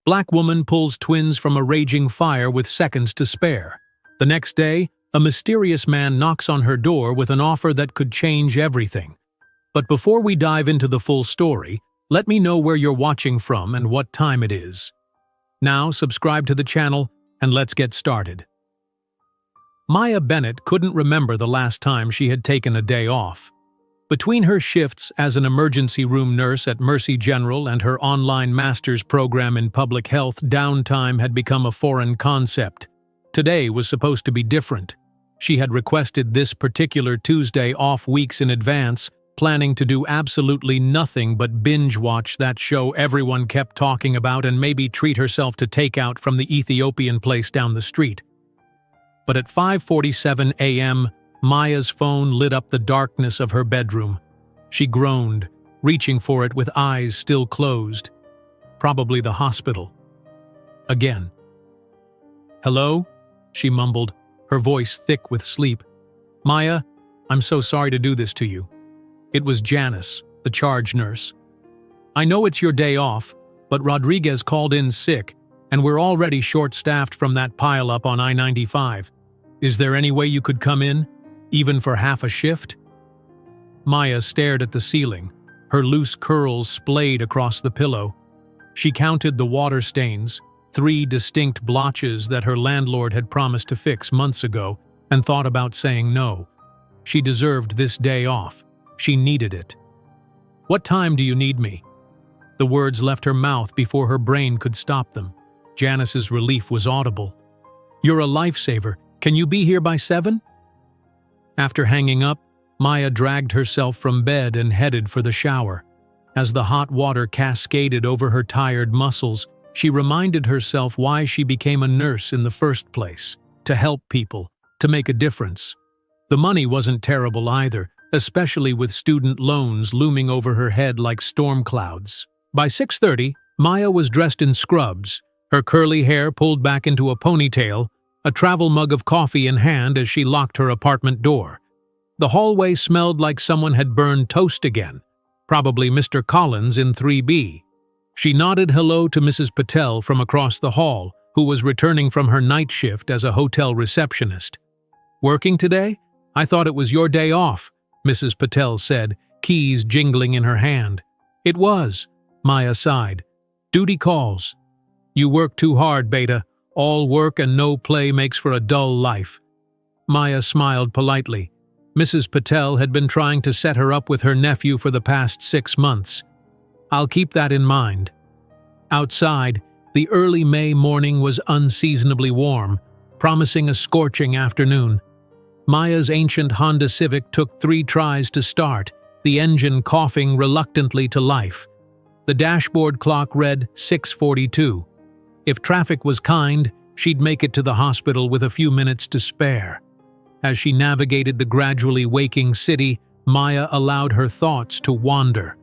Black woman pulls twins from a raging fire with seconds to spare. The next day, a mysterious man knocks on her door with an offer that could change everything. But before we dive into the full story, let me know where you're watching from and what time it is. Now, subscribe to the channel and let's get started. Maya Bennett couldn't remember the last time she had taken a day off. Between her shifts as an emergency room nurse at Mercy General and her online master's program in public health, downtime had become a foreign concept. Today was supposed to be different. She had requested this particular Tuesday off weeks in advance, planning to do absolutely nothing but binge-watch that show everyone kept talking about and maybe treat herself to takeout from the Ethiopian place down the street. But at 5:47 a.m., Maya's phone lit up the darkness of her bedroom. She groaned, reaching for it with eyes still closed. Probably the hospital. Again. "Hello?" she mumbled, her voice thick with sleep. "Maya, I'm so sorry to do this to you." It was Janice, the charge nurse. "I know it's your day off, but Rodriguez called in sick, and we're already short-staffed from that pile-up on I-95. Is there any way you could come in, even for half a shift?" Maya stared at the ceiling, her loose curls splayed across the pillow. She counted the water stains, 3 distinct blotches that her landlord had promised to fix months ago, and thought about saying no. She deserved this day off. She needed it. "What time do you need me?" The words left her mouth before her brain could stop them. Janice's relief was audible. "You're a lifesaver. Can you be here by 7? After hanging up, Maya dragged herself from bed and headed for the shower. As the hot water cascaded over her tired muscles, she reminded herself why she became a nurse in the first place: to help people, to make a difference. The money wasn't terrible either, especially with student loans looming over her head like storm clouds. By 6:30, Maya was dressed in scrubs, her curly hair pulled back into a ponytail, a travel mug of coffee in hand as she locked her apartment door. The hallway smelled like someone had burned toast again, probably Mr. Collins in 3B. She nodded hello to Mrs. Patel from across the hall, who was returning from her night shift as a hotel receptionist. "Working today? I thought it was your day off," Mrs. Patel said, keys jingling in her hand. "It was," Maya sighed. "Duty calls." "You work too hard, Beta. All work and no play makes for a dull life." Maya smiled politely. Mrs. Patel had been trying to set her up with her nephew for the past 6 months. "I'll keep that in mind." Outside, the early May morning was unseasonably warm, promising a scorching afternoon. Maya's ancient Honda Civic took 3 tries to start, the engine coughing reluctantly to life. The dashboard clock read 6:42. If traffic was kind, she'd make it to the hospital with a few minutes to spare. As she navigated the gradually waking city, Maya allowed her thoughts to wander.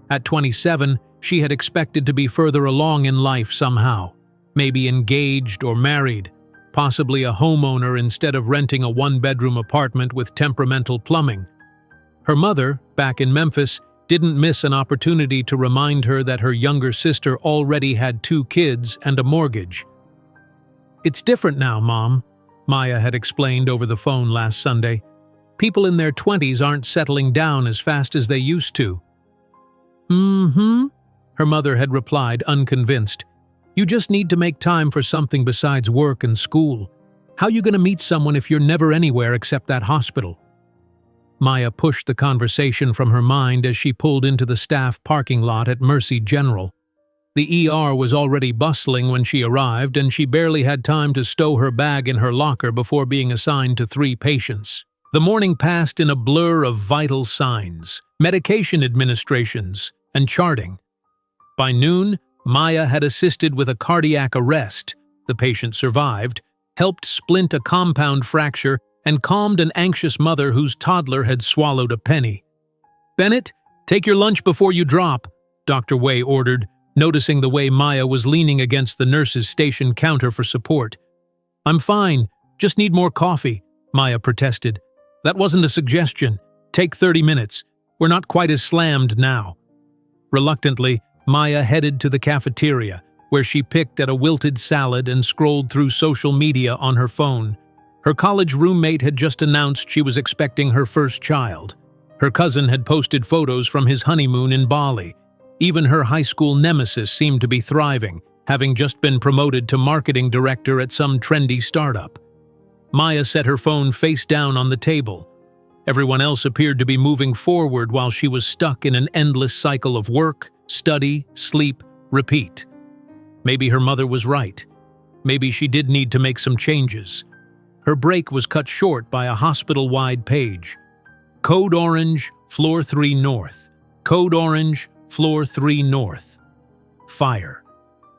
At 27, she had expected to be further along in life somehow, maybe engaged or married, possibly a homeowner instead of renting a 1-bedroom apartment with temperamental plumbing. Her mother, back in Memphis, didn't miss an opportunity to remind her that her younger sister already had 2 kids and a mortgage. "It's different now, Mom," Maya had explained over the phone last Sunday. "People in their 20s aren't settling down as fast as they used to." Her mother had replied, unconvinced. "You just need to make time for something besides work and school. How you gonna meet someone if you're never anywhere except that hospital?" Maya pushed the conversation from her mind as she pulled into the staff parking lot at Mercy General. The ER was already bustling when she arrived, and she barely had time to stow her bag in her locker before being assigned to 3 patients. The morning passed in a blur of vital signs, medication administrations, and charting. By noon, Maya had assisted with a cardiac arrest. The patient survived, helped splint a compound fracture, and calmed an anxious mother whose toddler had swallowed a penny. "Bennett, take your lunch before you drop," Dr. Way ordered, noticing the way Maya was leaning against the nurse's station counter for support. "I'm fine, just need more coffee," Maya protested. "That wasn't a suggestion. Take 30 minutes. We're not quite as slammed now." Reluctantly, Maya headed to the cafeteria, where she picked at a wilted salad and scrolled through social media on her phone. Her college roommate had just announced she was expecting her first child. Her cousin had posted photos from his honeymoon in Bali. Even her high school nemesis seemed to be thriving, having just been promoted to marketing director at some trendy startup. Maya set her phone face down on the table. Everyone else appeared to be moving forward while she was stuck in an endless cycle of work, study, sleep, repeat. Maybe her mother was right. Maybe she did need to make some changes. Her break was cut short by a hospital-wide page. Code Orange, Floor 3 North. Code Orange, Floor 3 North. Fire.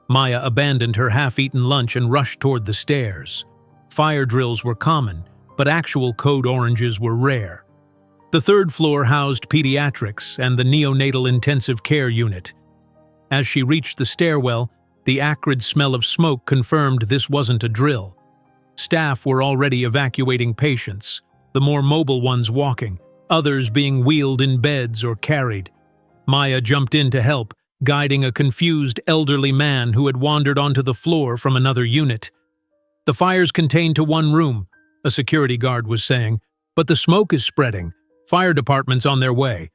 Maya abandoned her half-eaten lunch and rushed toward the stairs. Fire drills were common, but actual code oranges were rare. The third floor housed pediatrics and the neonatal intensive care unit. As she reached the stairwell, the acrid smell of smoke confirmed this wasn't a drill. Staff were already evacuating patients, the more mobile ones walking, others being wheeled in beds or carried. Maya jumped in to help, guiding a confused elderly man who had wandered onto the floor from another unit. "The fire's contained to one room," a security guard was saying, "but the smoke is spreading. Fire department's on their way."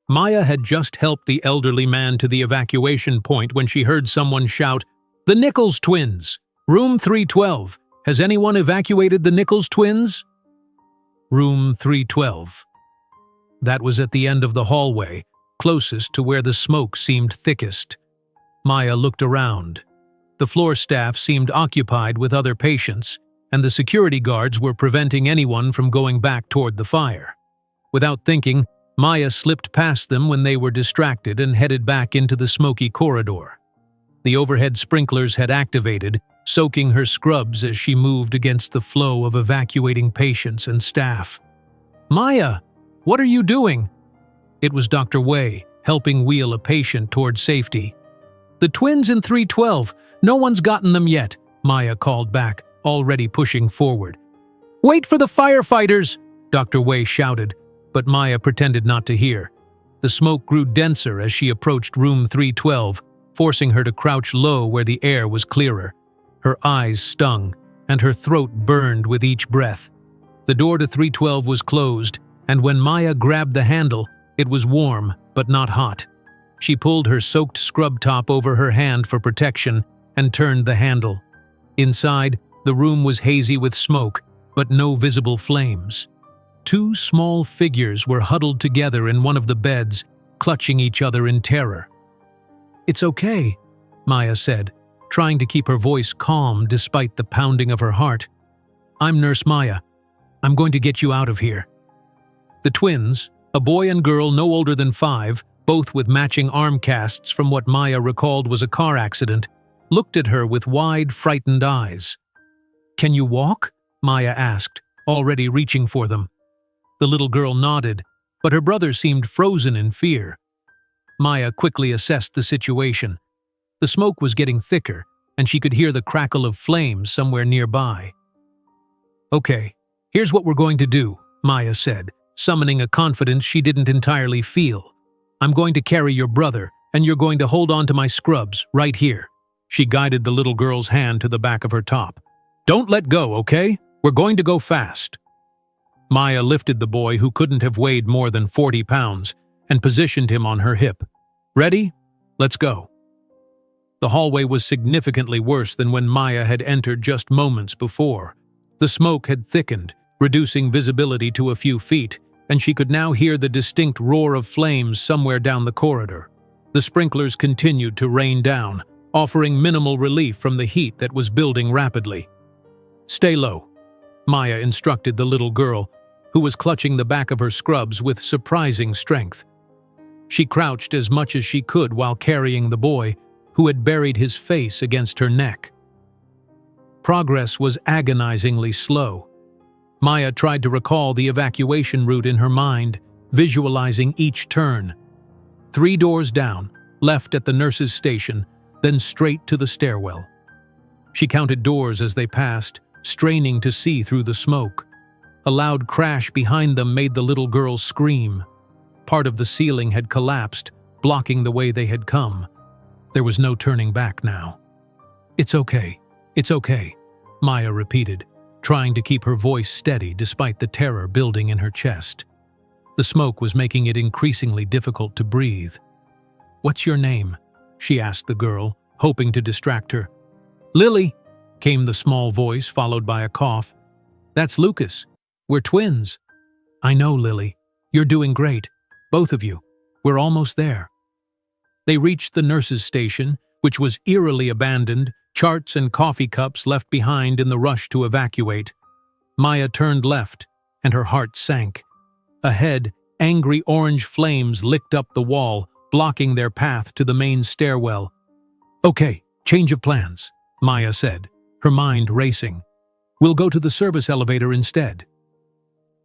Maya had just helped the elderly man to the evacuation point when she heard someone shout, "The Nichols twins! Room 312! Has anyone evacuated the Nichols twins?" Room 312. That was at the end of the hallway, closest to where the smoke seemed thickest. Maya looked around. The floor staff seemed occupied with other patients, and the security guards were preventing anyone from going back toward the fire. Without thinking, Maya slipped past them when they were distracted and headed back into the smoky corridor. The overhead sprinklers had activated, soaking her scrubs as she moved against the flow of evacuating patients and staff. "Maya, what are you doing?" It was Dr. Wei, helping wheel a patient toward safety. "The twins in 312, no one's gotten them yet," Maya called back, already pushing forward. "Wait for the firefighters," Dr. Wei shouted, but Maya pretended not to hear. The smoke grew denser as she approached room 312, forcing her to crouch low where the air was clearer. Her eyes stung, and her throat burned with each breath. The door to 312 was closed, and when Maya grabbed the handle, it was warm, but not hot. She pulled her soaked scrub top over her hand for protection and turned the handle. Inside, the room was hazy with smoke, but no visible flames. Two small figures were huddled together in one of the beds, clutching each other in terror. "It's okay," Maya said, trying to keep her voice calm despite the pounding of her heart. "I'm Nurse Maya. I'm going to get you out of here." The twins, a boy and girl no older than 5, both with matching arm casts from what Maya recalled was a car accident, looked at her with wide, frightened eyes. "Can you walk?" Maya asked, already reaching for them. The little girl nodded, but her brother seemed frozen in fear. Maya quickly assessed the situation. The smoke was getting thicker, and she could hear the crackle of flames somewhere nearby. "Okay, here's what we're going to do," Maya said, summoning a confidence she didn't entirely feel. "I'm going to carry your brother, and you're going to hold on to my scrubs, right here." She guided the little girl's hand to the back of her top. "Don't let go, okay? We're going to go fast." Maya lifted the boy, who couldn't have weighed more than 40 pounds, and positioned him on her hip. "Ready? Let's go." The hallway was significantly worse than when Maya had entered just moments before. The smoke had thickened, reducing visibility to a few feet, and she could now hear the distinct roar of flames somewhere down the corridor. The sprinklers continued to rain down, offering minimal relief from the heat that was building rapidly. "Stay low," Maya instructed the little girl, who was clutching the back of her scrubs with surprising strength. She crouched as much as she could while carrying the boy, who had buried his face against her neck. Progress was agonizingly slow. Maya tried to recall the evacuation route in her mind, visualizing each turn. 3 doors down, left at the nurse's station, then straight to the stairwell. She counted doors as they passed, straining to see through the smoke. A loud crash behind them made the little girl scream. Part of the ceiling had collapsed, blocking the way they had come. There was no turning back now. "It's okay. It's okay," Maya repeated, trying to keep her voice steady despite the terror building in her chest. The smoke was making it increasingly difficult to breathe. "What's your name?" she asked the girl, hoping to distract her. "Lily," came the small voice, followed by a cough. "That's Lucas. We're twins." "I know, Lily. You're doing great. Both of you. We're almost there." They reached the nurses' station, which was eerily abandoned, charts and coffee cups left behind in the rush to evacuate. Maya turned left, and her heart sank. Ahead, angry orange flames licked up the wall, blocking their path to the main stairwell. "Okay, change of plans," Maya said, her mind racing. "We'll go to the service elevator instead."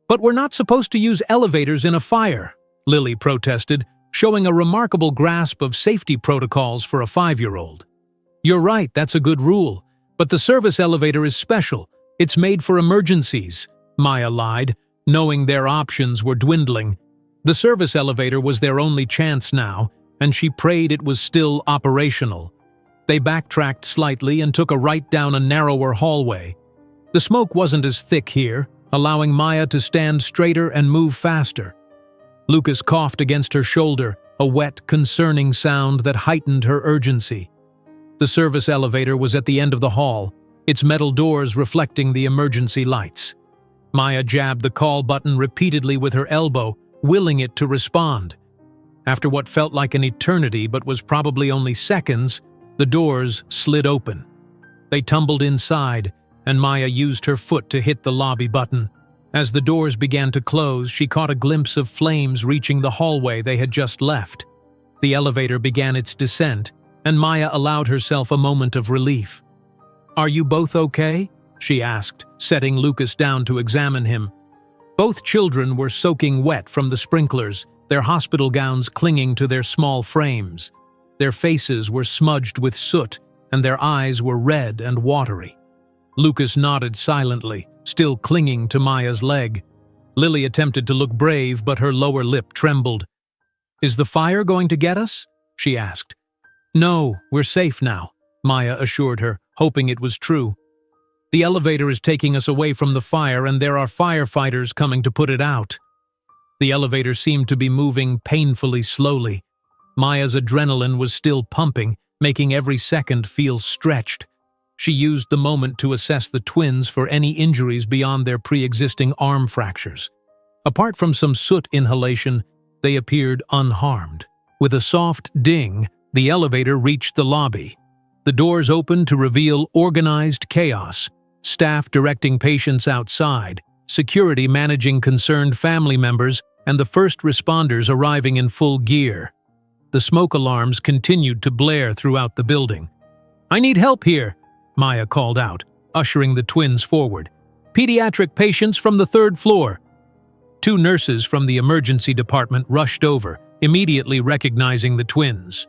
"But we're not supposed to use elevators in a fire," Lily protested, showing a remarkable grasp of safety protocols for a 5-year-old. "You're right, that's a good rule. But the service elevator is special. It's made for emergencies," Maya lied, knowing their options were dwindling. The service elevator was their only chance now, and she prayed it was still operational. They backtracked slightly and took a right down a narrower hallway. The smoke wasn't as thick here, allowing Maya to stand straighter and move faster. Lucas coughed against her shoulder, a wet, concerning sound that heightened her urgency. The service elevator was at the end of the hall, its metal doors reflecting the emergency lights. Maya jabbed the call button repeatedly with her elbow, willing it to respond. After what felt like an eternity but was probably only seconds, the doors slid open. They tumbled inside, and Maya used her foot to hit the lobby button. As the doors began to close, she caught a glimpse of flames reaching the hallway they had just left. The elevator began its descent, and Maya allowed herself a moment of relief. "Are you both okay?" she asked, setting Lucas down to examine him. Both children were soaking wet from the sprinklers, their hospital gowns clinging to their small frames. Their faces were smudged with soot, and their eyes were red and watery. Lucas nodded silently, still clinging to Maya's leg. Lily attempted to look brave, but her lower lip trembled. "Is the fire going to get us?" she asked. "No, we're safe now," Maya assured her, hoping it was true. "The elevator is taking us away from the fire, and there are firefighters coming to put it out." The elevator seemed to be moving painfully slowly. Maya's adrenaline was still pumping, making every second feel stretched. She used the moment to assess the twins for any injuries beyond their pre-existing arm fractures. Apart from some soot inhalation, they appeared unharmed. With a soft ding, the elevator reached the lobby. The doors opened to reveal organized chaos, staff directing patients outside, security managing concerned family members, and the first responders arriving in full gear. The smoke alarms continued to blare throughout the building. "I need help here," Maya called out, ushering the twins forward. "Pediatric patients from the 3rd floor." 2 nurses from the emergency department rushed over, immediately recognizing the twins.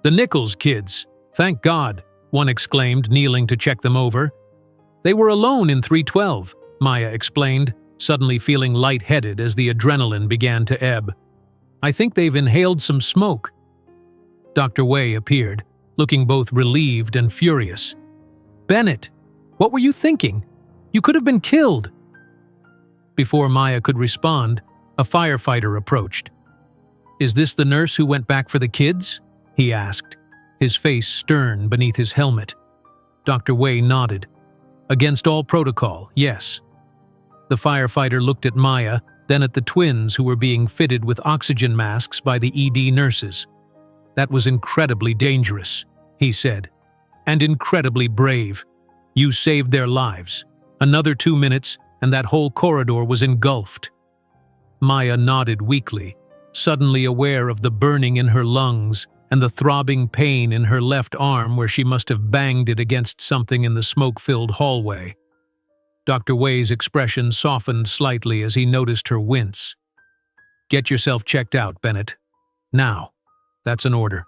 "The Nichols kids, thank God," one exclaimed, kneeling to check them over. "They were alone in 312, Maya explained, suddenly feeling lightheaded as the adrenaline began to ebb. "I think they've inhaled some smoke." Dr. Wei appeared, looking both relieved and furious. "Bennett, what were you thinking? You could have been killed." Before Maya could respond, a firefighter approached. "Is this the nurse who went back for the kids?" he asked, his face stern beneath his helmet. Dr. Wei nodded. "Against all protocol, yes." The firefighter looked at Maya, then at the twins who were being fitted with oxygen masks by the ED nurses. "That was incredibly dangerous," he said. "And incredibly brave. You saved their lives. Another 2 minutes, and that whole corridor was engulfed." Maya nodded weakly, suddenly aware of the burning in her lungs and the throbbing pain in her left arm where she must have banged it against something in the smoke-filled hallway. Dr. Wei's expression softened slightly as he noticed her wince. "Get yourself checked out, Bennett. Now. That's an order."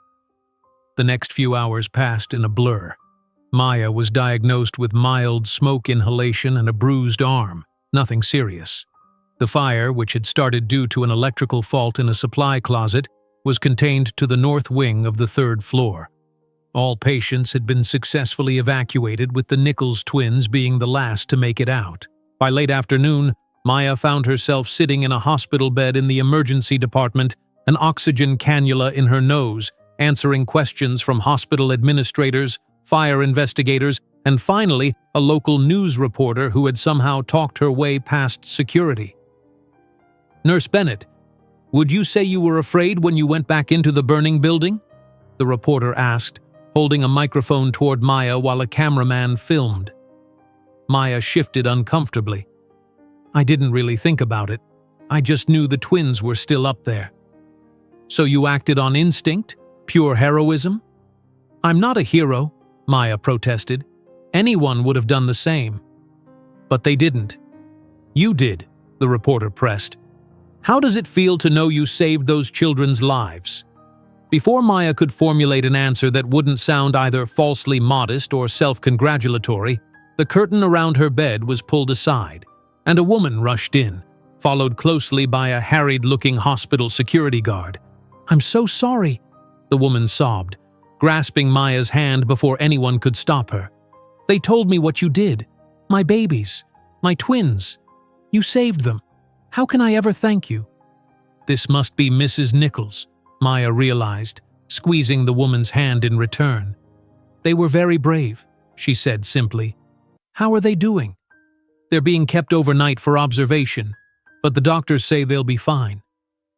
The next few hours passed in a blur. Maya was diagnosed with mild smoke inhalation and a bruised arm, nothing serious. The fire, which had started due to an electrical fault in a supply closet, was contained to the north wing of the 3rd floor. All patients had been successfully evacuated, with the Nichols twins being the last to make it out. By late afternoon, Maya found herself sitting in a hospital bed in the emergency department, an oxygen cannula in her nose, answering questions from hospital administrators, fire investigators, and finally, a local news reporter who had somehow talked her way past security. "Nurse Bennett, would you say you were afraid when you went back into the burning building?" the reporter asked, holding a microphone toward Maya while a cameraman filmed. Maya shifted uncomfortably. "I didn't really think about it. I just knew the twins were still up there." "So you acted on instinct? Pure heroism?" "I'm not a hero," Maya protested. "Anyone would have done the same." "But they didn't." "You did," the reporter pressed. "How does it feel to know you saved those children's lives?" Before Maya could formulate an answer that wouldn't sound either falsely modest or self-congratulatory, the curtain around her bed was pulled aside, and a woman rushed in, followed closely by a harried-looking hospital security guard. "I'm so sorry," the woman sobbed, grasping Maya's hand before anyone could stop her. "They told me what you did. My babies. My twins. You saved them. How can I ever thank you?" This must be Mrs. Nichols, Maya realized, squeezing the woman's hand in return. "They were very brave," she said simply. "How are they doing?" "They're being kept overnight for observation, but the doctors say they'll be fine.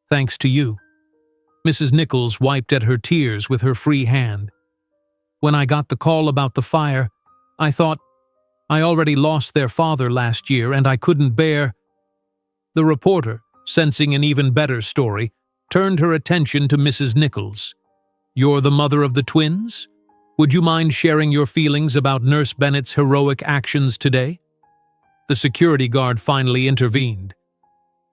Thanks to you." Mrs. Nichols wiped at her tears with her free hand. "When I got the call about the fire, I thought, I already lost their father last year and I couldn't bear—" The reporter, sensing an even better story, turned her attention to Mrs. Nichols. "You're the mother of the twins? Would you mind sharing your feelings about Nurse Bennett's heroic actions today?" The security guard finally intervened.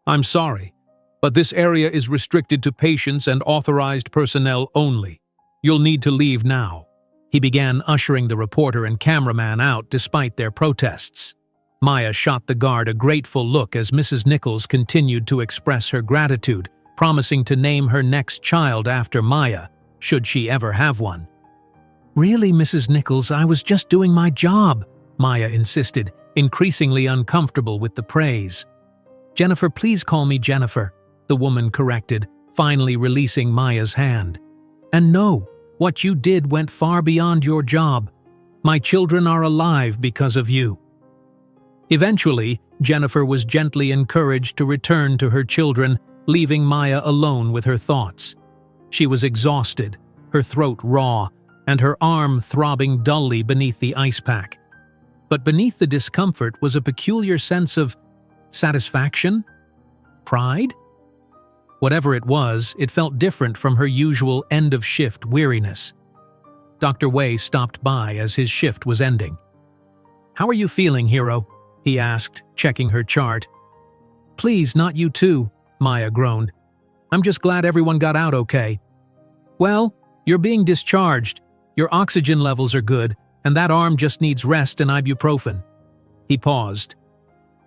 "I'm sorry, but this area is restricted to patients and authorized personnel only. You'll need to leave now." He began ushering the reporter and cameraman out despite their protests. Maya shot the guard a grateful look as Mrs. Nichols continued to express her gratitude, promising to name her next child after Maya, should she ever have one. "Really, Mrs. Nichols, I was just doing my job," Maya insisted, increasingly uncomfortable with the praise. "Jennifer, please call me Jennifer," the woman corrected, finally releasing Maya's hand. "And no, what you did went far beyond your job. My children are alive because of you." Eventually, Jennifer was gently encouraged to return to her children, leaving Maya alone with her thoughts. She was exhausted, her throat raw, and her arm throbbing dully beneath the ice pack. But beneath the discomfort was a peculiar sense of satisfaction? Pride? Whatever it was, it felt different from her usual end-of-shift weariness. Dr. Wei stopped by as his shift was ending. "How are you feeling, hero?" he asked, checking her chart. "Please, not you too," Maya groaned. "I'm just glad everyone got out okay." "Well, you're being discharged. Your oxygen levels are good, and that arm just needs rest and ibuprofen." He paused.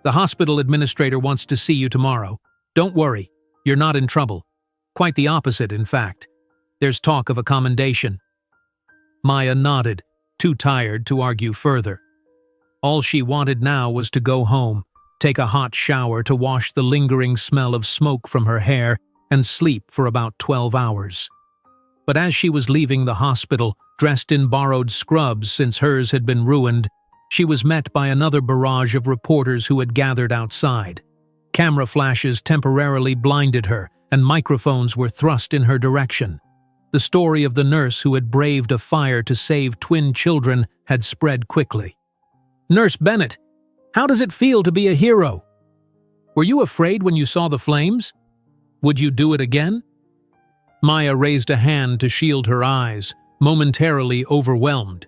"The hospital administrator wants to see you tomorrow. Don't worry, you're not in trouble. Quite the opposite, in fact. There's talk of a commendation." Maya nodded, too tired to argue further. All she wanted now was to go home, take a hot shower to wash the lingering smell of smoke from her hair, and sleep for about 12 hours. But as she was leaving the hospital, dressed in borrowed scrubs since hers had been ruined, she was met by another barrage of reporters who had gathered outside. Camera flashes temporarily blinded her, and microphones were thrust in her direction. The story of the nurse who had braved a fire to save twin children had spread quickly. "Nurse Bennett, how does it feel to be a hero? Were you afraid when you saw the flames? Would you do it again?" Maya raised a hand to shield her eyes, momentarily overwhelmed.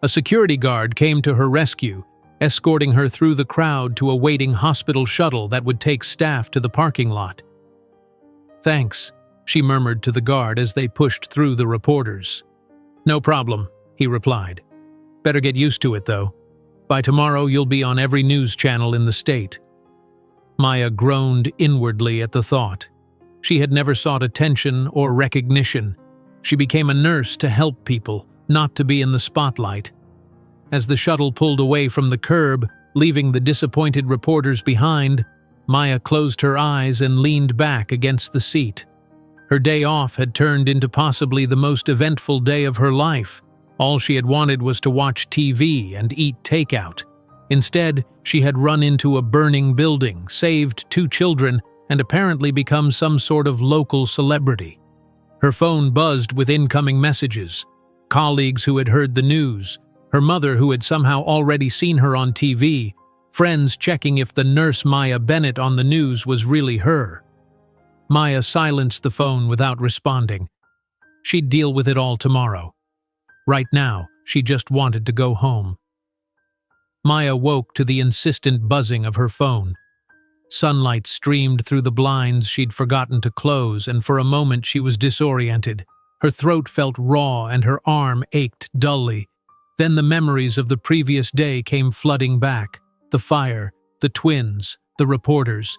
A security guard came to her rescue, escorting her through the crowd to a waiting hospital shuttle that would take staff to the parking lot. "Thanks," she murmured to the guard as they pushed through the reporters. "No problem," he replied. "Better get used to it, though. By tomorrow, you'll be on every news channel in the state." Maya groaned inwardly at the thought. She had never sought attention or recognition. She became a nurse to help people, not to be in the spotlight. As the shuttle pulled away from the curb, leaving the disappointed reporters behind, Maya closed her eyes and leaned back against the seat. Her day off had turned into possibly the most eventful day of her life. All she had wanted was to watch TV and eat takeout. Instead, she had run into a burning building, saved 2 children, and apparently become some sort of local celebrity. Her phone buzzed with incoming messages. Colleagues who had heard the news, her mother who had somehow already seen her on TV, friends checking if the nurse Maya Bennett on the news was really her. Maya silenced the phone without responding. She'd deal with it all tomorrow. Right now, she just wanted to go home. Maya woke to the insistent buzzing of her phone. Sunlight streamed through the blinds she'd forgotten to close, and for a moment she was disoriented. Her throat felt raw and her arm ached dully. Then the memories of the previous day came flooding back. The fire, the twins, the reporters.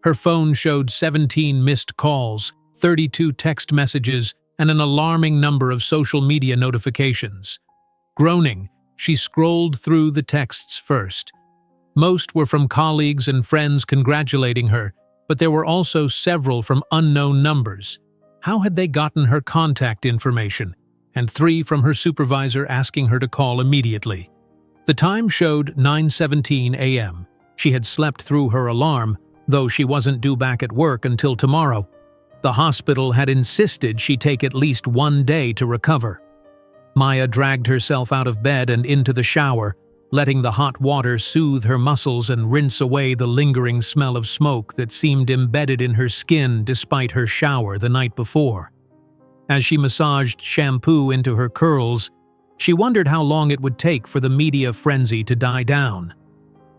Her phone showed 17 missed calls, 32 text messages, and an alarming number of social media notifications. Groaning, she scrolled through the texts first. Most were from colleagues and friends congratulating her, but there were also several from unknown numbers. How had they gotten her contact information? And 3 from her supervisor asking her to call immediately. The time showed 9:17 a.m. She had slept through her alarm, though she wasn't due back at work until tomorrow. The hospital had insisted she take at least 1 day to recover. Maya dragged herself out of bed and into the shower, letting the hot water soothe her muscles and rinse away the lingering smell of smoke that seemed embedded in her skin despite her shower the night before. As she massaged shampoo into her curls, she wondered how long it would take for the media frenzy to die down.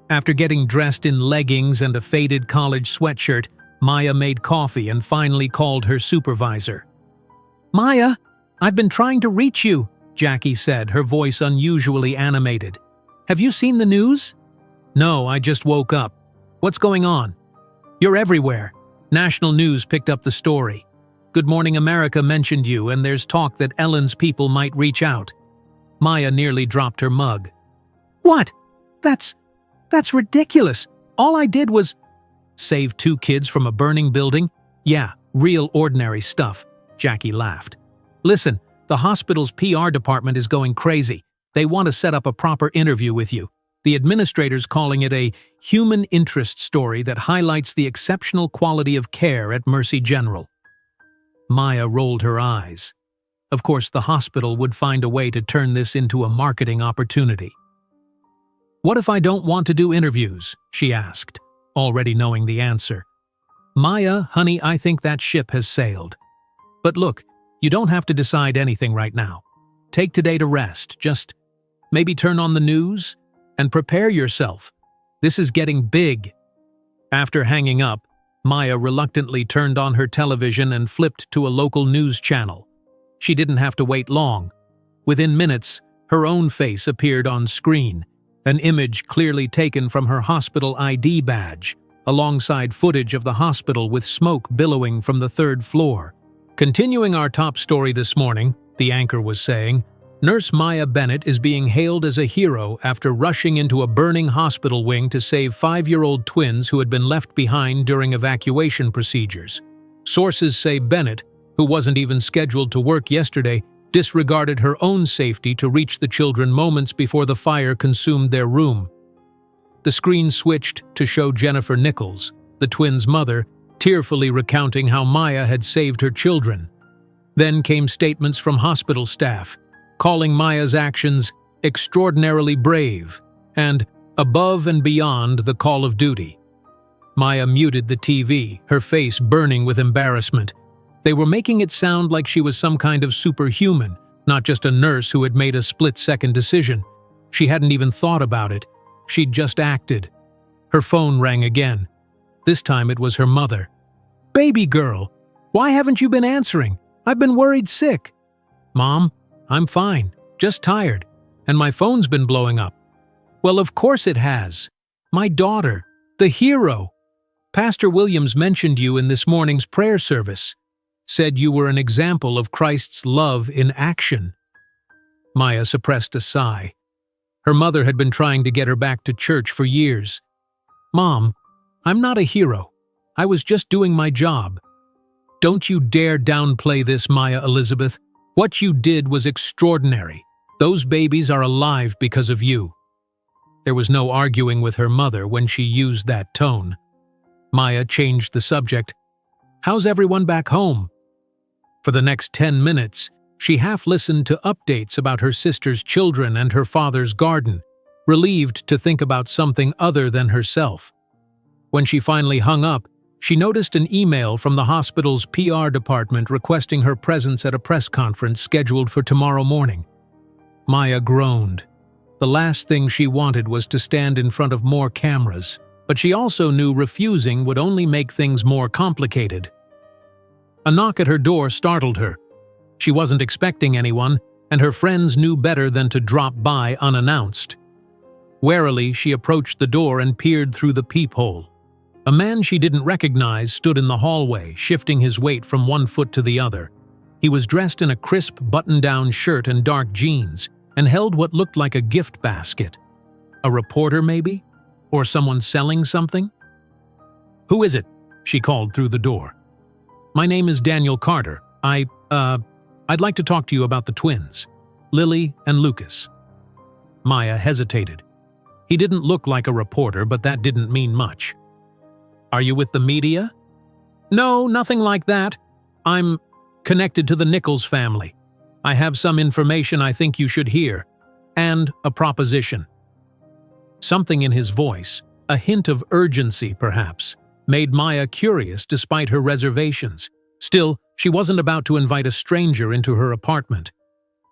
After getting dressed in leggings and a faded college sweatshirt, Maya made coffee and finally called her supervisor. "Maya, I've been trying to reach you," Jackie said, her voice unusually animated. "Have you seen the news?" "No, I just woke up. What's going on?" "You're everywhere. National news picked up the story. Good Morning America mentioned you, and there's talk that Ellen's people might reach out." Maya nearly dropped her mug. "What? That's ridiculous. All I did was—" "Save 2 kids from a burning building? Yeah, real ordinary stuff," Jackie laughed. "Listen, the hospital's PR department is going crazy. They want to set up a proper interview with you. The administrator's calling it a human interest story that highlights the exceptional quality of care at Mercy General." Maya rolled her eyes. Of course, the hospital would find a way to turn this into a marketing opportunity. "What if I don't want to do interviews?" she asked, already knowing the answer. "Maya, honey, I think that ship has sailed. But look, you don't have to decide anything right now. Take today to rest. Just maybe turn on the news and prepare yourself. This is getting big." After hanging up, Maya reluctantly turned on her television and flipped to a local news channel. She didn't have to wait long. Within minutes, her own face appeared on screen, an image clearly taken from her hospital ID badge, alongside footage of the hospital with smoke billowing from the 3rd floor. "Continuing our top story this morning," the anchor was saying, "Nurse Maya Bennett is being hailed as a hero after rushing into a burning hospital wing to save 5-year-old twins who had been left behind during evacuation procedures. Sources say Bennett, who wasn't even scheduled to work yesterday, disregarded her own safety to reach the children moments before the fire consumed their room." The screen switched to show Jennifer Nichols, the twins' mother, tearfully recounting how Maya had saved her children. Then came statements from hospital staff, calling Maya's actions extraordinarily brave and above and beyond the call of duty. Maya muted the TV, her face burning with embarrassment. They were making it sound like she was some kind of superhuman, not just a nurse who had made a split-second decision. She hadn't even thought about it. She'd just acted. Her phone rang again. This time it was her mother. "Baby girl, why haven't you been answering? I've been worried sick." "Mom, I'm fine, just tired, and my phone's been blowing up." "Well, of course it has. My daughter, the hero. Pastor Williams mentioned you in this morning's prayer service. Said you were an example of Christ's love in action." Maya suppressed a sigh. Her mother had been trying to get her back to church for years. "Mom, I'm not a hero. I was just doing my job." "Don't you dare downplay this, Maya Elizabeth. What you did was extraordinary. Those babies are alive because of you." There was no arguing with her mother when she used that tone. Maya changed the subject. "How's everyone back home?" For the next 10 minutes, she half listened to updates about her sister's children and her father's garden, relieved to think about something other than herself. When she finally hung up, she noticed an email from the hospital's PR department requesting her presence at a press conference scheduled for tomorrow morning. Maya groaned. The last thing she wanted was to stand in front of more cameras, but she also knew refusing would only make things more complicated. A knock at her door startled her. She wasn't expecting anyone, and her friends knew better than to drop by unannounced. Warily, she approached the door and peered through the peephole. A man she didn't recognize stood in the hallway, shifting his weight from one foot to the other. He was dressed in a crisp button-down shirt and dark jeans, and held what looked like a gift basket. A reporter, maybe? Or someone selling something? "Who is it?" she called through the door. "My name is Daniel Carter. I'd like to talk to you about the twins, Lily and Lucas." Maya hesitated. He didn't look like a reporter, but that didn't mean much. "Are you with the media?" "No, nothing like that. I'm connected to the Nichols family. I have some information I think you should hear, and a proposition." Something in his voice, a hint of urgency perhaps, made Maya curious despite her reservations. Still, she wasn't about to invite a stranger into her apartment.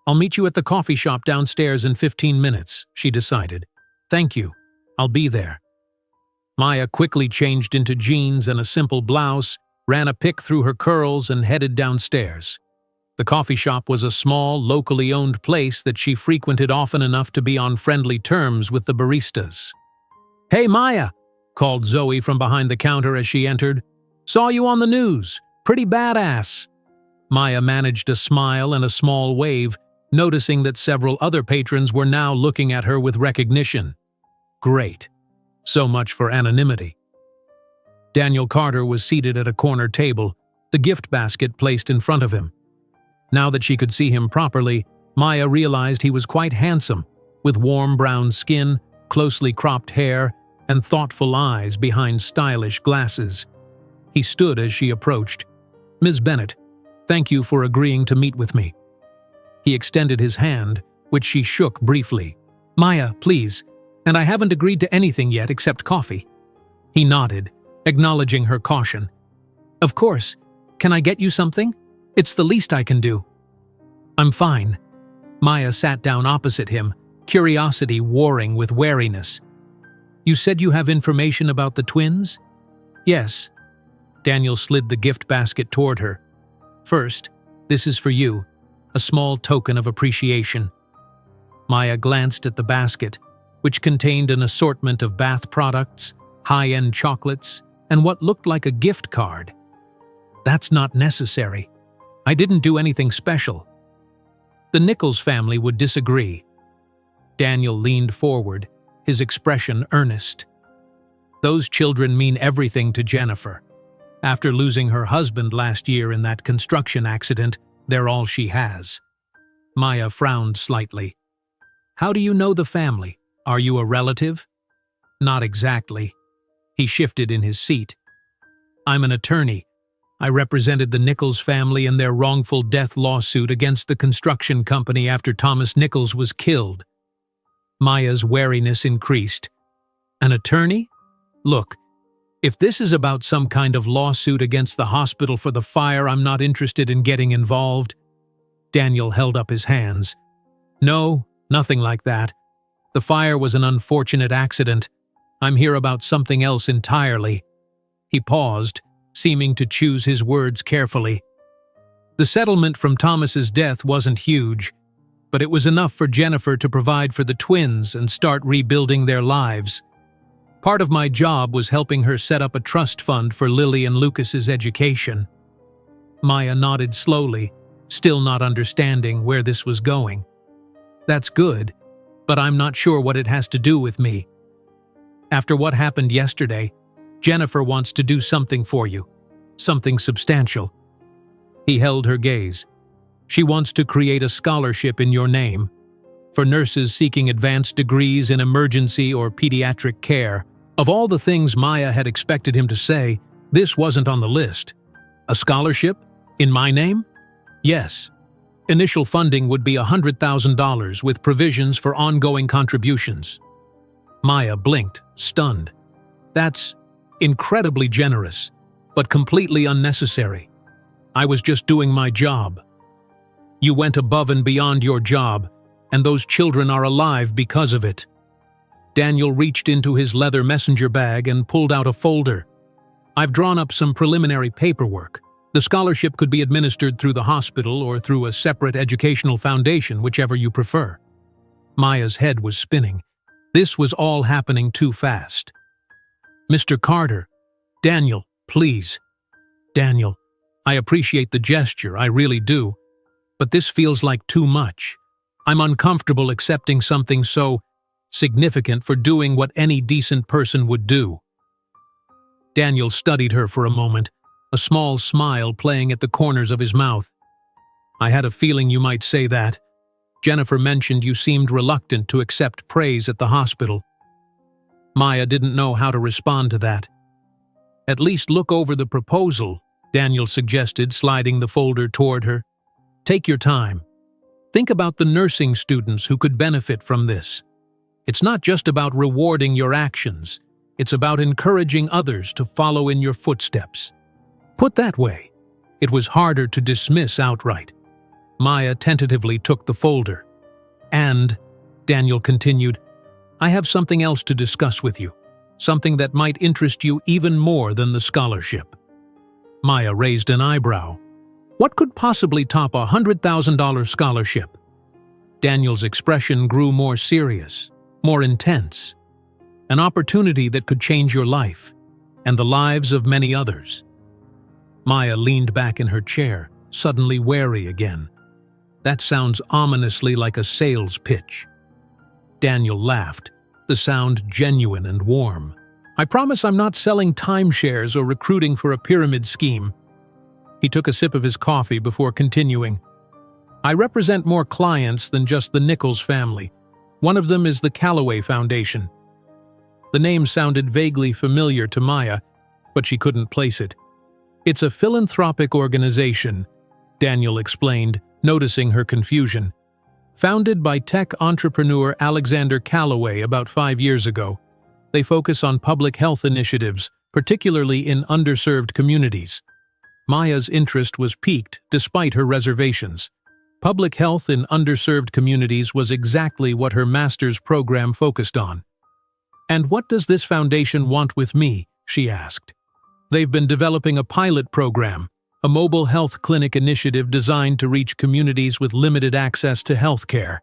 "I'll meet you at the coffee shop downstairs in 15 minutes, she decided. "Thank you. I'll be there." Maya quickly changed into jeans and a simple blouse, ran a pick through her curls, and headed downstairs. The coffee shop was a small, locally owned place that she frequented often enough to be on friendly terms with the baristas. "Hey, Maya," called Zoe from behind the counter as she entered. "Saw you on the news. Pretty badass." Maya managed a smile and a small wave, noticing that several other patrons were now looking at her with recognition. Great. So much for anonymity. Daniel Carter was seated at a corner table, the gift basket placed in front of him. Now that she could see him properly, Maya realized he was quite handsome, with warm brown skin, closely cropped hair, and thoughtful eyes behind stylish glasses. He stood as she approached. "Ms. Bennett, thank you for agreeing to meet with me." He extended his hand, which she shook briefly. "Maya, please, and I haven't agreed to anything yet except coffee." He nodded, acknowledging her caution. "Of course. Can I get you something? It's the least I can do." "I'm fine." Maya sat down opposite him, curiosity warring with wariness. "You said you have information about the twins?" "Yes." Daniel slid the gift basket toward her. "First, this is for you, a small token of appreciation." Maya glanced at the basket, which contained an assortment of bath products, high-end chocolates, and what looked like a gift card. "That's not necessary. I didn't do anything special." The Nichols family would disagree. Daniel leaned forward, his expression earnest. "Those children mean everything to Jennifer. After losing her husband last year in that construction accident, they're all she has." Maya frowned slightly. "How do you know the family? Are you a relative?" "Not exactly." He shifted in his seat. "I'm an attorney. I represented the Nichols family in their wrongful death lawsuit against the construction company after Thomas Nichols was killed." Maya's wariness increased. "An attorney? Look, if this is about some kind of lawsuit against the hospital for the fire, I'm not interested in getting involved." Daniel held up his hands. "No, nothing like that. The fire was an unfortunate accident. I'm here about something else entirely." He paused, seeming to choose his words carefully. The settlement from Thomas's death wasn't huge, but it was enough for Jennifer to provide for the twins and start rebuilding their lives. Part of my job was helping her set up a trust fund for Lily and Lucas's education. Maya nodded slowly, still not understanding where this was going. That's good, but I'm not sure what it has to do with me. After what happened yesterday, Jennifer wants to do something for you. Something substantial." He held her gaze. "She wants to create a scholarship in your name for nurses seeking advanced degrees in emergency or pediatric care." Of all the things Maya had expected him to say, this wasn't on the list. A scholarship? In my name? Yes. Initial funding would be $100,000 with provisions for ongoing contributions. Maya blinked, stunned. That's incredibly generous, but completely unnecessary. I was just doing my job. You went above and beyond your job, and those children are alive because of it. Daniel reached into his leather messenger bag and pulled out a folder. I've drawn up some preliminary paperwork. The scholarship could be administered through the hospital or through a separate educational foundation, whichever you prefer. Maya's head was spinning. This was all happening too fast. "Mr. Carter, Daniel, please." "Daniel, I appreciate the gesture, I really do. But this feels like too much. I'm uncomfortable accepting something so significant for doing what any decent person would do." Daniel studied her for a moment, a small smile playing at the corners of his mouth. "I had a feeling you might say that. Jennifer mentioned you seemed reluctant to accept praise at the hospital." Maya didn't know how to respond to that. "At least look over the proposal," Daniel suggested, sliding the folder toward her. "Take your time. Think about the nursing students who could benefit from this. It's not just about rewarding your actions, it's about encouraging others to follow in your footsteps." Put that way, it was harder to dismiss outright. Maya tentatively took the folder. "And," Daniel continued, "I have something else to discuss with you, something that might interest you even more than the scholarship." Maya raised an eyebrow. What could possibly top a $100,000 scholarship? Daniel's expression grew more serious, more intense. An opportunity that could change your life, and the lives of many others. Maya leaned back in her chair, suddenly wary again. That sounds ominously like a sales pitch. Daniel laughed, the sound genuine and warm. "I promise I'm not selling timeshares or recruiting for a pyramid scheme." He took a sip of his coffee before continuing. "I represent more clients than just the Nichols family. One of them is the Callaway Foundation." The name sounded vaguely familiar to Maya, but she couldn't place it. "It's a philanthropic organization," Daniel explained, noticing her confusion. "Founded by tech entrepreneur Alexander Callaway about 5 years ago. They focus on public health initiatives, particularly in underserved communities." Maya's interest was piqued despite her reservations. Public health in underserved communities was exactly what her master's program focused on. "And what does this foundation want with me?" she asked. "They've been developing a pilot program, a mobile health clinic initiative designed to reach communities with limited access to health care.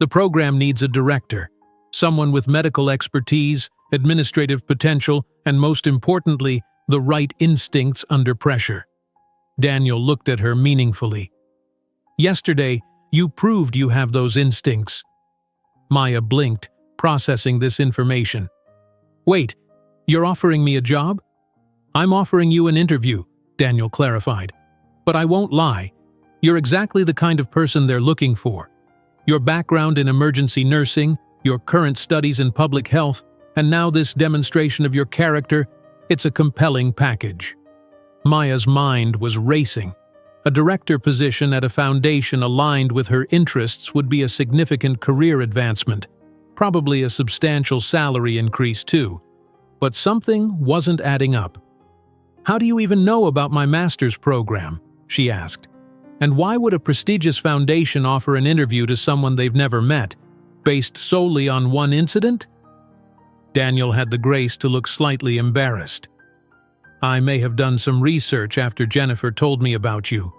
The program needs a director, someone with medical expertise, administrative potential, and most importantly, the right instincts under pressure." Daniel looked at her meaningfully. "Yesterday, you proved you have those instincts." Maya blinked, processing this information. "Wait, you're offering me a job?" "I'm offering you an interview," Daniel clarified. "But I won't lie. You're exactly the kind of person they're looking for. Your background in emergency nursing, your current studies in public health, and now this demonstration of your character, it's a compelling package." Maya's mind was racing. A director position at a foundation aligned with her interests would be a significant career advancement, probably a substantial salary increase too. But something wasn't adding up. "How do you even know about my master's program?" she asked. "And why would a prestigious foundation offer an interview to someone they've never met, based solely on one incident?" Daniel had the grace to look slightly embarrassed. "I may have done some research after Jennifer told me about you.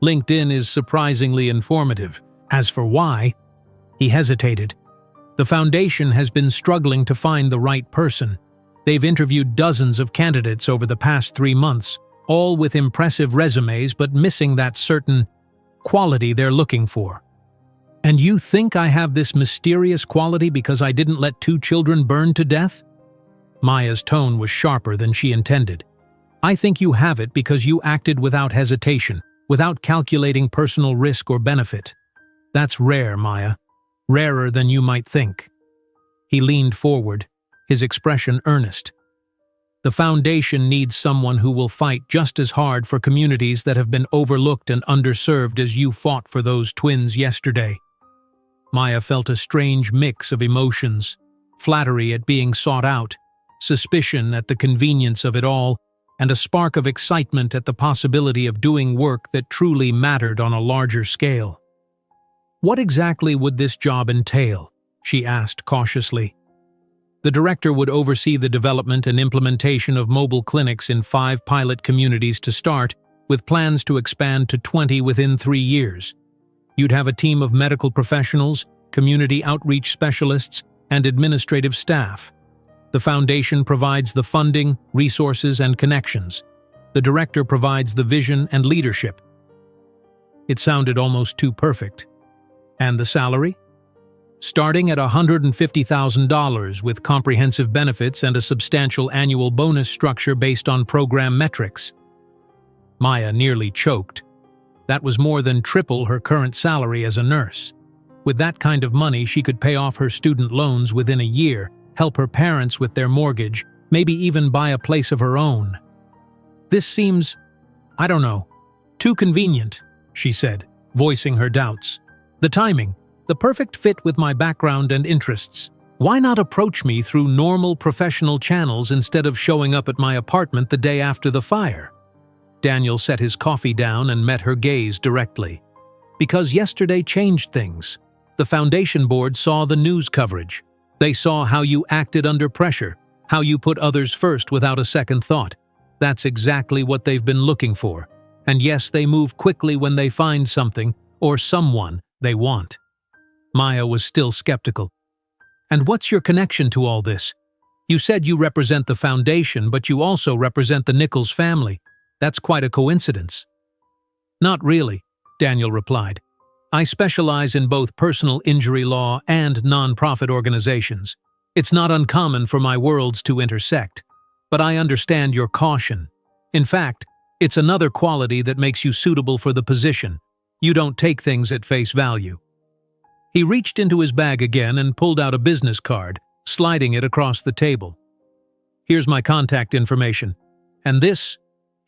LinkedIn is surprisingly informative. As for why," he hesitated. "The foundation has been struggling to find the right person. They've interviewed dozens of candidates over the past 3 months, all with impressive resumes but missing that certain quality they're looking for." And you think I have this mysterious quality because I didn't let 2 children burn to death? Maya's tone was sharper than she intended. I think you have it because you acted without hesitation, without calculating personal risk or benefit. That's rare, Maya. Rarer than you might think. He leaned forward, his expression earnest. The Foundation needs someone who will fight just as hard for communities that have been overlooked and underserved as you fought for those twins yesterday. Maya felt a strange mix of emotions, flattery at being sought out, suspicion at the convenience of it all, and a spark of excitement at the possibility of doing work that truly mattered on a larger scale. What exactly would this job entail? She asked cautiously. The director would oversee the development and implementation of mobile clinics in 5 pilot communities to start, with plans to expand to 20 within 3 years. You'd have a team of medical professionals, community outreach specialists, and administrative staff. The Foundation provides the funding, resources, and connections. The director provides the vision and leadership. It sounded almost too perfect. And the salary? Starting at $150,000 with comprehensive benefits and a substantial annual bonus structure based on program metrics. Maya nearly choked. That was more than triple her current salary as a nurse. With that kind of money, she could pay off her student loans within a year, help her parents with their mortgage, maybe even buy a place of her own. This seems, I don't know, too convenient, she said, voicing her doubts. The timing, the perfect fit with my background and interests. Why not approach me through normal professional channels instead of showing up at my apartment the day after the fire? Daniel set his coffee down and met her gaze directly. Because yesterday changed things. The Foundation board saw the news coverage. They saw how you acted under pressure, how you put others first without a second thought. That's exactly what they've been looking for. And yes, they move quickly when they find something, or someone, they want. Maya was still skeptical. And what's your connection to all this? You said you represent the Foundation, but you also represent the Nichols family. That's quite a coincidence. Not really, Daniel replied. I specialize in both personal injury law and non-profit organizations. It's not uncommon for my worlds to intersect, but I understand your caution. In fact, it's another quality that makes you suitable for the position. You don't take things at face value. He reached into his bag again and pulled out a business card, sliding it across the table. Here's my contact information. And this?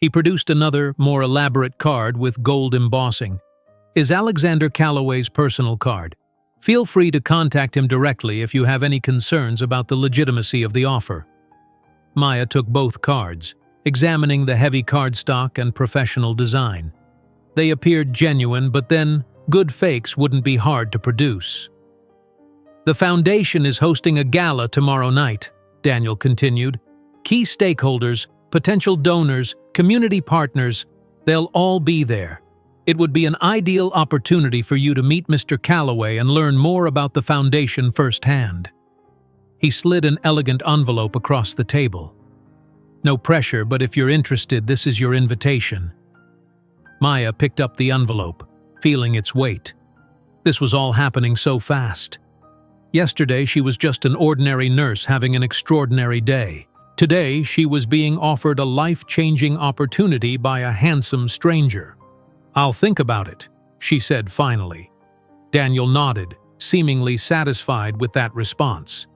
He produced another, more elaborate card with gold embossing. Is Alexander Calloway's personal card. Feel free to contact him directly if you have any concerns about the legitimacy of the offer. Maya took both cards, examining the heavy cardstock and professional design. They appeared genuine, but then good fakes wouldn't be hard to produce. The Foundation is hosting a gala tomorrow night, Daniel continued. Key stakeholders, potential donors, community partners, they'll all be there. It would be an ideal opportunity for you to meet Mr. Calloway and learn more about the Foundation firsthand. He slid an elegant envelope across the table. No pressure, but if you're interested, this is your invitation. Maya picked up the envelope, feeling its weight. This was all happening so fast. Yesterday, she was just an ordinary nurse having an extraordinary day. Today, she was being offered a life-changing opportunity by a handsome stranger. I'll think about it, she said finally. Daniel nodded, seemingly satisfied with that response.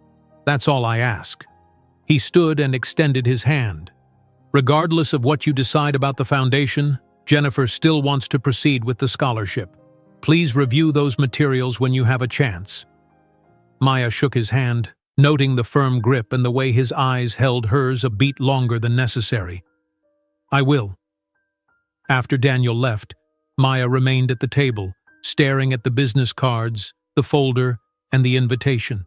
That's all I ask. He stood and extended his hand. Regardless of what you decide about the Foundation, Jennifer still wants to proceed with the scholarship. Please review those materials when you have a chance. Maya shook his hand, noting the firm grip and the way his eyes held hers a beat longer than necessary. I will. After Daniel left, Maya remained at the table, staring at the business cards, the folder, and the invitation.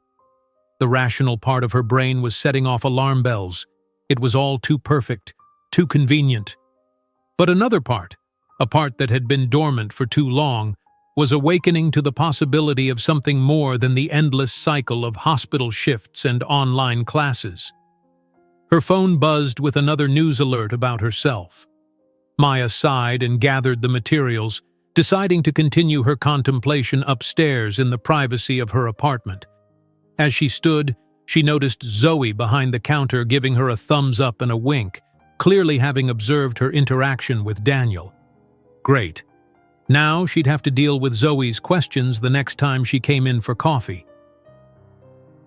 The rational part of her brain was setting off alarm bells. It was all too perfect, too convenient. But another part, a part that had been dormant for too long, was awakening to the possibility of something more than the endless cycle of hospital shifts and online classes. Her phone buzzed with another news alert about herself. Maya sighed and gathered the materials, deciding to continue her contemplation upstairs in the privacy of her apartment. As she stood, she noticed Zoe behind the counter giving her a thumbs up and a wink, clearly having observed her interaction with Daniel. Great. Now she'd have to deal with Zoe's questions the next time she came in for coffee.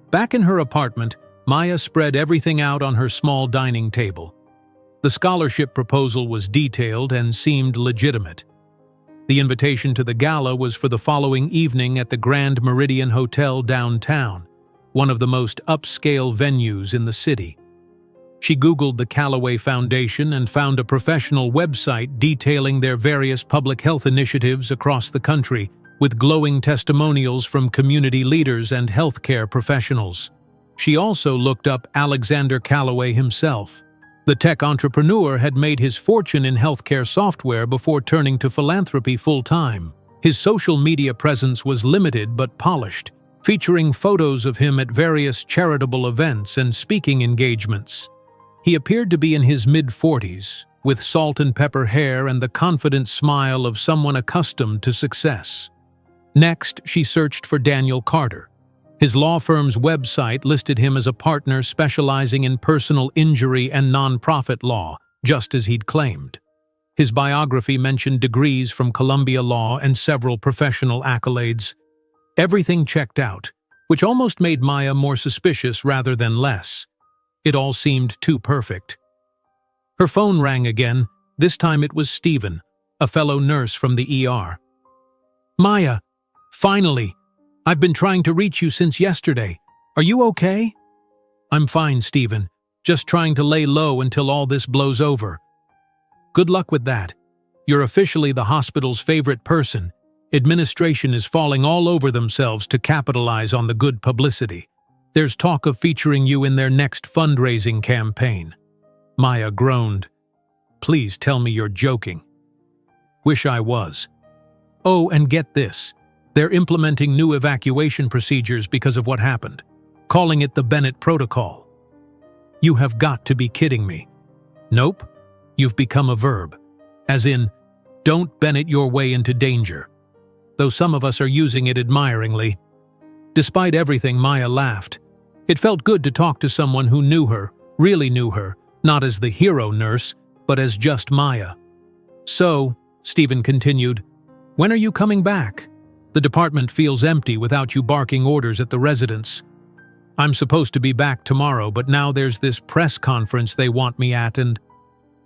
Back in her apartment, Maya spread everything out on her small dining table. The scholarship proposal was detailed and seemed legitimate. The invitation to the gala was for the following evening at the Grand Meridian Hotel downtown, one of the most upscale venues in the city. She Googled the Callaway Foundation and found a professional website detailing their various public health initiatives across the country, with glowing testimonials from community leaders and healthcare professionals. She also looked up Alexander Callaway himself. The tech entrepreneur had made his fortune in healthcare software before turning to philanthropy full-time. His social media presence was limited but polished, featuring photos of him at various charitable events and speaking engagements. He appeared to be in his mid-40s, with salt and pepper hair and the confident smile of someone accustomed to success. Next, she searched for Daniel Carter. His law firm's website listed him as a partner specializing in personal injury and nonprofit law, just as he'd claimed. His biography mentioned degrees from Columbia Law and several professional accolades. Everything checked out, which almost made Maya more suspicious rather than less. It all seemed too perfect. Her phone rang again. This time it was Stephen, a fellow nurse from the ER. "Maya, finally! I've been trying to reach you since yesterday. Are you okay?" "I'm fine, Stephen. Just trying to lay low until all this blows over." "Good luck with that. You're officially the hospital's favorite person. Administration is falling all over themselves to capitalize on the good publicity. There's talk of featuring you in their next fundraising campaign." Maya groaned. "Please tell me you're joking." "Wish I was." "Oh, and get this. They're implementing new evacuation procedures because of what happened, calling it the Bennett Protocol." "You have got to be kidding me." "Nope. You've become a verb. As in, don't Bennett your way into danger. Though some of us are using it admiringly." Despite everything, Maya laughed. It felt good to talk to someone who knew her, really knew her, not as the hero nurse, but as just Maya. "So," Stephen continued, "when are you coming back? The department feels empty without you barking orders at the residents. I'm supposed to be back tomorrow, but now there's this press conference they want me at and—"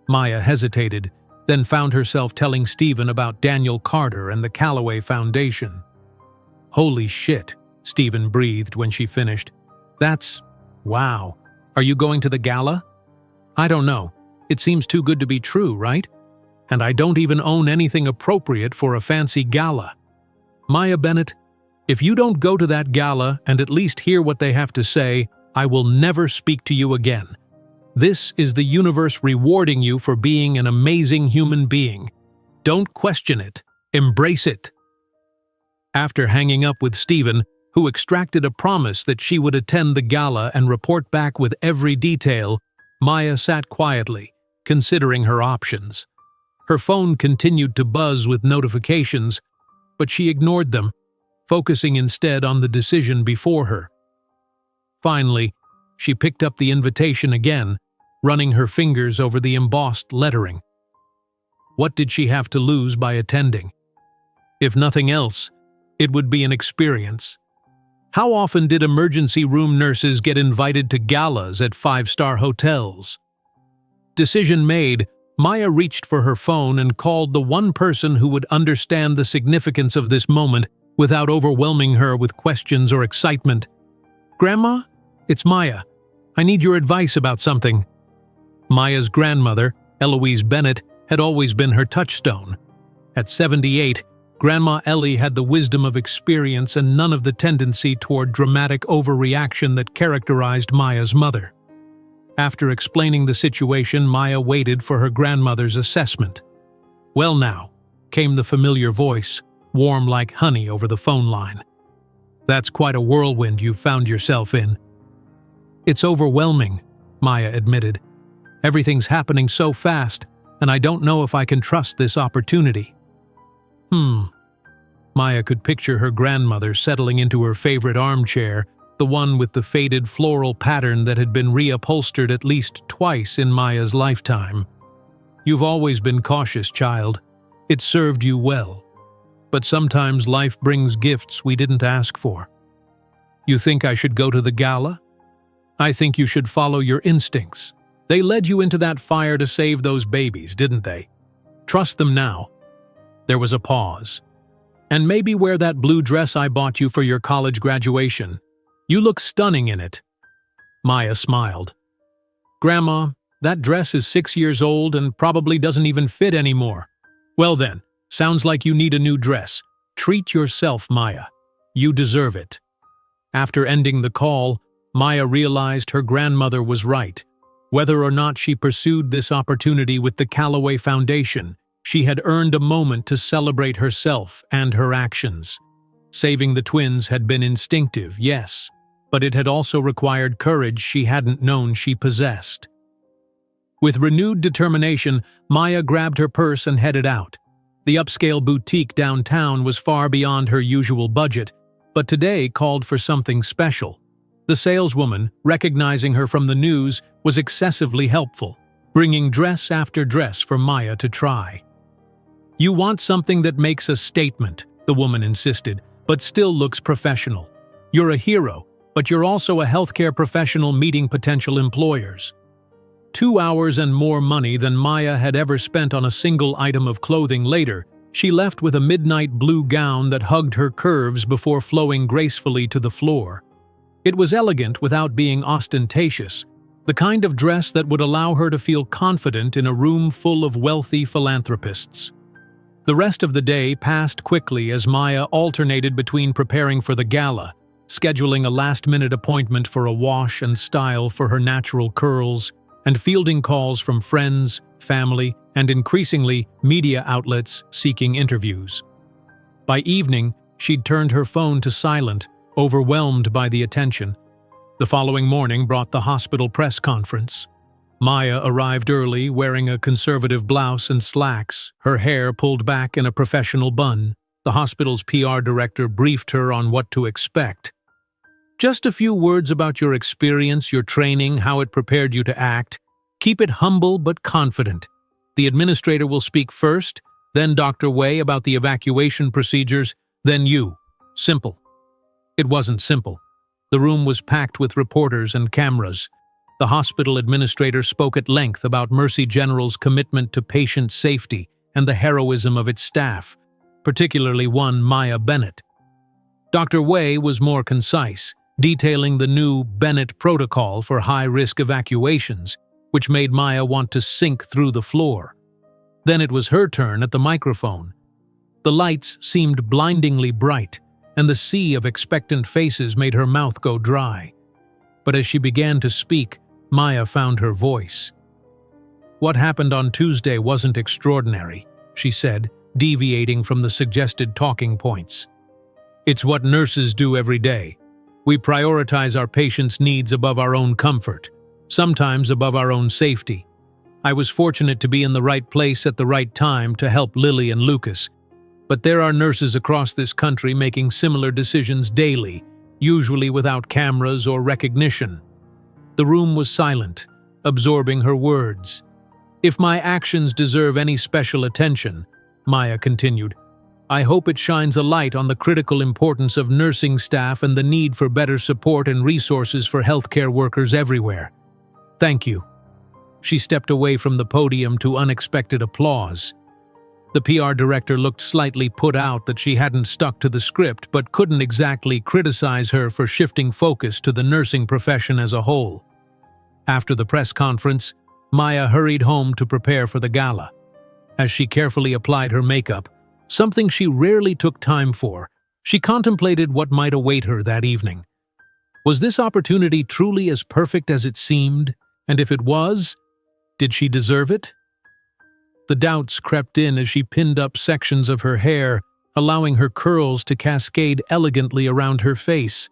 Maya hesitated, then found herself telling Stephen about Daniel Carter and the Callaway Foundation. "Holy shit," Stephen breathed when she finished. Wow. Are you going to the gala?" "I don't know. It seems too good to be true, right? And I don't even own anything appropriate for a fancy gala. Maya Bennett, if you don't go to that gala and at least hear what they have to say, I will never speak to you again. This is the universe rewarding you for being an amazing human being. Don't question it. Embrace it." After hanging up with Stephen, who extracted a promise that she would attend the gala and report back with every detail, Maya sat quietly, considering her options. Her phone continued to buzz with notifications, but she ignored them, focusing instead on the decision before her. Finally, she picked up the invitation again, running her fingers over the embossed lettering. What did she have to lose by attending? If nothing else, it would be an experience. How often did emergency room nurses get invited to galas at five-star hotels? Decision made, Maya reached for her phone and called the one person who would understand the significance of this moment without overwhelming her with questions or excitement. "Grandma? It's Maya. I need your advice about something." Maya's grandmother, Eloise Bennett, had always been her touchstone. At 78, Grandma Ellie had the wisdom of experience and none of the tendency toward dramatic overreaction that characterized Maya's mother. After explaining the situation, Maya waited for her grandmother's assessment. "Well now," came the familiar voice, warm like honey over the phone line. "That's quite a whirlwind you've found yourself in." "It's overwhelming," Maya admitted. "Everything's happening so fast, and I don't know if I can trust this opportunity." Maya could picture her grandmother settling into her favorite armchair, the one with the faded floral pattern that had been reupholstered at least twice in Maya's lifetime. You've always been cautious, child. It served you well. But sometimes life brings gifts we didn't ask for. You think I should go to the gala? I think you should follow your instincts. They led you into that fire to save those babies, didn't they? Trust them now. There was a pause. And maybe wear that blue dress I bought you for your college graduation. You look stunning in it. Maya smiled. Grandma, that dress is 6 years old and probably doesn't even fit anymore. Well then, sounds like you need a new dress. Treat yourself, Maya. You deserve it. After ending the call, Maya realized her grandmother was right. Whether or not she pursued this opportunity with the Callaway Foundation, she had earned a moment to celebrate herself and her actions. Saving the twins had been instinctive, yes, but it had also required courage she hadn't known she possessed. With renewed determination, Maya grabbed her purse and headed out. The upscale boutique downtown was far beyond her usual budget, but today called for something special. The saleswoman, recognizing her from the news, was excessively helpful, bringing dress after dress for Maya to try. You want something that makes a statement, the woman insisted, but still looks professional. You're a hero, but you're also a healthcare professional meeting potential employers. 2 hours and more money than Maya had ever spent on a single item of clothing later, she left with a midnight blue gown that hugged her curves before flowing gracefully to the floor. It was elegant without being ostentatious, the kind of dress that would allow her to feel confident in a room full of wealthy philanthropists. The rest of the day passed quickly as Maya alternated between preparing for the gala, scheduling a last-minute appointment for a wash and style for her natural curls, and fielding calls from friends, family, and increasingly media outlets seeking interviews. By evening, she'd turned her phone to silent, overwhelmed by the attention. The following morning brought the hospital press conference. Maya arrived early, wearing a conservative blouse and slacks, her hair pulled back in a professional bun. The hospital's PR director briefed her on what to expect. Just a few words about your experience, your training, how it prepared you to act. Keep it humble but confident. The administrator will speak first, then Dr. Wei about the evacuation procedures, then you. Simple. It wasn't simple. The room was packed with reporters and cameras. The hospital administrator spoke at length about Mercy General's commitment to patient safety and the heroism of its staff, particularly one Maya Bennett. Dr. Wei was more concise, detailing the new Bennett protocol for high-risk evacuations, which made Maya want to sink through the floor. Then it was her turn at the microphone. The lights seemed blindingly bright, and the sea of expectant faces made her mouth go dry. But as she began to speak, Maya found her voice. What happened on Tuesday wasn't extraordinary, she said, deviating from the suggested talking points. It's what nurses do every day. We prioritize our patients' needs above our own comfort, sometimes above our own safety. I was fortunate to be in the right place at the right time to help Lily and Lucas, but there are nurses across this country making similar decisions daily, usually without cameras or recognition. The room was silent, absorbing her words. If my actions deserve any special attention, Maya continued, I hope it shines a light on the critical importance of nursing staff and the need for better support and resources for healthcare workers everywhere. Thank you. She stepped away from the podium to unexpected applause. The PR director looked slightly put out that she hadn't stuck to the script but couldn't exactly criticize her for shifting focus to the nursing profession as a whole. After the press conference, Maya hurried home to prepare for the gala. As she carefully applied her makeup, something she rarely took time for, she contemplated what might await her that evening. Was this opportunity truly as perfect as it seemed? And if it was, did she deserve it? The doubts crept in as she pinned up sections of her hair, allowing her curls to cascade elegantly around her face.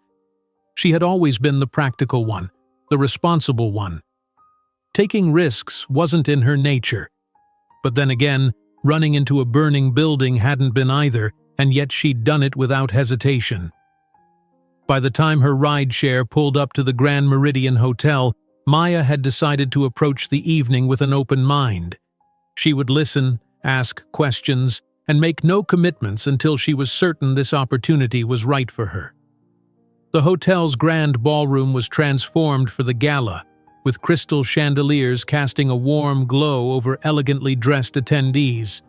She had always been the practical one, the responsible one. Taking risks wasn't in her nature. But then again, Running into a burning building hadn't been either, and yet she'd done it without hesitation. By the time her rideshare pulled up to the Grand Meridian Hotel, Maya had decided to approach the evening with an open mind. She would listen, ask questions, and make no commitments until she was certain this opportunity was right for her. The hotel's grand ballroom was transformed for the gala, with crystal chandeliers casting a warm glow over elegantly dressed attendees.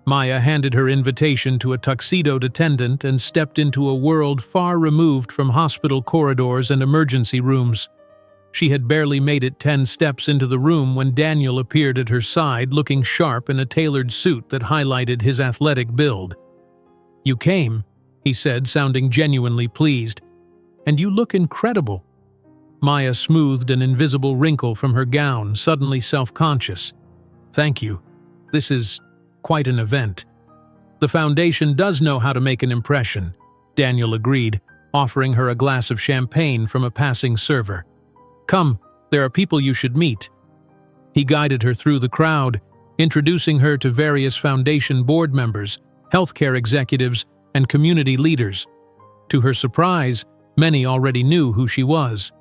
Maya handed her invitation to a tuxedoed attendant and stepped into a world far removed from hospital corridors and emergency rooms. She had barely made it 10 steps into the room when Daniel appeared at her side, looking sharp in a tailored suit that highlighted his athletic build. "You came," he said, sounding genuinely pleased. "And you look incredible." Maya smoothed an invisible wrinkle from her gown, suddenly self-conscious. "Thank you. This is quite an event." "The Foundation does know how to make an impression," Daniel agreed, offering her a glass of champagne from a passing server. "Come, there are people you should meet." He guided her through the crowd, introducing her to various Foundation board members, healthcare executives, and community leaders. To her surprise, many already knew who she was.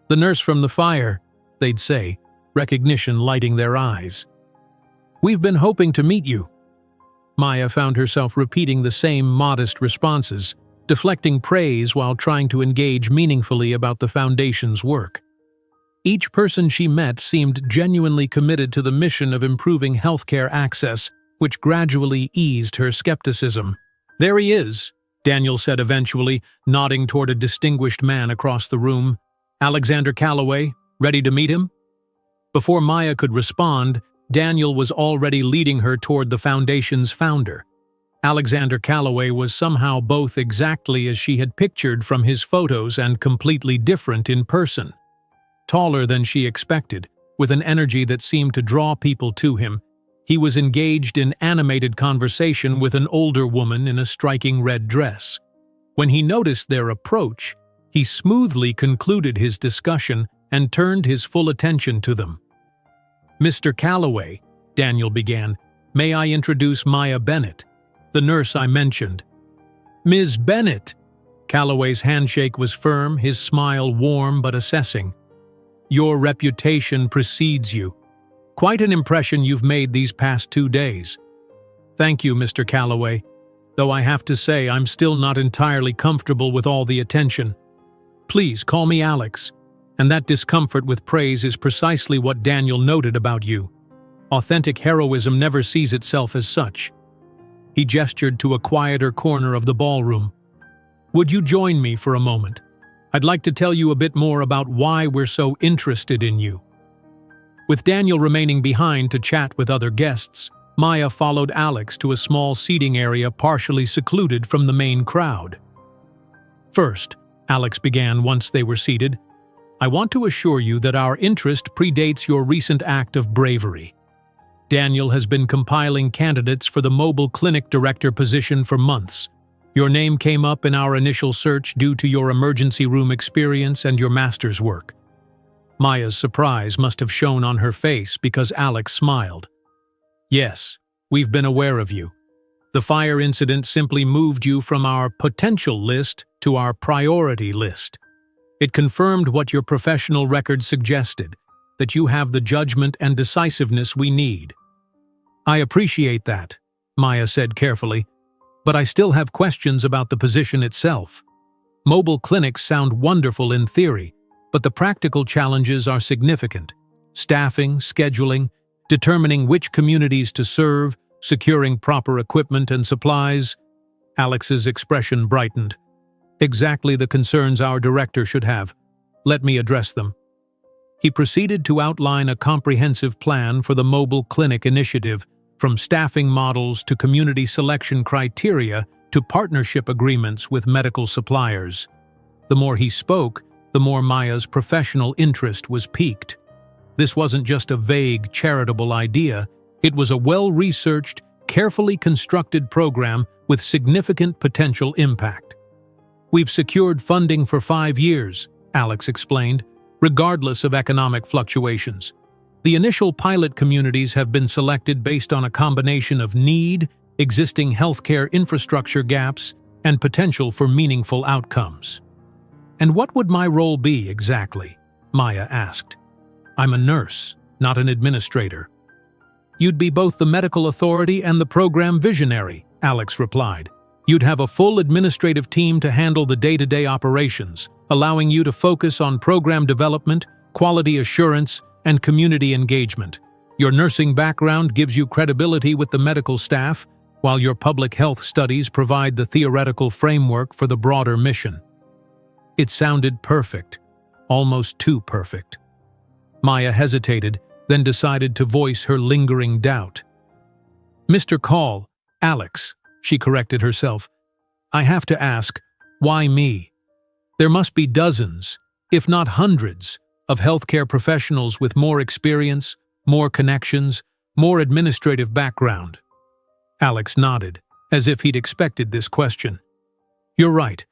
"The nurse from the fire," they'd say, recognition lighting their eyes. "We've been hoping to meet you." Maya found herself repeating the same modest responses, deflecting praise while trying to engage meaningfully about the Foundation's work. Each person she met seemed genuinely committed to the mission of improving healthcare access, which gradually eased her skepticism. "There he is," Daniel said eventually, nodding toward a distinguished man across the room. "Alexander Calloway, ready to meet him?" Before Maya could respond, Daniel was already leading her toward the Foundation's founder. Alexander Calloway was somehow both exactly as she had pictured from his photos and completely different in person. Taller than she expected, with an energy that seemed to draw people to him, he was engaged in animated conversation with an older woman in a striking red dress. When he noticed their approach, he smoothly concluded his discussion and turned his full attention to them. "Mr. Calloway," Daniel began, "may I introduce Maya Bennett, the nurse I mentioned." "Ms. Bennett!" Calloway's handshake was firm, his smile warm but assessing. "Your reputation precedes you. Quite an impression you've made these past 2 days." "Thank you, Mr. Calloway, though I have to say I'm still not entirely comfortable with all the attention. Please call me Alex." And that discomfort with praise is precisely what Daniel noted about you. Authentic heroism never sees itself as such. He gestured to a quieter corner of the ballroom. "Would you join me for a moment? I'd like to tell you a bit more about why we're so interested in you." With Daniel remaining behind to chat with other guests, Maya followed Alex to a small seating area partially secluded from the main crowd. "First," Alex began once they were seated, "I want to assure you that our interest predates your recent act of bravery. Daniel has been compiling candidates for the mobile clinic director position for months. Your name came up in our initial search due to your emergency room experience and your master's work." Maya's surprise must have shown on her face because Alex smiled. "Yes, we've been aware of you. The fire incident simply moved you from our potential list to our priority list. It confirmed what your professional record suggested, that you have the judgment and decisiveness we need." "I appreciate that," Maya said carefully, "but I still have questions about the position itself. Mobile clinics sound wonderful in theory, but the practical challenges are significant. Staffing, scheduling, determining which communities to serve, securing proper equipment and supplies." Alex's expression brightened. "Exactly the concerns our director should have. Let me address them." He proceeded to outline a comprehensive plan for the mobile clinic initiative, from staffing models to community selection criteria to partnership agreements with medical suppliers. The more he spoke, the more Maya's professional interest was piqued. This wasn't just a vague, charitable idea, it was a well-researched, carefully constructed program with significant potential impact. "We've secured funding for 5 years," Alex explained, "regardless of economic fluctuations. The initial pilot communities have been selected based on a combination of need, existing healthcare infrastructure gaps, and potential for meaningful outcomes. "And what would my role be exactly?" Maya asked. "I'm a nurse, not an administrator." "You'd be both the medical authority and the program visionary," Alex replied. "You'd have a full administrative team to handle the day-to-day operations, allowing you to focus on program development, quality assurance, and community engagement. Your nursing background gives you credibility with the medical staff, while your public health studies provide the theoretical framework for the broader mission." It sounded perfect, almost too perfect. Maya hesitated, then decided to voice her lingering doubt. "Mr. Call, Alex," she corrected herself. "I have to ask, why me? There must be dozens, if not hundreds, of healthcare professionals with more experience, more connections, more administrative background." Alex nodded, as if he'd expected this question. "You're right.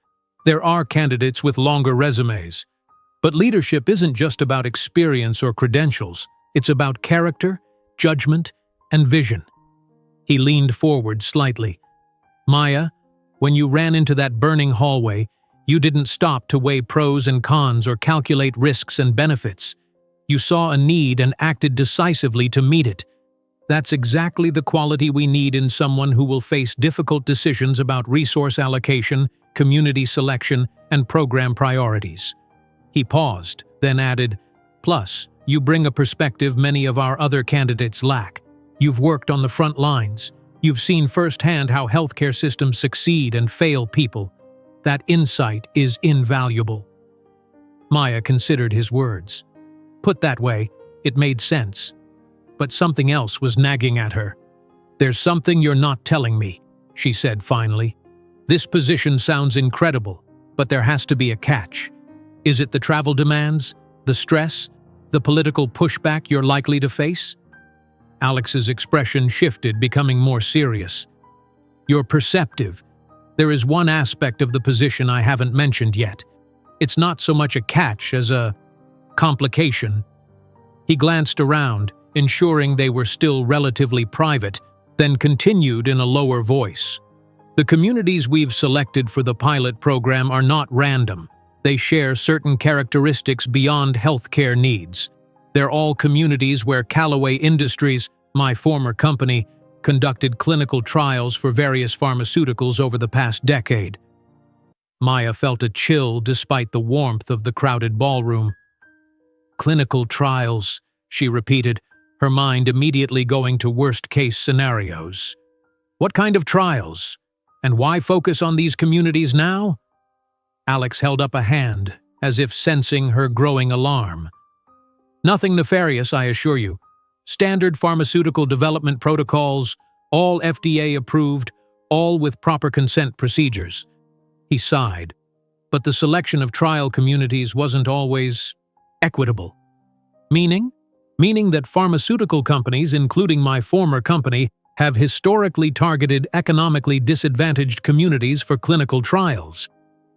There are candidates with longer resumes. But leadership isn't just about experience or credentials. It's about character, judgment, and vision." He leaned forward slightly. "Maya, when you ran into that burning hallway, you didn't stop to weigh pros and cons or calculate risks and benefits. You saw a need and acted decisively to meet it. That's exactly the quality we need in someone who will face difficult decisions about resource allocation, community selection, and program priorities." He paused, then added, "Plus, you bring a perspective many of our other candidates lack. You've worked on the front lines. You've seen firsthand how healthcare systems succeed and fail people. That insight is invaluable." Maya considered his words. Put that way, it made sense. But something else was nagging at her. "There's something you're not telling me," she said finally. "This position sounds incredible, but there has to be a catch. Is it the travel demands, the stress, the political pushback you're likely to face?" Alex's expression shifted, becoming more serious. "You're perceptive. There is one aspect of the position I haven't mentioned yet. It's not so much a catch as a complication." He glanced around, ensuring they were still relatively private, then continued in a lower voice. "The communities we've selected for the pilot program are not random. They share certain characteristics beyond healthcare needs. They're all communities where Callaway Industries, my former company, conducted clinical trials for various pharmaceuticals over the past decade." Maya felt a chill despite the warmth of the crowded ballroom. "Clinical trials," she repeated, her mind immediately going to worst-case scenarios. "What kind of trials? And why focus on these communities now?" Alex held up a hand, as if sensing her growing alarm. "Nothing nefarious, I assure you. Standard pharmaceutical development protocols, all FDA approved, all with proper consent procedures." He sighed. "But the selection of trial communities wasn't always equitable." "Meaning?" "Meaning that pharmaceutical companies, including my former company, have historically targeted economically disadvantaged communities for clinical trials.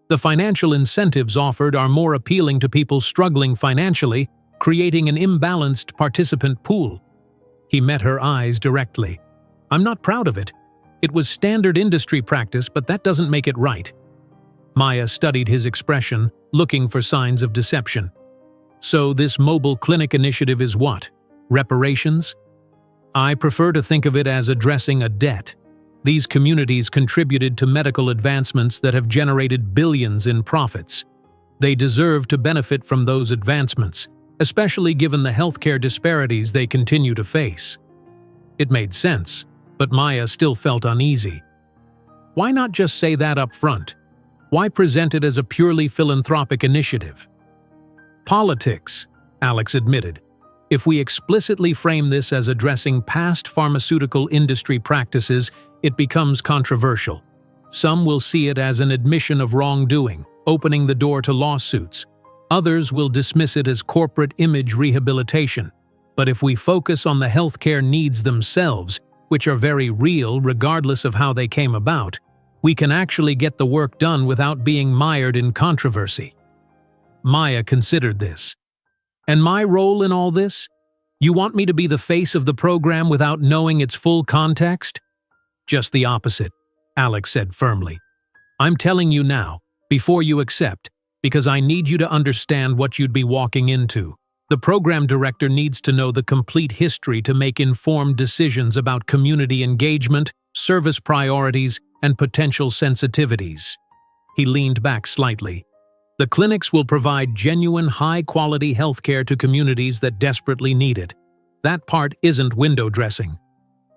The financial incentives offered are more appealing to people struggling financially, creating an imbalanced participant pool." He met her eyes directly. "I'm not proud of it. It was standard industry practice, but that doesn't make it right." Maya studied his expression, looking for signs of deception. "So this mobile clinic initiative is what? Reparations?" "I prefer to think of it as addressing a debt. These communities contributed to medical advancements that have generated billions in profits. They deserve to benefit from those advancements, especially given the healthcare disparities they continue to face." It made sense, but Maya still felt uneasy. Why not just say that up front? Why present it as a purely philanthropic initiative? "Politics," Alex admitted. "If we explicitly frame this as addressing past pharmaceutical industry practices, it becomes controversial. Some will see it as an admission of wrongdoing, opening the door to lawsuits. Others will dismiss it as corporate image rehabilitation. But if we focus on the healthcare needs themselves, which are very real regardless of how they came about, we can actually get the work done without being mired in controversy." Maya considered this. "And my role in all this? You want me to be the face of the program without knowing its full context? Just the opposite, Alex said firmly. I'm telling you now, before you accept, because I need you to understand what you'd be walking into. The program director needs to know the complete history to make informed decisions about community engagement, service priorities, and potential sensitivities. He leaned back slightly. The clinics will provide genuine, high-quality healthcare to communities that desperately need it. That part isn't window dressing.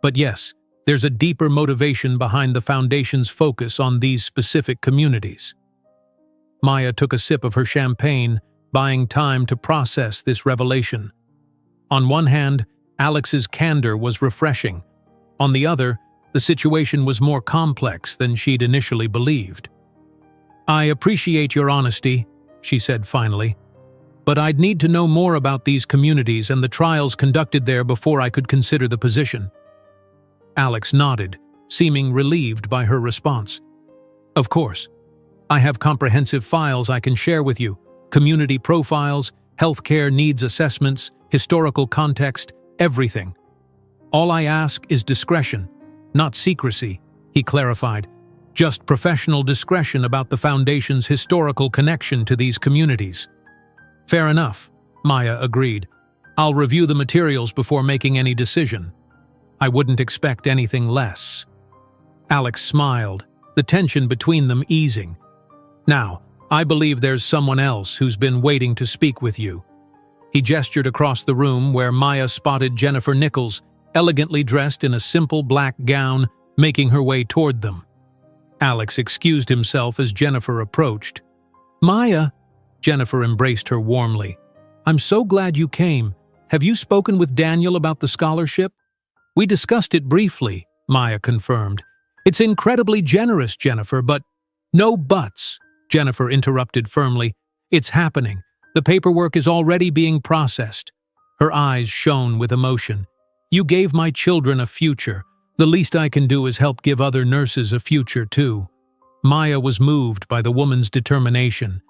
But yes, there's a deeper motivation behind the Foundation's focus on these specific communities. Maya took a sip of her champagne, buying time to process this revelation. On one hand, Alex's candor was refreshing. On the other, the situation was more complex than she'd initially believed. I appreciate your honesty, she said finally, but I'd need to know more about these communities and the trials conducted there before I could consider the position. Alex nodded, seeming relieved by her response. Of course. I have comprehensive files I can share with you. Community profiles, healthcare needs assessments, historical context, everything. All I ask is discretion, not secrecy, he clarified. Just professional discretion about the Foundation's historical connection to these communities. Fair enough, Maya agreed. I'll review the materials before making any decision. I wouldn't expect anything less. Alex smiled, the tension between them easing. Now, I believe there's someone else who's been waiting to speak with you. He gestured across the room where Maya spotted Jennifer Nichols, elegantly dressed in a simple black gown, making her way toward them. Alex excused himself as Jennifer approached. Maya, Jennifer embraced her warmly. I'm so glad you came. Have you spoken with Daniel about the scholarship? We discussed it briefly, Maya confirmed. It's incredibly generous, Jennifer, but… No buts, Jennifer interrupted firmly. It's happening. The paperwork is already being processed. Her eyes shone with emotion. You gave my children a future. The least I can do is help give other nurses a future, too. Maya was moved by the woman's determination.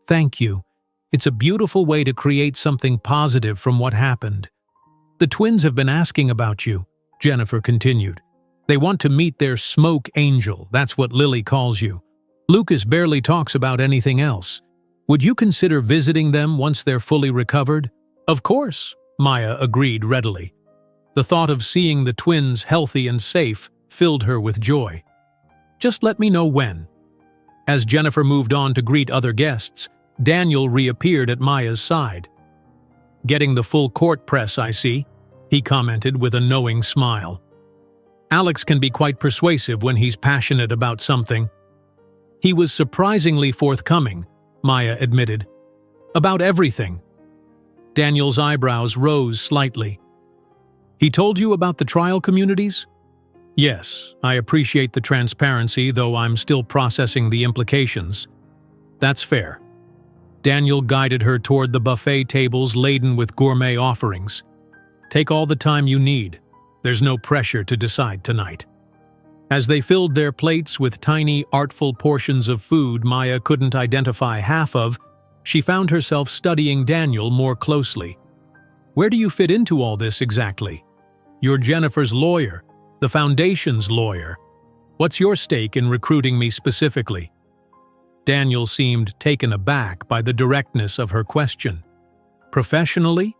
Thank you. It's a beautiful way to create something positive from what happened. The twins have been asking about you, Jennifer continued. They want to meet their smoke angel, that's what Lily calls you. Lucas barely talks about anything else. Would you consider visiting them once they're fully recovered? Of course, Maya agreed readily. The thought of seeing the twins healthy and safe filled her with joy. Just let me know when. As Jennifer moved on to greet other guests, Daniel reappeared at Maya's side. Getting the full court press, I see, he commented with a knowing smile. Alex can be quite persuasive when he's passionate about something. He was surprisingly forthcoming, Maya admitted. About everything. Daniel's eyebrows rose slightly. He told you about the trial communities? Yes, I appreciate the transparency, though I'm still processing the implications. That's fair. Daniel guided her toward the buffet tables laden with gourmet offerings. Take all the time you need. There's no pressure to decide tonight. As they filled their plates with tiny, artful portions of food Maya couldn't identify half of, she found herself studying Daniel more closely. Where do you fit into all this exactly? You're Jennifer's lawyer, the Foundation's lawyer. What's your stake in recruiting me specifically? Daniel seemed taken aback by the directness of her question. Professionally,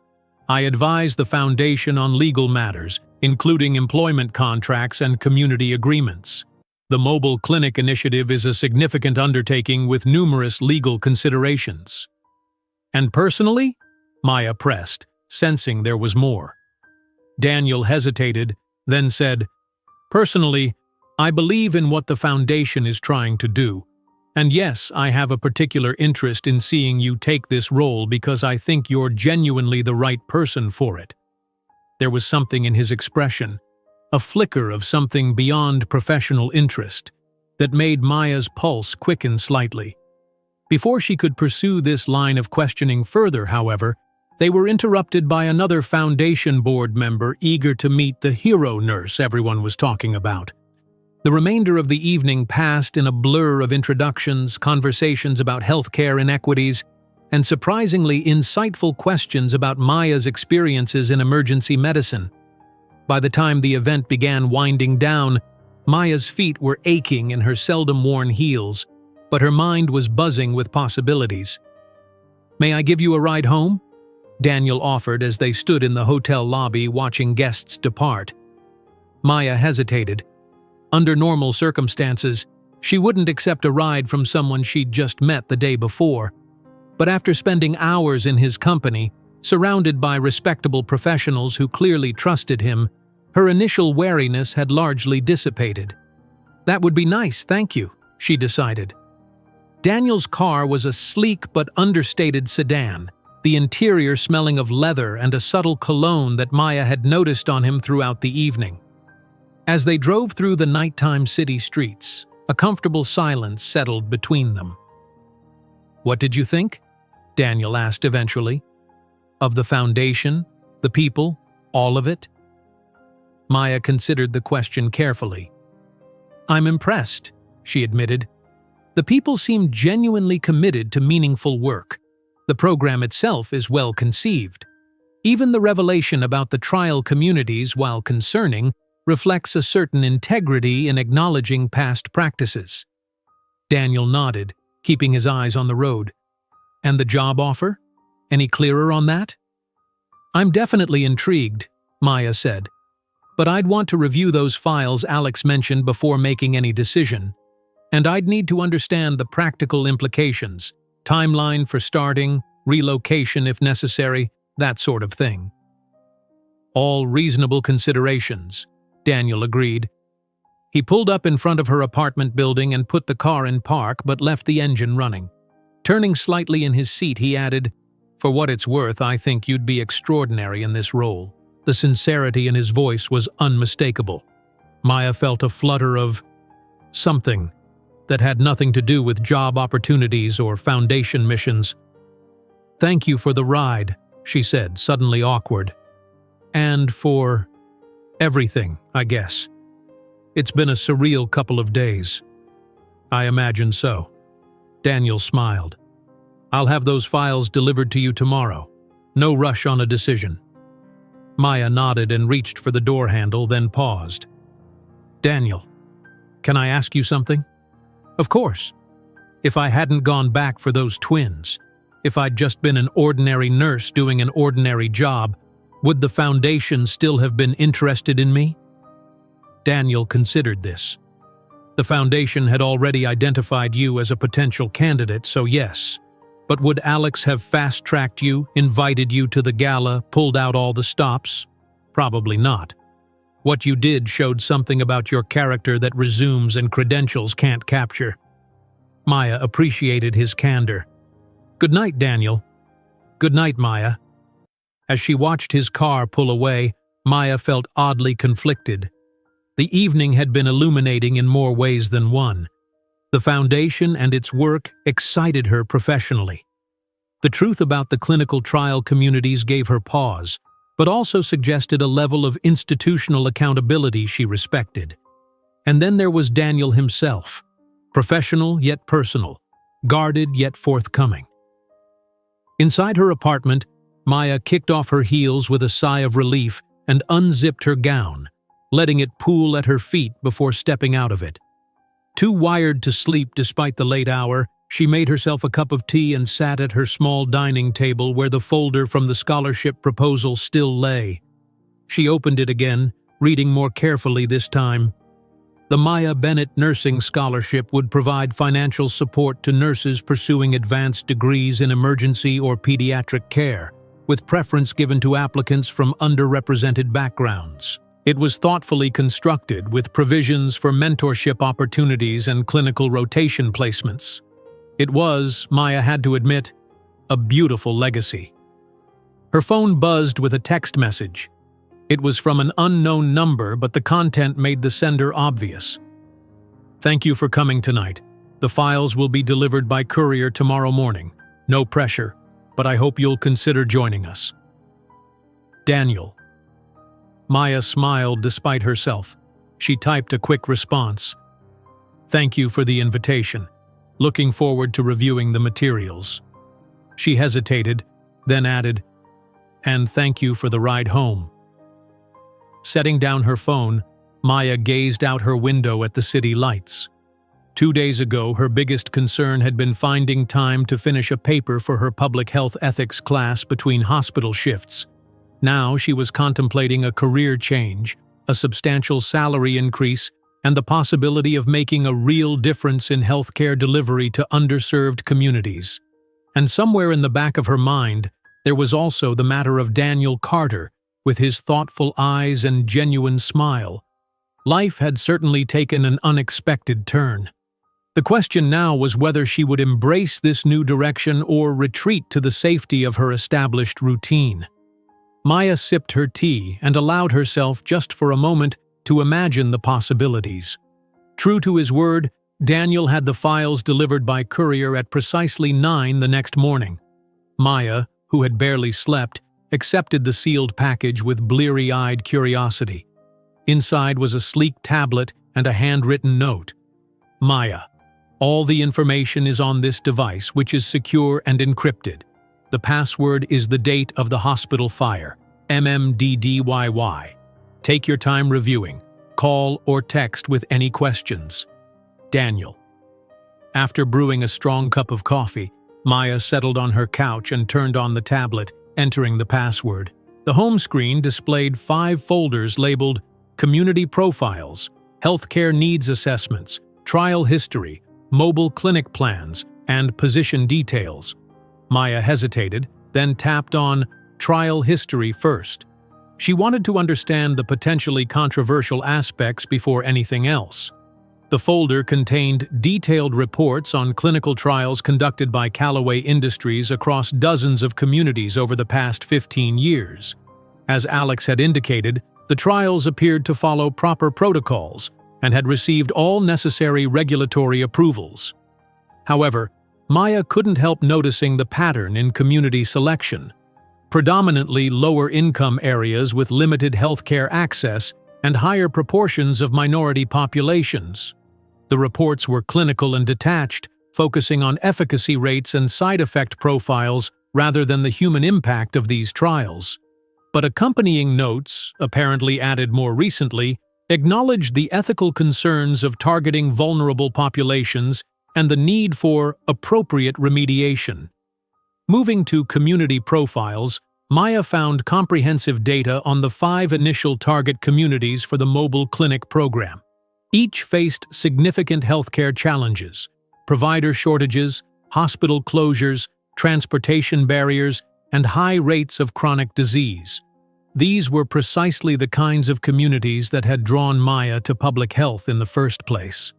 I advise the Foundation on legal matters, including employment contracts and community agreements. The mobile clinic initiative is a significant undertaking with numerous legal considerations. And personally? Maya pressed, sensing there was more. Daniel hesitated, then said, Personally, I believe in what the Foundation is trying to do. And yes, I have a particular interest in seeing you take this role because I think you're genuinely the right person for it. There was something in his expression, a flicker of something beyond professional interest, that made Maya's pulse quicken slightly. Before she could pursue this line of questioning further, however, they were interrupted by another Foundation board member eager to meet the hero nurse everyone was talking about. The remainder of the evening passed in a blur of introductions, conversations about healthcare inequities, and surprisingly insightful questions about Maya's experiences in emergency medicine. By the time the event began winding down, Maya's feet were aching in her seldom-worn heels, but her mind was buzzing with possibilities. "May I give you a ride home?" Daniel offered as they stood in the hotel lobby watching guests depart. Maya hesitated. Under normal circumstances, she wouldn't accept a ride from someone she'd just met the day before. But after spending hours in his company, surrounded by respectable professionals who clearly trusted him, her initial wariness had largely dissipated. "That would be nice, thank you," she decided. Daniel's car was a sleek but understated sedan, the interior smelling of leather and a subtle cologne that Maya had noticed on him throughout the evening. As they drove through the nighttime city streets, a comfortable silence settled between them. "What did you think?" Daniel asked eventually. "Of the foundation, the people, all of it?" Maya considered the question carefully. "I'm impressed," she admitted. "The people seem genuinely committed to meaningful work. The program itself is well conceived. Even the revelation about the trial communities, while concerning, reflects a certain integrity in acknowledging past practices." Daniel nodded, keeping his eyes on the road. "And the job offer? Any clearer on that?" "I'm definitely intrigued," Maya said. "But I'd want to review those files Alex mentioned before making any decision. And I'd need to understand the practical implications, timeline for starting, relocation if necessary, that sort of thing." "All reasonable considerations," Daniel agreed. He pulled up in front of her apartment building and put the car in park but left the engine running. Turning slightly in his seat, he added, "For what it's worth, I think you'd be extraordinary in this role." The sincerity in his voice was unmistakable. Maya felt a flutter of something that had nothing to do with job opportunities or Foundation missions. "Thank you for the ride," she said, suddenly awkward. "And for everything, I guess. It's been a surreal couple of days." "I imagine so." Daniel smiled. "I'll have those files delivered to you tomorrow. No rush on a decision." Maya nodded and reached for the door handle, then paused. "Daniel, can I ask you something?" "Of course. If I hadn't gone back for those twins, if I'd just been an ordinary nurse doing an ordinary job, would the Foundation still have been interested in me?" Daniel considered this. The Foundation had already identified you as a potential candidate, so yes. But would Alex have fast-tracked you, invited you to the gala, pulled out all the stops? Probably not. What you did showed something about your character that resumes and credentials can't capture. Maya appreciated his candor. "Good night, Daniel." "Good night, Maya." As she watched his car pull away, Maya felt oddly conflicted. The evening had been illuminating in more ways than one. The Foundation and its work excited her professionally. The truth about the clinical trial communities gave her pause, but also suggested a level of institutional accountability she respected. And then there was Daniel himself, professional yet personal, guarded yet forthcoming. Inside her apartment, Maya kicked off her heels with a sigh of relief and unzipped her gown, letting it pool at her feet before stepping out of it. Too wired to sleep despite the late hour, she made herself a cup of tea and sat at her small dining table where the folder from the scholarship proposal still lay. She opened it again, reading more carefully this time. The Maya Bennett Nursing Scholarship would provide financial support to nurses pursuing advanced degrees in emergency or pediatric care, with preference given to applicants from underrepresented backgrounds. It was thoughtfully constructed with provisions for mentorship opportunities and clinical rotation placements. It was, Maya had to admit, a beautiful legacy. Her phone buzzed with a text message. It was from an unknown number, but the content made the sender obvious. "Thank you for coming tonight. The files will be delivered by courier tomorrow morning. No pressure, but I hope you'll consider joining us. Daniel." Maya smiled despite herself. She typed a quick response. "Thank you for the invitation. Looking forward to reviewing the materials." She hesitated, then added, "And thank you for the ride home." Setting down her phone, Maya gazed out her window at the city lights. 2 days ago, her biggest concern had been finding time to finish a paper for her public health ethics class between hospital shifts. Now she was contemplating a career change, a substantial salary increase, and the possibility of making a real difference in healthcare delivery to underserved communities. And somewhere in the back of her mind, there was also the matter of Daniel Carter, with his thoughtful eyes and genuine smile. Life had certainly taken an unexpected turn. The question now was whether she would embrace this new direction or retreat to the safety of her established routine. Maya sipped her tea and allowed herself just for a moment to imagine the possibilities. True to his word, Daniel had the files delivered by courier at precisely 9 the next morning. Maya, who had barely slept, accepted the sealed package with bleary-eyed curiosity. Inside was a sleek tablet and a handwritten note. "Maya, all the information is on this device, which is secure and encrypted. The password is the date of the hospital fire, MMDDYY. Take your time reviewing. Call or text with any questions. Daniel." After brewing a strong cup of coffee, Maya settled on her couch and turned on the tablet, entering the password. The home screen displayed 5 folders labeled Community Profiles, Healthcare Needs Assessments, Trial History, Mobile Clinic Plans, and Position Details. Maya hesitated, then tapped on Trial History first. She wanted to understand the potentially controversial aspects before anything else. The folder contained detailed reports on clinical trials conducted by Callaway Industries across dozens of communities over the past 15 years. As Alex had indicated, the trials appeared to follow proper protocols and had received all necessary regulatory approvals. However, Maya couldn't help noticing the pattern in community selection. Predominantly lower-income areas with limited healthcare access and higher proportions of minority populations. The reports were clinical and detached, focusing on efficacy rates and side effect profiles rather than the human impact of these trials. But accompanying notes, apparently added more recently, acknowledged the ethical concerns of targeting vulnerable populations and the need for appropriate remediation. Moving to community profiles, Maya found comprehensive data on the 5 initial target communities for the mobile clinic program. Each faced significant healthcare challenges: provider shortages, hospital closures, transportation barriers, and high rates of chronic disease. These were precisely the kinds of communities that had drawn Maya to public health in the first place.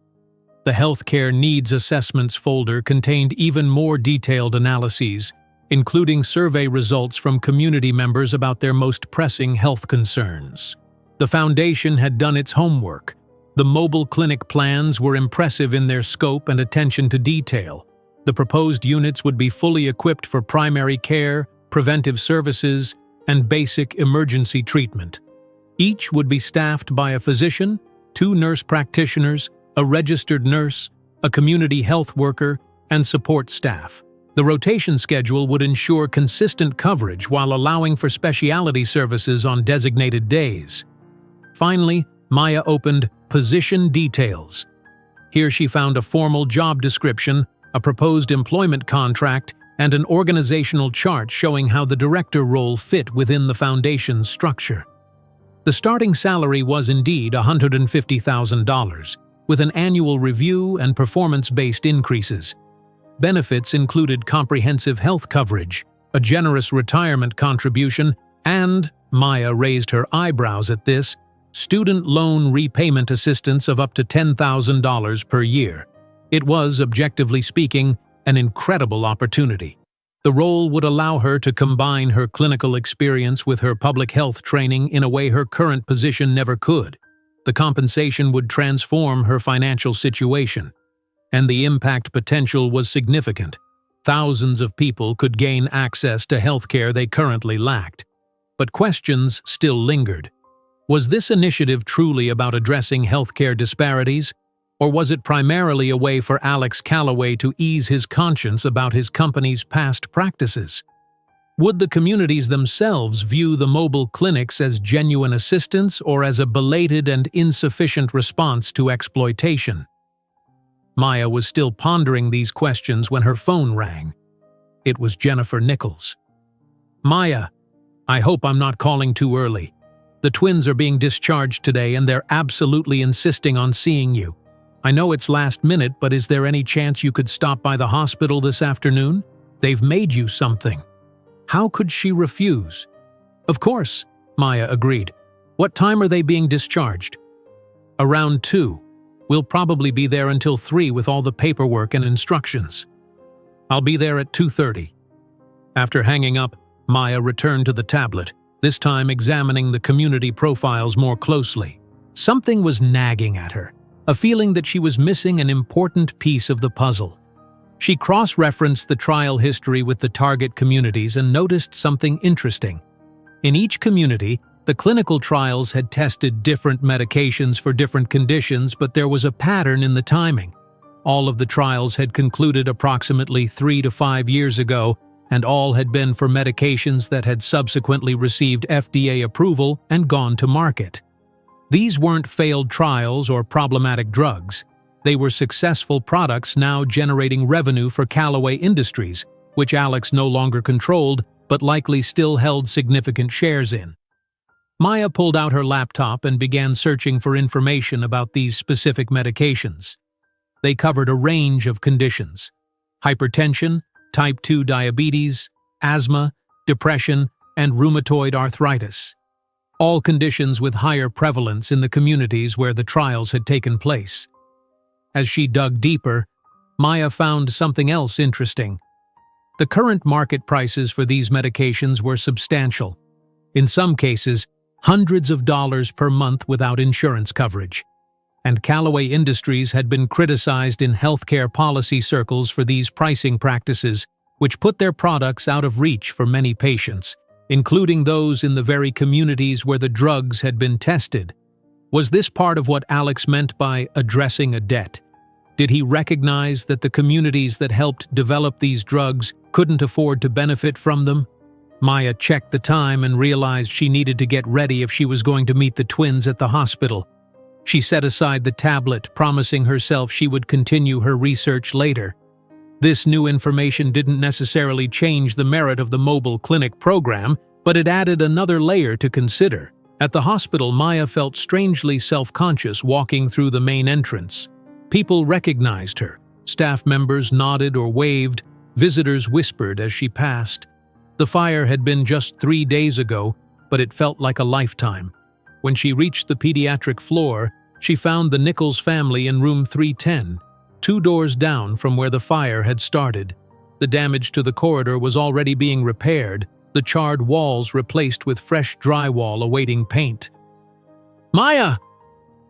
The Healthcare Needs Assessments folder contained even more detailed analyses, including survey results from community members about their most pressing health concerns. The foundation had done its homework. The mobile clinic plans were impressive in their scope and attention to detail. The proposed units would be fully equipped for primary care, preventive services, and basic emergency treatment. Each would be staffed by a physician, 2 nurse practitioners, a registered nurse, a community health worker, and support staff. The rotation schedule would ensure consistent coverage while allowing for specialty services on designated days. Finally, Maya opened Position Details. Here she found a formal job description, a proposed employment contract, and an organizational chart showing how the director role fit within the foundation's structure. The starting salary was indeed $150,000, with an annual review and performance-based increases. Benefits included comprehensive health coverage, a generous retirement contribution, and, Maya raised her eyebrows at this, student loan repayment assistance of up to $10,000 per year. It was, objectively speaking, an incredible opportunity. The role would allow her to combine her clinical experience with her public health training in a way her current position never could. The compensation would transform her financial situation, and the impact potential was significant. Thousands of people could gain access to healthcare they currently lacked. But questions still lingered. Was this initiative truly about addressing healthcare disparities? Or was it primarily a way for Alex Calloway to ease his conscience about his company's past practices? Would the communities themselves view the mobile clinics as genuine assistance or as a belated and insufficient response to exploitation? Maya was still pondering these questions when her phone rang. It was Jennifer Nichols. "Maya, I hope I'm not calling too early. The twins are being discharged today and they're absolutely insisting on seeing you. I know it's last minute, but is there any chance you could stop by the hospital this afternoon? They've made you something." How could she refuse? "Of course," Maya agreed. "What time are they being discharged?" "Around 2. We'll probably be there until 3 with all the paperwork and instructions." "I'll be there at 2:30. After hanging up, Maya returned to the tablet, this time examining the community profiles more closely. Something was nagging at her, a feeling that she was missing an important piece of the puzzle. She cross-referenced the trial history with the target communities and noticed something interesting. In each community, the clinical trials had tested different medications for different conditions, but there was a pattern in the timing. All of the trials had concluded approximately 3 to 5 years ago, and all had been for medications that had subsequently received FDA approval and gone to market. These weren't failed trials or problematic drugs. They were successful products now generating revenue for Calloway Industries, which Alex no longer controlled but likely still held significant shares in. Maya pulled out her laptop and began searching for information about these specific medications. They covered a range of conditions: hypertension, type 2 diabetes, asthma, depression, and rheumatoid arthritis. All conditions with higher prevalence in the communities where the trials had taken place. As she dug deeper, Maya found something else interesting. The current market prices for these medications were substantial. In some cases, hundreds of dollars per month without insurance coverage. And Calloway Industries had been criticized in healthcare policy circles for these pricing practices, which put their products out of reach for many patients, including those in the very communities where the drugs had been tested. Was this part of what Alex meant by addressing a debt? Did he recognize that the communities that helped develop these drugs couldn't afford to benefit from them? Maya checked the time and realized she needed to get ready if she was going to meet the twins at the hospital. She set aside the tablet, promising herself she would continue her research later. This new information didn't necessarily change the merit of the mobile clinic program, but it added another layer to consider. At the hospital, Maya felt strangely self-conscious walking through the main entrance. People recognized her. Staff members nodded or waved. Visitors whispered as she passed. The fire had been just 3 days ago, but it felt like a lifetime. When she reached the pediatric floor, she found the Nichols family in room 310, 2 doors down from where the fire had started. The damage to the corridor was already being repaired, the charred walls replaced with fresh drywall awaiting paint. "Maya!"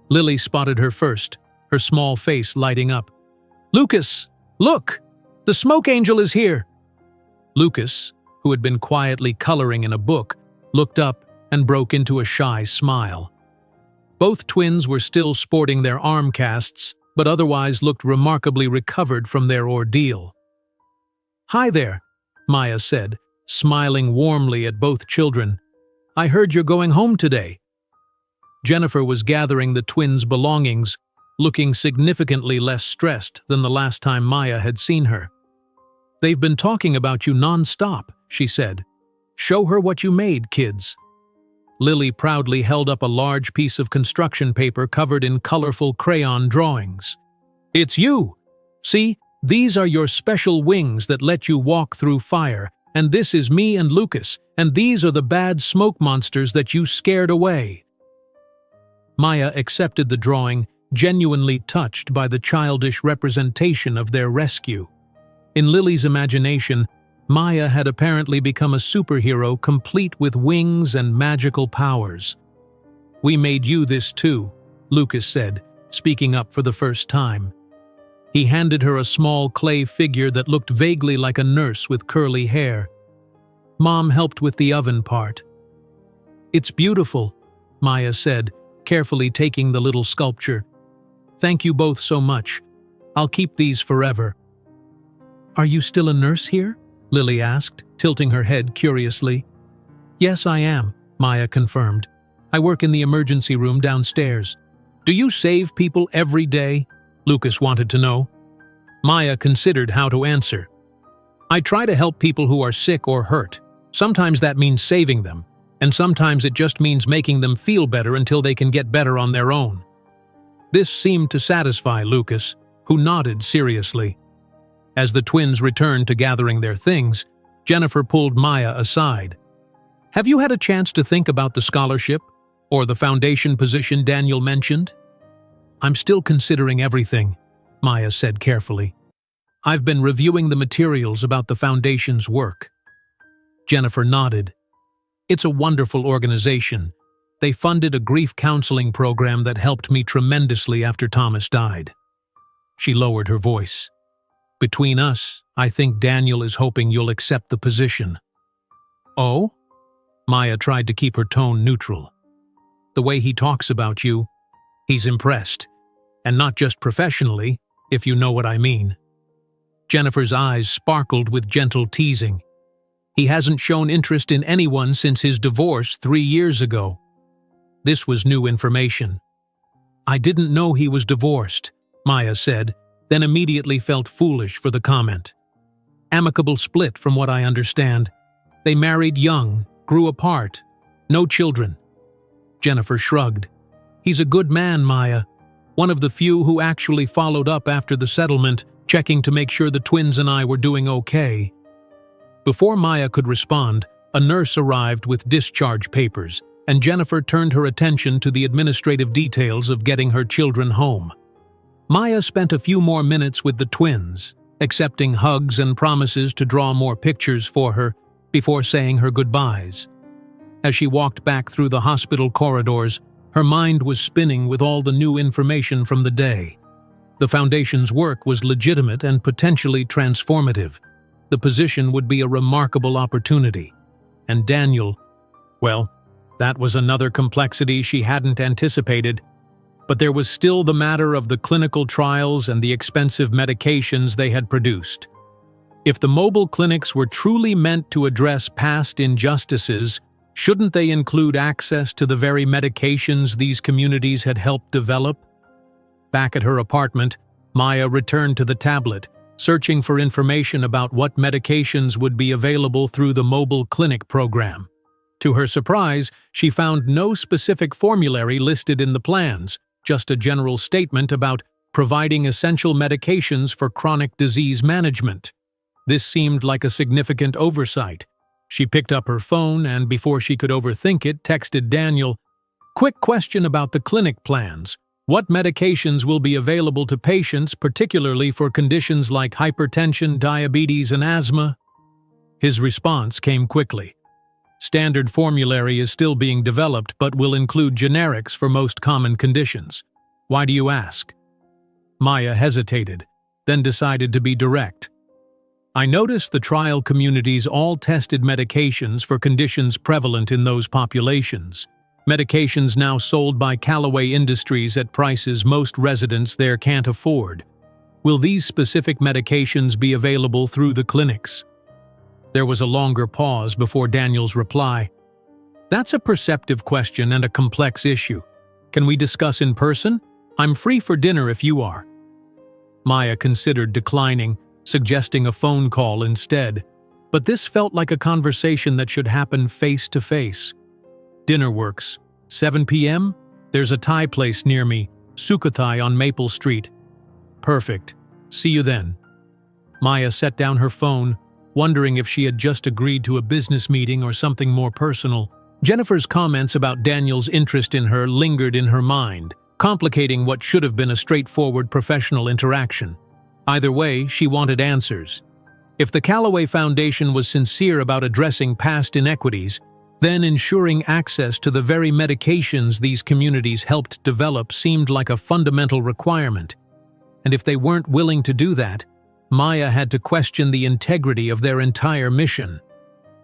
Lily spotted her first, her small face lighting up. "Lucas, look! The smoke angel is here!" Lucas, who had been quietly coloring in a book, looked up and broke into a shy smile. Both twins were still sporting their arm casts, but otherwise looked remarkably recovered from their ordeal. "Hi there," Maya said, smiling warmly at both children. "I heard you're going home today." Jennifer was gathering the twins' belongings, looking significantly less stressed than the last time Maya had seen her. "They've been talking about you non-stop," she said. "Show her what you made, kids." Lily proudly held up a large piece of construction paper covered in colorful crayon drawings. "It's you! See, these are your special wings that let you walk through fire, and this is me and Lucas, and these are the bad smoke monsters that you scared away." Maya accepted the drawing, genuinely touched by the childish representation of their rescue. In Lily's imagination, Maya had apparently become a superhero complete with wings and magical powers. "We made you this too," Lucas said, speaking up for the first time. He handed her a small clay figure that looked vaguely like a nurse with curly hair. "Mom helped with the oven part." "It's beautiful," Maya said, carefully taking the little sculpture. Thank you both so much. I'll keep these forever." "Are you still a nurse here?" Lily asked, tilting her head curiously. "Yes, I am," Maya confirmed. "I work in the emergency room downstairs." "Do you save people every day?" Lucas wanted to know. Maya considered how to answer. "I try to help people who are sick or hurt. Sometimes that means saving them, and sometimes it just means making them feel better until they can get better on their own." This seemed to satisfy Lucas, who nodded seriously. As the twins returned to gathering their things, Jennifer pulled Maya aside. "Have you had a chance to think about the scholarship, or the foundation position Daniel mentioned?" "I'm still considering everything," Maya said carefully. "I've been reviewing the materials about the foundation's work." Jennifer nodded. "It's a wonderful organization. They funded a grief counseling program that helped me tremendously after Thomas died." She lowered her voice. "Between us, I think Daniel is hoping you'll accept the position." "Oh?" Maya tried to keep her tone neutral. "The way he talks about you, he's impressed. And not just professionally, if you know what I mean." Jennifer's eyes sparkled with gentle teasing. "He hasn't shown interest in anyone since his divorce 3 years ago." This was new information. "I didn't know he was divorced," Maya said, then immediately felt foolish for the comment. "Amicable split, from what I understand. They married young, grew apart, no children." Jennifer shrugged. "He's a good man, Maya. One of the few who actually followed up after the settlement, checking to make sure the twins and I were doing okay." Before Maya could respond, a nurse arrived with discharge papers, and Jennifer turned her attention to the administrative details of getting her children home. Maya spent a few more minutes with the twins, accepting hugs and promises to draw more pictures for her before saying her goodbyes. As she walked back through the hospital corridors, her mind was spinning with all the new information from the day. The foundation's work was legitimate and potentially transformative. The position would be a remarkable opportunity. And Daniel, well, that was another complexity she hadn't anticipated. But there was still the matter of the clinical trials and the expensive medications they had produced. If the mobile clinics were truly meant to address past injustices, shouldn't they include access to the very medications these communities had helped develop? Back at her apartment, Maya returned to the tablet, searching for information about what medications would be available through the mobile clinic program. To her surprise, she found no specific formulary listed in the plans, just a general statement about providing essential medications for chronic disease management. This seemed like a significant oversight. She picked up her phone and, before she could overthink it, texted Daniel, "Quick question about the clinic plans. What medications will be available to patients, particularly for conditions like hypertension, diabetes, and asthma?" His response came quickly. "Standard formulary is still being developed but will include generics for most common conditions. Why do you ask?" Maya hesitated, then decided to be direct. "I noticed the trial communities all tested medications for conditions prevalent in those populations. Medications now sold by Callaway Industries at prices most residents there can't afford. Will these specific medications be available through the clinics?" There was a longer pause before Daniel's reply. "That's a perceptive question and a complex issue. Can we discuss in person? I'm free for dinner if you are." Maya considered declining, suggesting a phone call instead, but this felt like a conversation that should happen face to face. "Dinner works. 7 p.m.? There's a Thai place near me, Sukhothai on Maple Street." "Perfect. See you then." Maya set down her phone, wondering if she had just agreed to a business meeting or something more personal. Jennifer's comments about Daniel's interest in her lingered in her mind, complicating what should have been a straightforward professional interaction. Either way, she wanted answers. If the Callaway Foundation was sincere about addressing past inequities, then ensuring access to the very medications these communities helped develop seemed like a fundamental requirement. And if they weren't willing to do that, Maya had to question the integrity of their entire mission.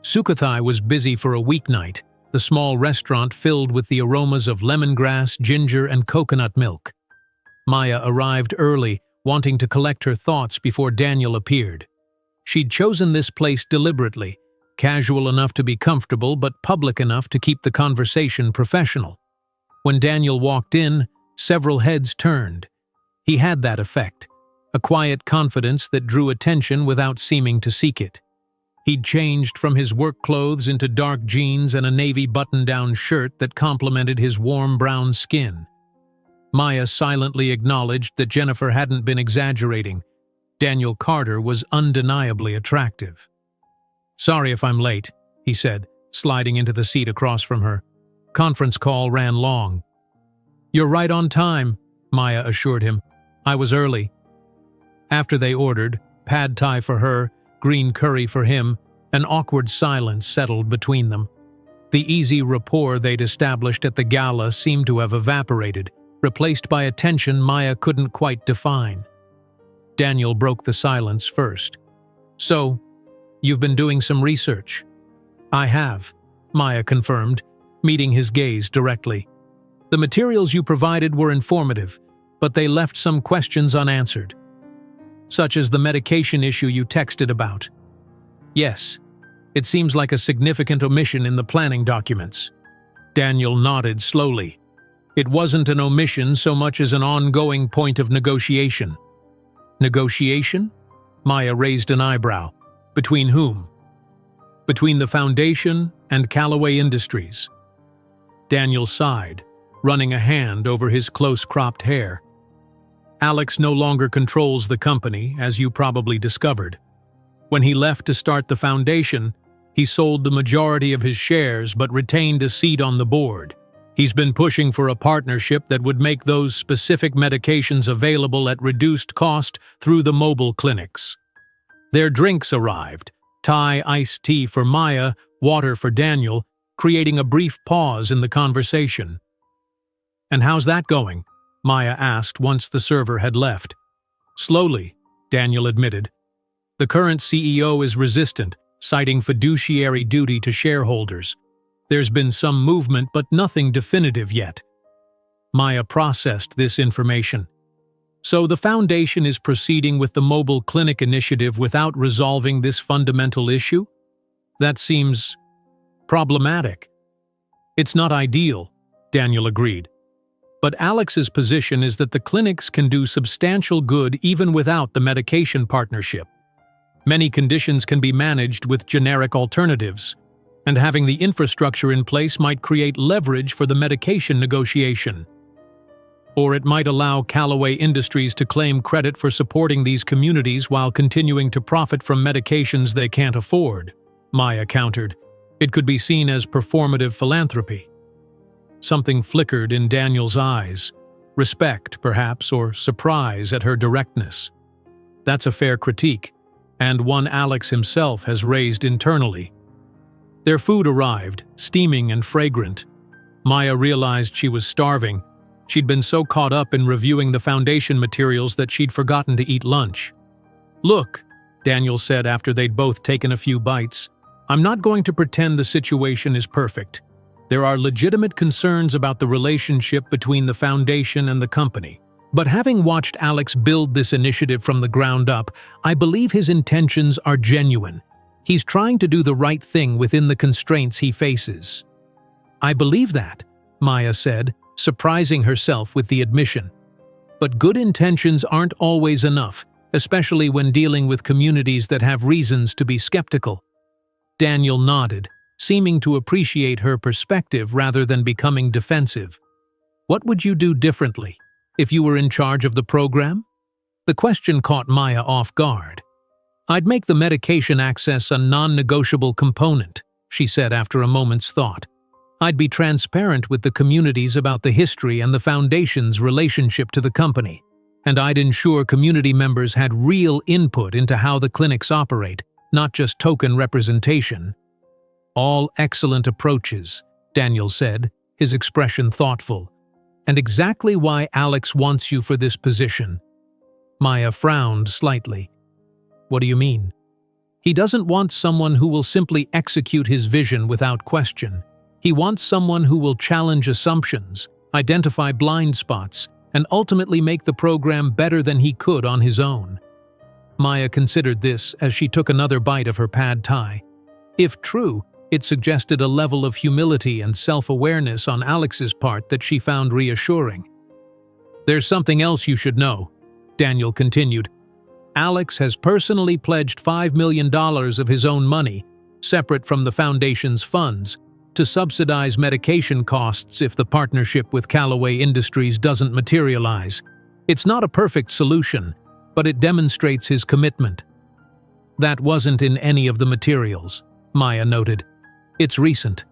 Sukhothai was busy for a weeknight, the small restaurant filled with the aromas of lemongrass, ginger, and coconut milk. Maya arrived early, wanting to collect her thoughts before Daniel appeared. She'd chosen this place deliberately, casual enough to be comfortable but public enough to keep the conversation professional. When Daniel walked in, several heads turned. He had that effect, a quiet confidence that drew attention without seeming to seek it. He'd changed from his work clothes into dark jeans and a navy button-down shirt that complemented his warm brown skin. Maya silently acknowledged that Jennifer hadn't been exaggerating. Daniel Carter was undeniably attractive. "Sorry if I'm late," he said, sliding into the seat across from her. "Conference call ran long." "You're right on time," Maya assured him. "I was early." After they ordered, pad thai for her, green curry for him, an awkward silence settled between them. The easy rapport they'd established at the gala seemed to have evaporated, replaced by a tension Maya couldn't quite define. Daniel broke the silence first. "So, you've been doing some research?" "I have," Maya confirmed, meeting his gaze directly. "The materials you provided were informative, but they left some questions unanswered. Such as the medication issue you texted about." "Yes, it seems like a significant omission in the planning documents." Daniel nodded slowly. It wasn't an omission so much as an ongoing point of negotiation. "Negotiation?" Maya raised an eyebrow. "Between whom?" "Between the Foundation and Callaway Industries." Daniel sighed, running a hand over his close-cropped hair. "Alex no longer controls the company, as you probably discovered. When he left to start the Foundation, he sold the majority of his shares but retained a seat on the board. He's been pushing for a partnership that would make those specific medications available at reduced cost through the mobile clinics." Their drinks arrived, Thai iced tea for Maya, water for Daniel, creating a brief pause in the conversation. "And how's that going?" Maya asked once the server had left. "Slowly," Daniel admitted. "The current CEO is resistant, citing fiduciary duty to shareholders. There's been some movement, but nothing definitive yet." Maya processed this information. "So the Foundation is proceeding with the mobile clinic initiative without resolving this fundamental issue? That seems problematic." "It's not ideal," Daniel agreed. "But Alex's position is that the clinics can do substantial good even without the medication partnership. Many conditions can be managed with generic alternatives, and having the infrastructure in place might create leverage for the medication negotiation. Or it might allow Callaway Industries to claim credit for supporting these communities while continuing to profit from medications they can't afford," Maya countered. "It could be seen as performative philanthropy." Something flickered in Daniel's eyes, respect, perhaps, or surprise at her directness. That's a fair critique, and one Alex himself has raised internally. Their food arrived, steaming and fragrant. Maya realized she was starving. She'd been so caught up in reviewing the Foundation materials that she'd forgotten to eat lunch. "Look," Daniel said after they'd both taken a few bites, "I'm not going to pretend the situation is perfect. There are legitimate concerns about the relationship between the Foundation and the company. But having watched Alex build this initiative from the ground up, I believe his intentions are genuine. He's trying to do the right thing within the constraints he faces." "I believe that," Maya said, surprising herself with the admission. "But good intentions aren't always enough, especially when dealing with communities that have reasons to be skeptical." Daniel nodded, seeming to appreciate her perspective rather than becoming defensive. "What would you do differently if you were in charge of the program?" The question caught Maya off guard. "I'd make the medication access a non-negotiable component," she said after a moment's thought. "I'd be transparent with the communities about the history and the Foundation's relationship to the company, and I'd ensure community members had real input into how the clinics operate, not just token representation." "All excellent approaches," Daniel said, his expression thoughtful. "And exactly why Alex wants you for this position." Maya frowned slightly. "What do you mean?" "He doesn't want someone who will simply execute his vision without question. He wants someone who will challenge assumptions, identify blind spots, and ultimately make the program better than he could on his own. Maya considered this as she took another bite of her pad thai. If true, it suggested a level of humility and self-awareness on Alex's part that she found reassuring. "There's something else you should know," Daniel continued. "Alex has personally pledged $5 million of his own money, separate from the foundation's funds, to subsidize medication costs if the partnership with Callaway Industries doesn't materialize. It's not a perfect solution, but it demonstrates his commitment." "That wasn't in any of the materials," Maya noted. "It's recent.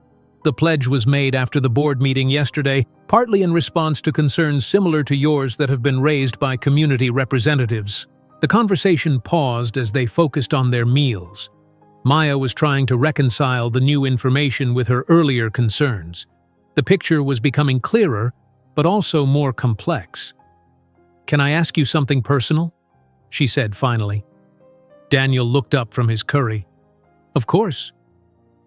The pledge was made after the board meeting yesterday, partly in response to concerns similar to yours that have been raised by community representatives." The conversation paused as they focused on their meals. Maya was trying to reconcile the new information with her earlier concerns. The picture was becoming clearer, but also more complex. "Can I ask you something personal?" she said finally. Daniel looked up from his curry. "Of course."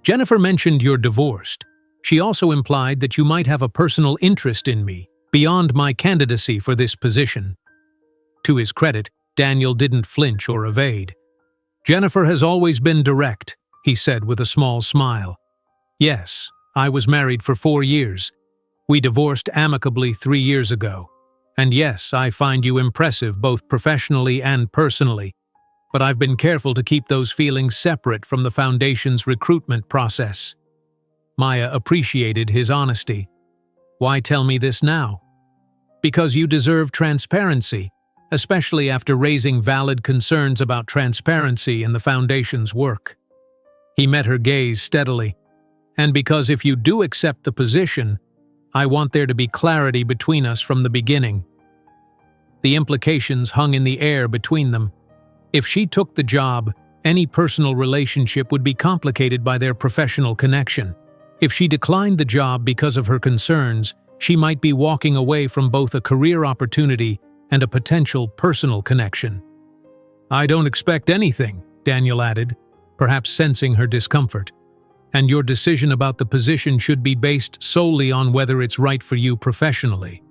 "Jennifer mentioned you're divorced. She also implied that you might have a personal interest in me, beyond my candidacy for this position." To his credit, Daniel didn't flinch or evade. "Jennifer has always been direct," he said with a small smile. "Yes, I was married for 4 years. We divorced amicably 3 years ago. And yes, I find you impressive both professionally and personally. But I've been careful to keep those feelings separate from the Foundation's recruitment process." Maya appreciated his honesty. "Why tell me this now?" "Because you deserve transparency, especially after raising valid concerns about transparency in the Foundation's work." He met her gaze steadily. "And because if you do accept the position, I want there to be clarity between us from the beginning." The implications hung in the air between them. If she took the job, any personal relationship would be complicated by their professional connection. If she declined the job because of her concerns, she might be walking away from both a career opportunity and a potential personal connection. "I don't expect anything," Daniel added, perhaps sensing her discomfort. "And your decision about the position should be based solely on whether it's right for you professionally."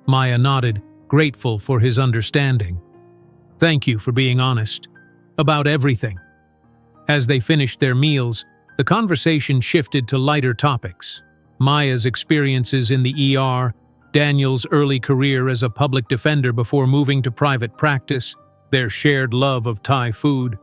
Maya nodded, grateful for his understanding. "Thank you for being honest. About everything." As they finished their meals, the conversation shifted to lighter topics. Maya's experiences in the ER, Daniel's early career as a public defender before moving to private practice, their shared love of Thai food.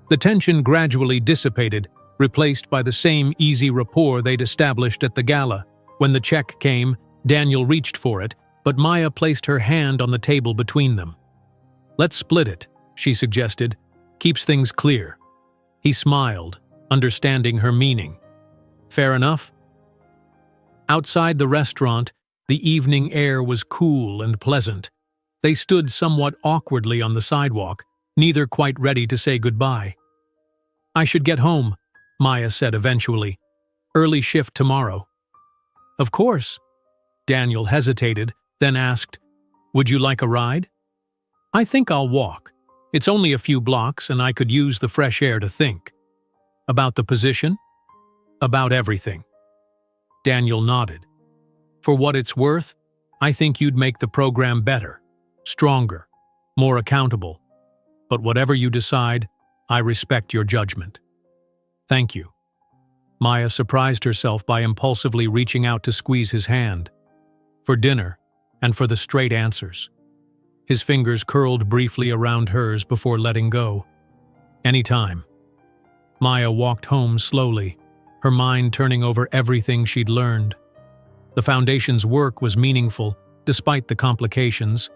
The tension gradually dissipated, replaced by the same easy rapport they'd established at the gala. When the check came, Daniel reached for it, but Maya placed her hand on the table between them. "Let's split it," she suggested. "Keeps things clear." He smiled, understanding her meaning. "Fair enough." Outside the restaurant, the evening air was cool and pleasant. They stood somewhat awkwardly on the sidewalk, neither quite ready to say goodbye. "I should get home," Maya said eventually. "Early shift tomorrow." "Of course." Daniel hesitated, then asked, "Would you like a ride?" "I think I'll walk. It's only a few blocks and I could use the fresh air to think." "About the position?" "About everything." Daniel nodded. "For what it's worth, I think you'd make the program better, stronger, more accountable. But whatever you decide, I respect your judgment." "Thank you." Maya surprised herself by impulsively reaching out to squeeze his hand. "For dinner, and for the straight answers." His fingers curled briefly around hers before letting go. "Anytime." Maya walked home slowly, her mind turning over everything she'd learned. The Foundation's work was meaningful, despite the complications.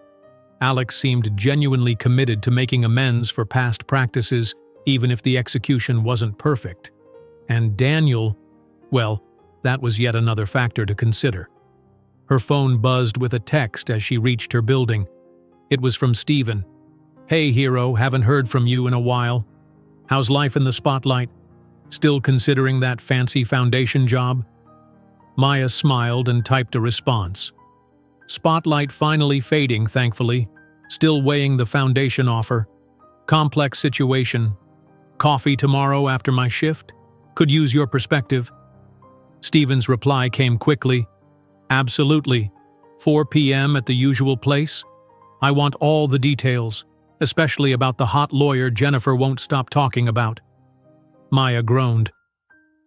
Alex seemed genuinely committed to making amends for past practices, even if the execution wasn't perfect. And Daniel, well, that was yet another factor to consider. Her phone buzzed with a text as she reached her building. It was from Steven. "Hey, hero, haven't heard from you in a while. How's life in the spotlight? Still considering that fancy Foundation job?" Maya smiled and typed a response. "Spotlight finally fading, thankfully. Still weighing the Foundation offer. Complex situation. Coffee tomorrow after my shift? Could use your perspective." Steven's reply came quickly. "Absolutely. 4 p.m. at the usual place? I want all the details, especially about the hot lawyer Jennifer won't stop talking about." Maya groaned.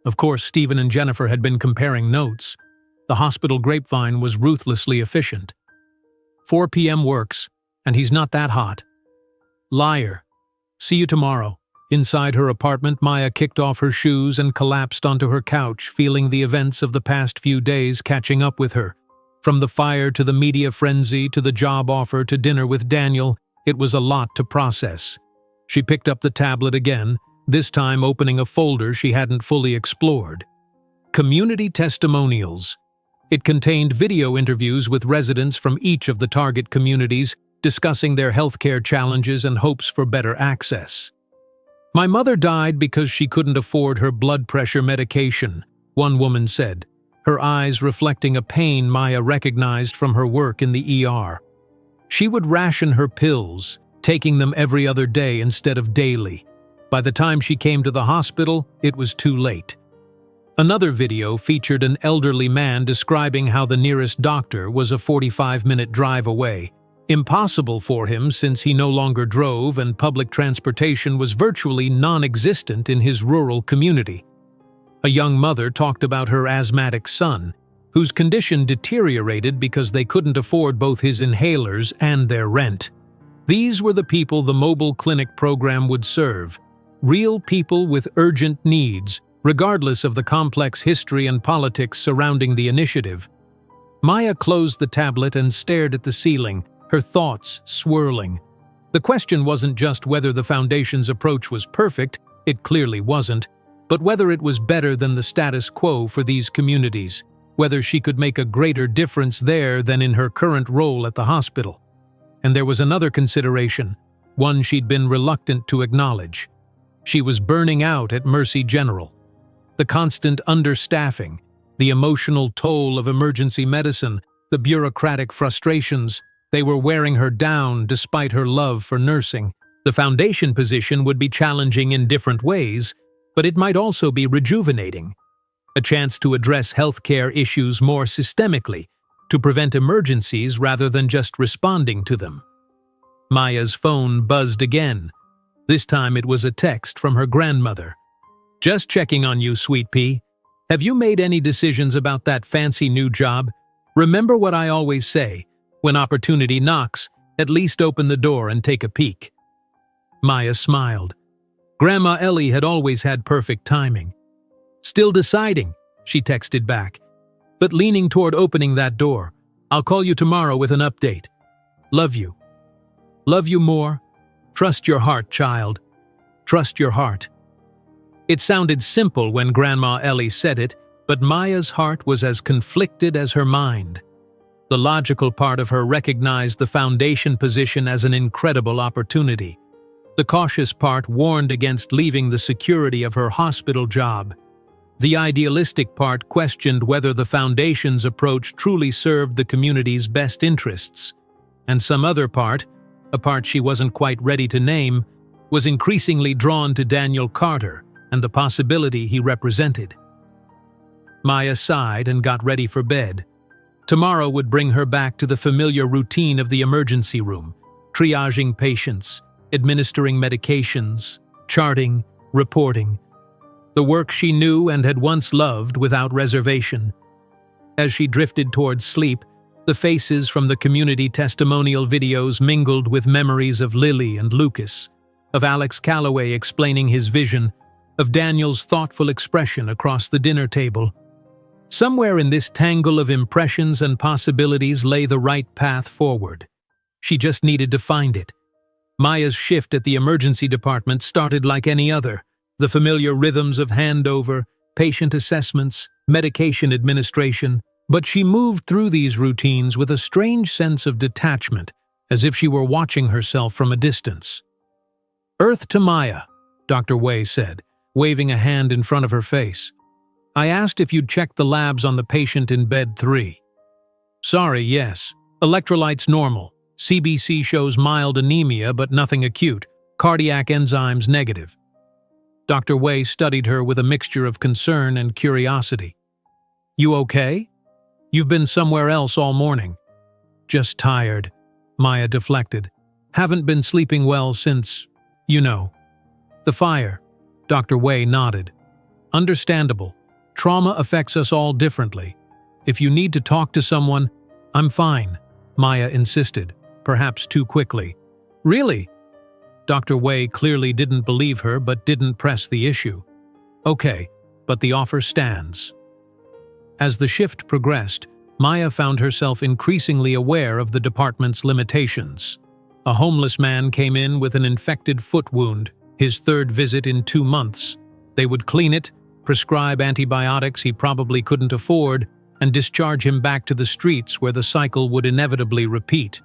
Of course, Stephen and Jennifer had been comparing notes. The hospital grapevine was ruthlessly efficient. 4 p.m. works, and he's not that hot. Liar. See you tomorrow. Inside her apartment, Maya kicked off her shoes and collapsed onto her couch, feeling the events of the past few days catching up with her. From the fire to the media frenzy to the job offer to dinner with Daniel, it was a lot to process. She picked up the tablet again, this time opening a folder she hadn't fully explored. Community Testimonials. It contained video interviews with residents from each of the target communities, discussing their healthcare challenges and hopes for better access. "My mother died because she couldn't afford her blood pressure medication," one woman said, her eyes reflecting a pain Maya recognized from her work in the ER. She would ration her pills, taking them every other day instead of daily. By the time she came to the hospital, it was too late. Another video featured an elderly man describing how the nearest doctor was a 45-minute drive away. Impossible for him since he no longer drove and public transportation was virtually non-existent in his rural community. A young mother talked about her asthmatic son, whose condition deteriorated because they couldn't afford both his inhalers and their rent. These were the people the mobile clinic program would serve, real people with urgent needs, regardless of the complex history and politics surrounding the initiative. Maya closed the tablet and stared at the ceiling, her thoughts swirling. The question wasn't just whether the Foundation's approach was perfect, it clearly wasn't, but whether it was better than the status quo for these communities, whether she could make a greater difference there than in her current role at the hospital. And there was another consideration, one she'd been reluctant to acknowledge. She was burning out at Mercy General. The constant understaffing, the emotional toll of emergency medicine, the bureaucratic frustrations, they were wearing her down despite her love for nursing. The Foundation position would be challenging in different ways, but it might also be rejuvenating. A chance to address healthcare issues more systemically, to prevent emergencies rather than just responding to them. Maya's phone buzzed again. This time it was a text from her grandmother. "Just checking on you, sweet pea. Have you made any decisions about that fancy new job? Remember what I always say, when opportunity knocks, at least open the door and take a peek." Maya smiled. Grandma Ellie had always had perfect timing. "Still deciding," she texted back, but leaning toward opening that door. "I'll call you tomorrow with an update. Love you. Love you more. Trust your heart, child. Trust your heart." It sounded simple when Grandma Ellie said it, but Maya's heart was as conflicted as her mind. The logical part of her recognized the Foundation position as an incredible opportunity. The cautious part warned against leaving the security of her hospital job. The idealistic part questioned whether the Foundation's approach truly served the community's best interests. And some other part, a part she wasn't quite ready to name, was increasingly drawn to Daniel Carter and the possibility he represented. Maya sighed and got ready for bed. Tomorrow would bring her back to the familiar routine of the emergency room, triaging patients, administering medications, charting, reporting. The work she knew and had once loved without reservation. As she drifted towards sleep, the faces from the community testimonial videos mingled with memories of Lily and Lucas, of Alex Calloway explaining his vision, of Daniel's thoughtful expression across the dinner table. Somewhere in this tangle of impressions and possibilities lay the right path forward. She just needed to find it. Maya's shift at the emergency department started like any other. The familiar rhythms of handover, patient assessments, medication administration, but she moved through these routines with a strange sense of detachment, as if she were watching herself from a distance. "Earth to Maya," Dr. Way said, waving a hand in front of her face. "I asked if you'd checked the labs on the patient in bed 3. Sorry, yes. Electrolytes normal. CBC shows mild anemia but nothing acute. Cardiac enzymes negative." Dr. Way studied her with a mixture of concern and curiosity. "You okay? You've been somewhere else all morning." Just tired. Maya deflected. Haven't been sleeping well since, you know. The fire. Dr. Wei nodded. Understandable. Trauma affects us all differently. If you need to talk to someone, I'm fine, Maya insisted, perhaps too quickly. Really? Dr. Wei clearly didn't believe her but didn't press the issue. Okay, but the offer stands. As the shift progressed, Maya found herself increasingly aware of the department's limitations. A homeless man came in with an infected foot wound, his third visit in 2 months. They would clean it, prescribe antibiotics he probably couldn't afford, and discharge him back to the streets where the cycle would inevitably repeat.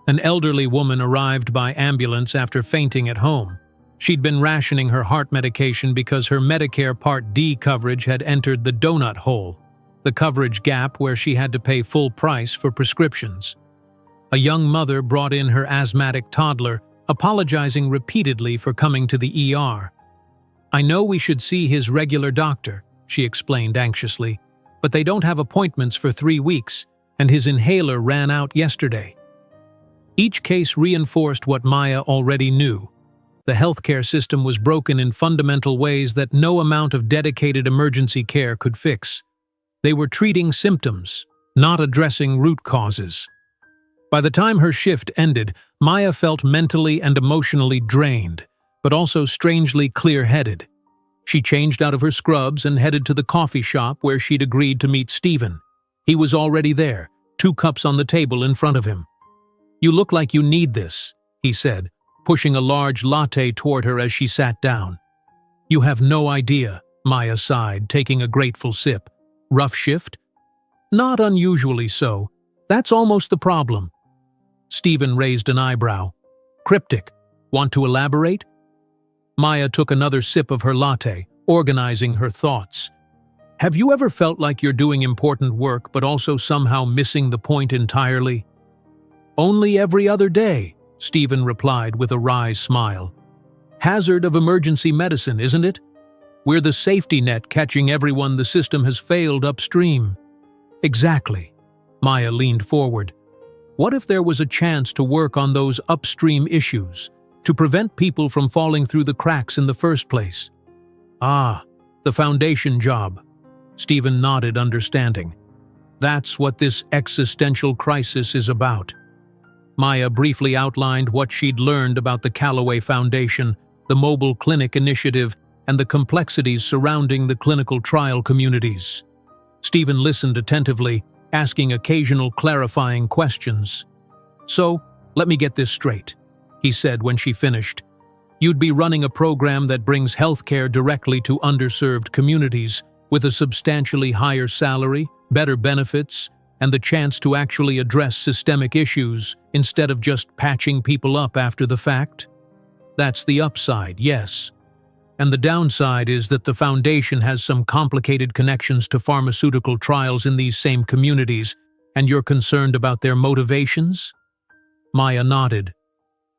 An elderly woman arrived by ambulance after fainting at home. She'd been rationing her heart medication because her Medicare Part D coverage had entered the donut hole, the coverage gap where she had to pay full price for prescriptions. A young mother brought in her asthmatic toddler, apologizing repeatedly for coming to the ER. I know we should see his regular doctor, she explained anxiously, but they don't have appointments for 3 weeks, and his inhaler ran out yesterday. Each case reinforced what Maya already knew. The healthcare system was broken in fundamental ways that no amount of dedicated emergency care could fix. They were treating symptoms, not addressing root causes. By the time her shift ended, Maya felt mentally and emotionally drained, but also strangely clear-headed. She changed out of her scrubs and headed to the coffee shop where she'd agreed to meet Stephen. He was already there, 2 cups on the table in front of him. You look like you need this, he said, pushing a large latte toward her as she sat down. You have no idea, Maya sighed, taking a grateful sip. Rough shift? Not unusually so. That's almost the problem. Stephen raised an eyebrow. Cryptic. Want to elaborate? Maya took another sip of her latte, organizing her thoughts. Have you ever felt like you're doing important work but also somehow missing the point entirely? Only every other day, Stephen replied with a wry smile. Hazard of emergency medicine, isn't it? We're the safety net catching everyone the system has failed upstream. Exactly. Maya leaned forward. What if there was a chance to work on those upstream issues, to prevent people from falling through the cracks in the first place? Ah, the foundation job. Stephen nodded, understanding. That's what this existential crisis is about. Maya briefly outlined what she'd learned about the Callaway Foundation, the mobile clinic initiative, and the complexities surrounding the clinical trial communities. Stephen listened attentively, asking occasional clarifying questions. So, let me get this straight, he said when she finished. You'd be running a program that brings healthcare directly to underserved communities with a substantially higher salary, better benefits, and the chance to actually address systemic issues instead of just patching people up after the fact? That's the upside, yes. And the downside is that the foundation has some complicated connections to pharmaceutical trials in these same communities, and you're concerned about their motivations? Maya nodded.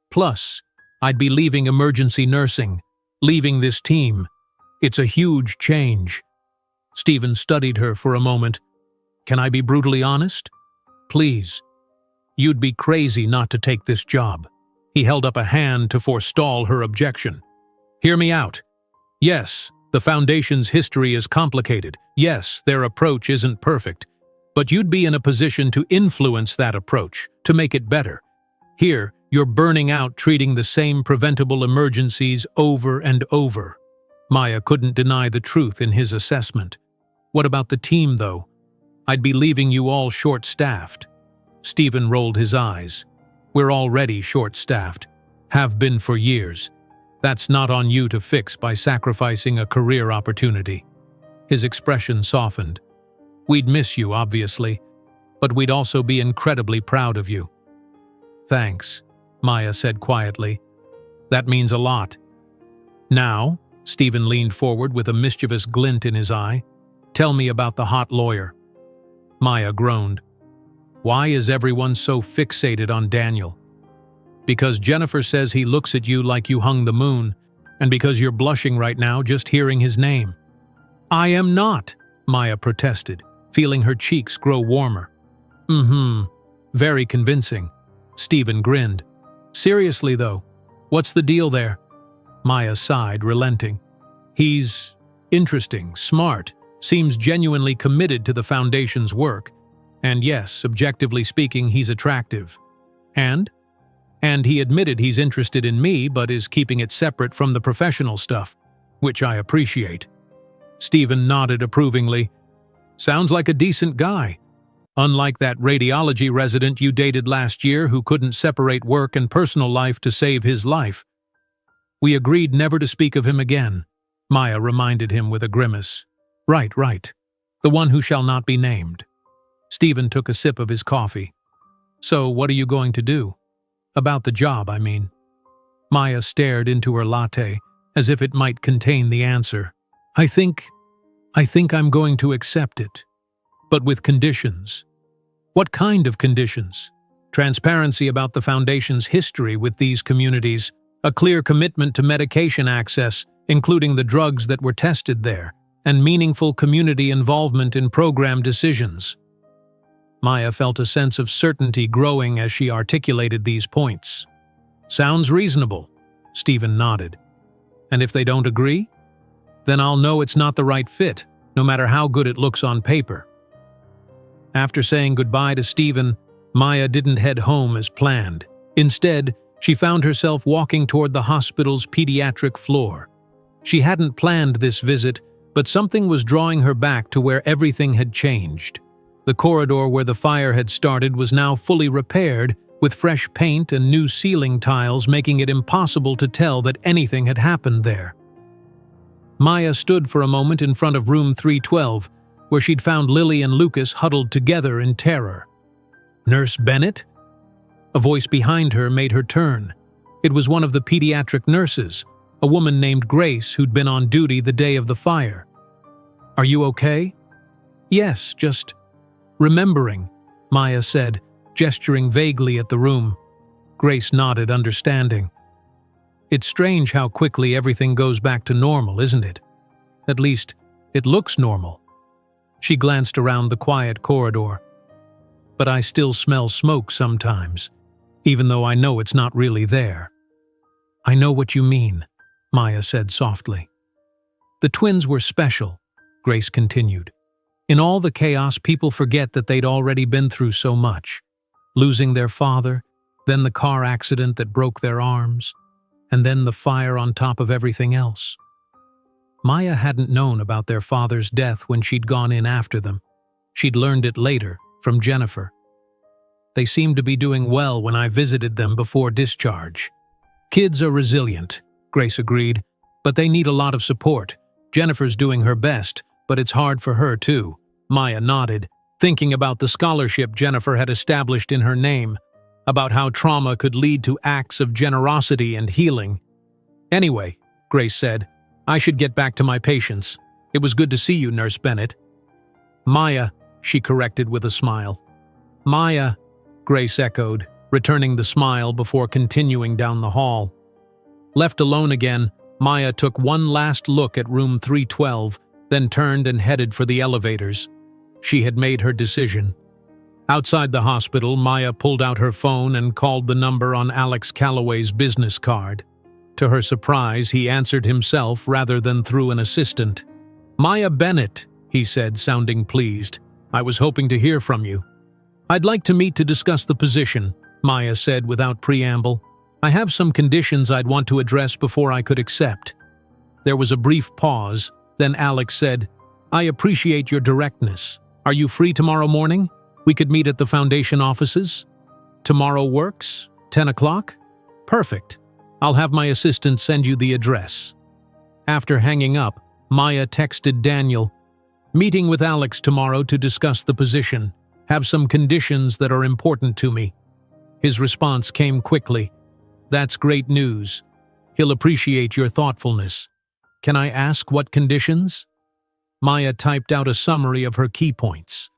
Plus, I'd be leaving emergency nursing, leaving this team. It's a huge change. Stephen studied her for a moment. Can I be brutally honest? Please. You'd be crazy not to take this job. He held up a hand to forestall her objection. Hear me out. Yes, the Foundation's history is complicated. Yes, their approach isn't perfect. But you'd be in a position to influence that approach, to make it better. Here, you're burning out treating the same preventable emergencies over and over. Maya couldn't deny the truth in his assessment. What about the team, though? I'd be leaving you all short-staffed. Stephen rolled his eyes. We're already short-staffed. Have been for years. That's not on you to fix by sacrificing a career opportunity. His expression softened. We'd miss you, obviously, but we'd also be incredibly proud of you. Thanks, Maya said quietly. That means a lot. Now, Stephen leaned forward with a mischievous glint in his eye. Tell me about the hot lawyer. Maya groaned. Why is everyone so fixated on Daniel? Because Jennifer says he looks at you like you hung the moon, and because you're blushing right now just hearing his name. I am not, Maya protested, feeling her cheeks grow warmer. Very convincing. Stephen grinned. Seriously though, what's the deal there? Maya sighed, relenting. He's interesting, smart, seems genuinely committed to the Foundation's work. And yes, objectively speaking, he's attractive. And he admitted he's interested in me but is keeping it separate from the professional stuff, which I appreciate. Stephen nodded approvingly. Sounds like a decent guy. Unlike that radiology resident you dated last year who couldn't separate work and personal life to save his life. We agreed never to speak of him again, Maya reminded him with a grimace. Right. The one who shall not be named. Stephen took a sip of his coffee. So what are you going to do? About the job, I mean. Maya stared into her latte, as if it might contain the answer. I think I'm going to accept it. But with conditions. What kind of conditions? Transparency about the Foundation's history with these communities, a clear commitment to medication access, including the drugs that were tested there, and meaningful community involvement in program decisions. Maya felt a sense of certainty growing as she articulated these points. Sounds reasonable, Stephen nodded. And if they don't agree? Then I'll know it's not the right fit, no matter how good it looks on paper. After saying goodbye to Stephen, Maya didn't head home as planned. Instead, she found herself walking toward the hospital's pediatric floor. She hadn't planned this visit, but something was drawing her back to where everything had changed. The corridor where the fire had started was now fully repaired, with fresh paint and new ceiling tiles making it impossible to tell that anything had happened there. Maya stood for a moment in front of room 312, where she'd found Lily and Lucas huddled together in terror. Nurse Bennett? A voice behind her made her turn. It was one of the pediatric nurses, a woman named Grace who'd been on duty the day of the fire. Are you okay? Yes, just remembering, Maya said, gesturing vaguely at the room. Grace nodded, understanding. It's strange how quickly everything goes back to normal, isn't it? At least, it looks normal. She glanced around the quiet corridor. But I still smell smoke sometimes, even though I know it's not really there. I know what you mean, Maya said softly. The twins were special, Grace continued. In all the chaos, people forget that they'd already been through so much. Losing their father, then the car accident that broke their arms, and then the fire on top of everything else. Maya hadn't known about their father's death when she'd gone in after them. She'd learned it later, from Jennifer. They seemed to be doing well when I visited them before discharge. Kids are resilient, Grace agreed, but they need a lot of support. Jennifer's doing her best, but it's hard for her too. Maya nodded, thinking about the scholarship Jennifer had established in her name, about how trauma could lead to acts of generosity and healing. Anyway, Grace said, I should get back to my patients. It was good to see you, Nurse Bennett. Maya, she corrected with a smile. Maya, Grace echoed, returning the smile before continuing down the hall. Left alone again, Maya took one last look at room 312, then turned and headed for the elevators. She had made her decision. Outside the hospital, Maya pulled out her phone and called the number on Alex Calloway's business card. To her surprise, he answered himself rather than through an assistant. Maya Bennett, he said, sounding pleased. I was hoping to hear from you. I'd like to meet to discuss the position, Maya said without preamble. I have some conditions I'd want to address before I could accept. There was a brief pause, then Alex said, I appreciate your directness. Are you free tomorrow morning? We could meet at the Foundation offices. Tomorrow works? 10 o'clock? Perfect. I'll have my assistant send you the address. After hanging up, Maya texted Daniel, meeting with Alex tomorrow to discuss the position. Have some conditions that are important to me. His response came quickly. That's great news. He'll appreciate your thoughtfulness. Can I ask what conditions? Maya typed out a summary of her key points.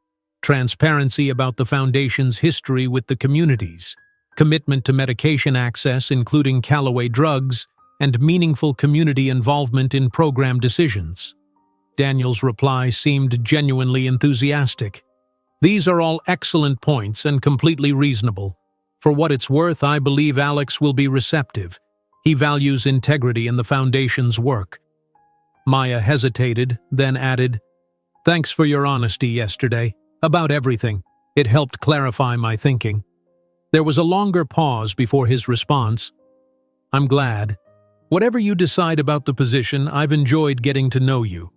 Transparency about the Foundation's history with the communities, commitment to medication access including Calloway drugs, and meaningful community involvement in program decisions. Daniel's reply seemed genuinely enthusiastic. These are all excellent points and completely reasonable. For what it's worth, I believe Alex will be receptive. He values integrity in the Foundation's work. Maya hesitated, then added, "Thanks for your honesty yesterday, about everything. It helped clarify my thinking." There was a longer pause before his response. "I'm glad. Whatever you decide about the position, I've enjoyed getting to know you."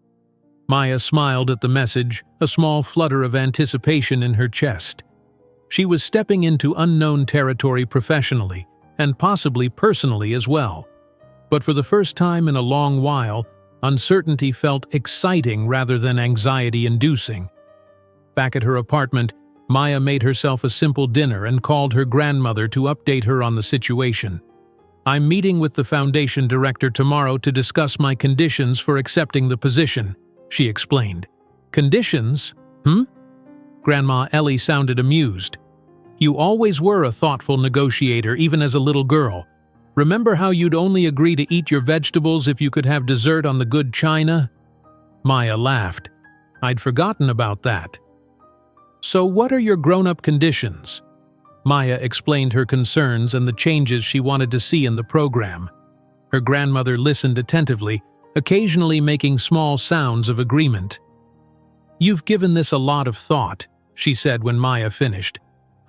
Maya smiled at the message, a small flutter of anticipation in her chest. She was stepping into unknown territory professionally, and possibly personally as well. But for the first time in a long while, uncertainty felt exciting rather than anxiety-inducing. Back at her apartment, Maya made herself a simple dinner and called her grandmother to update her on the situation. "I'm meeting with the Foundation director tomorrow to discuss my conditions for accepting the position," she explained. "Conditions? Grandma Ellie sounded amused. "You always were a thoughtful negotiator, even as a little girl. Remember how you'd only agree to eat your vegetables if you could have dessert on the good china?" Maya laughed. "I'd forgotten about that." "So what are your grown-up conditions?" Maya explained her concerns and the changes she wanted to see in the program. Her grandmother listened attentively, occasionally making small sounds of agreement. "You've given this a lot of thought," she said when Maya finished.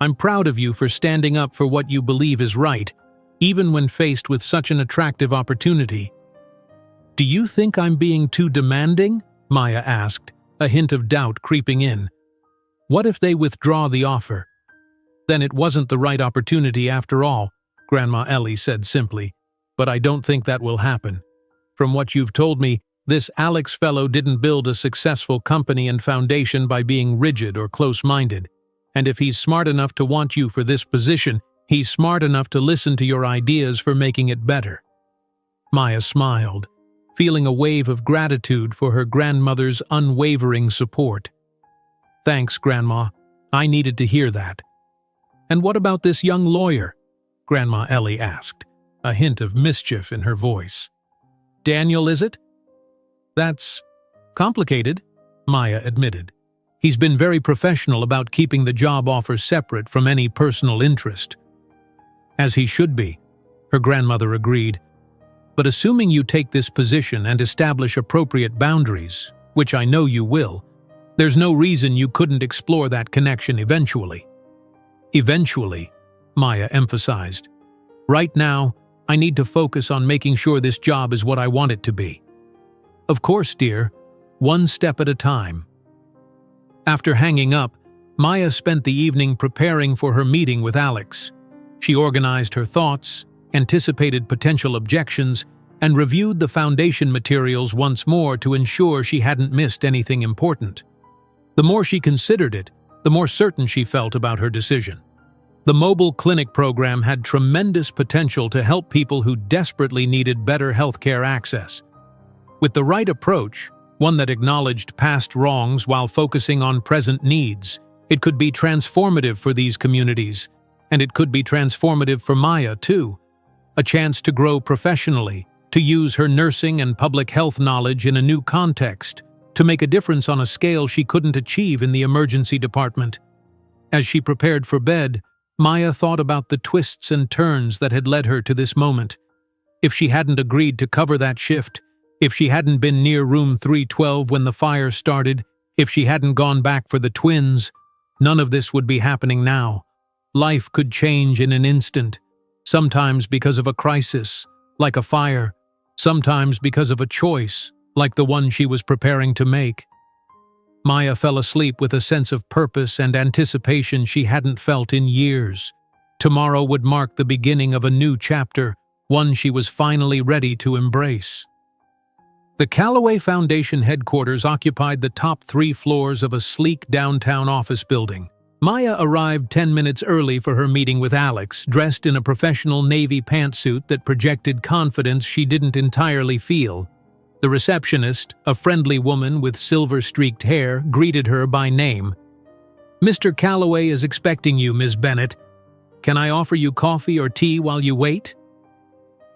"I'm proud of you for standing up for what you believe is right, even when faced with such an attractive opportunity." "Do you think I'm being too demanding?" Maya asked, a hint of doubt creeping in. "What if they withdraw the offer?" "Then it wasn't the right opportunity after all," Grandma Ellie said simply. "But I don't think that will happen. From what you've told me, this Alex fellow didn't build a successful company and foundation by being rigid or close-minded. And if he's smart enough to want you for this position, he's smart enough to listen to your ideas for making it better." Maya smiled, feeling a wave of gratitude for her grandmother's unwavering support. "Thanks, Grandma. I needed to hear that." "And what about this young lawyer?" Grandma Ellie asked, a hint of mischief in her voice. "Daniel, is it?" "That's complicated," Maya admitted. "He's been very professional about keeping the job offer separate from any personal interest." "As he should be," her grandmother agreed. "But assuming you take this position and establish appropriate boundaries, which I know you will, there's no reason you couldn't explore that connection eventually." "Eventually," Maya emphasized. "Right now, I need to focus on making sure this job is what I want it to be." "Of course, dear. One step at a time." After hanging up, Maya spent the evening preparing for her meeting with Alex. She organized her thoughts, anticipated potential objections, and reviewed the foundation materials once more to ensure she hadn't missed anything important. The more she considered it, the more certain she felt about her decision. The mobile clinic program had tremendous potential to help people who desperately needed better healthcare access. With the right approach, one that acknowledged past wrongs while focusing on present needs, it could be transformative for these communities, and it could be transformative for Maya too. A chance to grow professionally, to use her nursing and public health knowledge in a new context, to make a difference on a scale she couldn't achieve in the emergency department. As she prepared for bed, Maya thought about the twists and turns that had led her to this moment. If she hadn't agreed to cover that shift, if she hadn't been near room 312 when the fire started, if she hadn't gone back for the twins, none of this would be happening now. Life could change in an instant, sometimes because of a crisis, like a fire, sometimes because of a choice, like the one she was preparing to make. Maya fell asleep with a sense of purpose and anticipation she hadn't felt in years. Tomorrow would mark the beginning of a new chapter, one she was finally ready to embrace. The Callaway Foundation headquarters occupied the top 3 floors of a sleek downtown office building. Maya arrived 10 minutes early for her meeting with Alex, dressed in a professional navy pantsuit that projected confidence she didn't entirely feel. The receptionist, a friendly woman with silver-streaked hair, greeted her by name. "Mr. Callaway is expecting you, Ms. Bennett. Can I offer you coffee or tea while you wait?"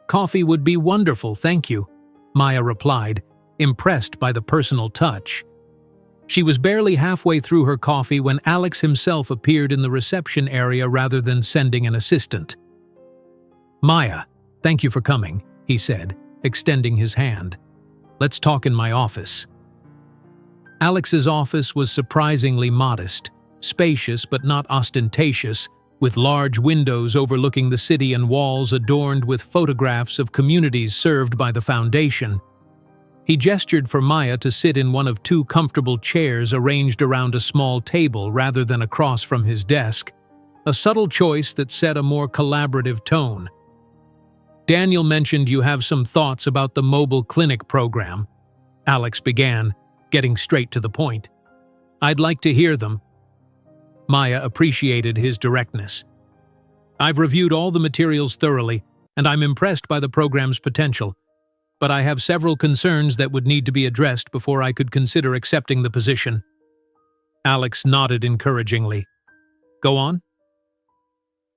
"Coffee would be wonderful, thank you," Maya replied, impressed by the personal touch. She was barely halfway through her coffee when Alex himself appeared in the reception area rather than sending an assistant. "Maya, thank you for coming," he said, extending his hand. "Let's talk in my office." Alex's office was surprisingly modest, spacious but not ostentatious, with large windows overlooking the city and walls adorned with photographs of communities served by the foundation. He gestured for Maya to sit in one of two comfortable chairs arranged around a small table rather than across from his desk, a subtle choice that set a more collaborative tone. "Daniel mentioned you have some thoughts about the mobile clinic program," Alex began, getting straight to the point. "I'd like to hear them." Maya appreciated his directness. "I've reviewed all the materials thoroughly, and I'm impressed by the program's potential, but I have several concerns that would need to be addressed before I could consider accepting the position." Alex nodded encouragingly. "Go on."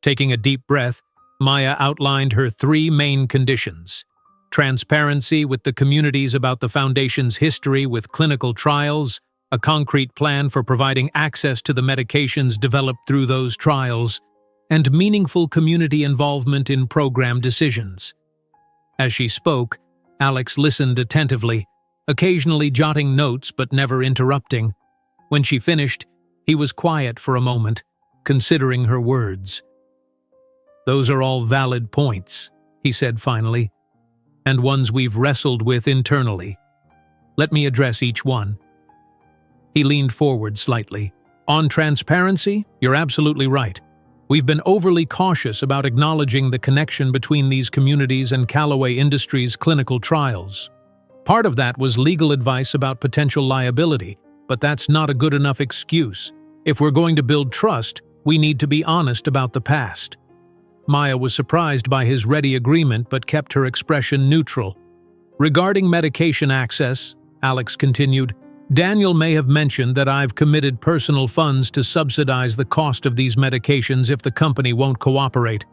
Taking a deep breath, Maya outlined her three main conditions: transparency with the communities about the Foundation's history with clinical trials, a concrete plan for providing access to the medications developed through those trials, and meaningful community involvement in program decisions. As she spoke, Alex listened attentively, occasionally jotting notes but never interrupting. When she finished, he was quiet for a moment, considering her words. "Those are all valid points," he said finally, "and ones we've wrestled with internally. Let me address each one." He leaned forward slightly. "On transparency, you're absolutely right. We've been overly cautious about acknowledging the connection between these communities and Callaway Industries' clinical trials. Part of that was legal advice about potential liability, but that's not a good enough excuse. If we're going to build trust, we need to be honest about the past." Maya was surprised by his ready agreement but kept her expression neutral. "Regarding medication access," Alex continued, "Daniel may have mentioned that I've committed personal funds to subsidize the cost of these medications if the company won't cooperate.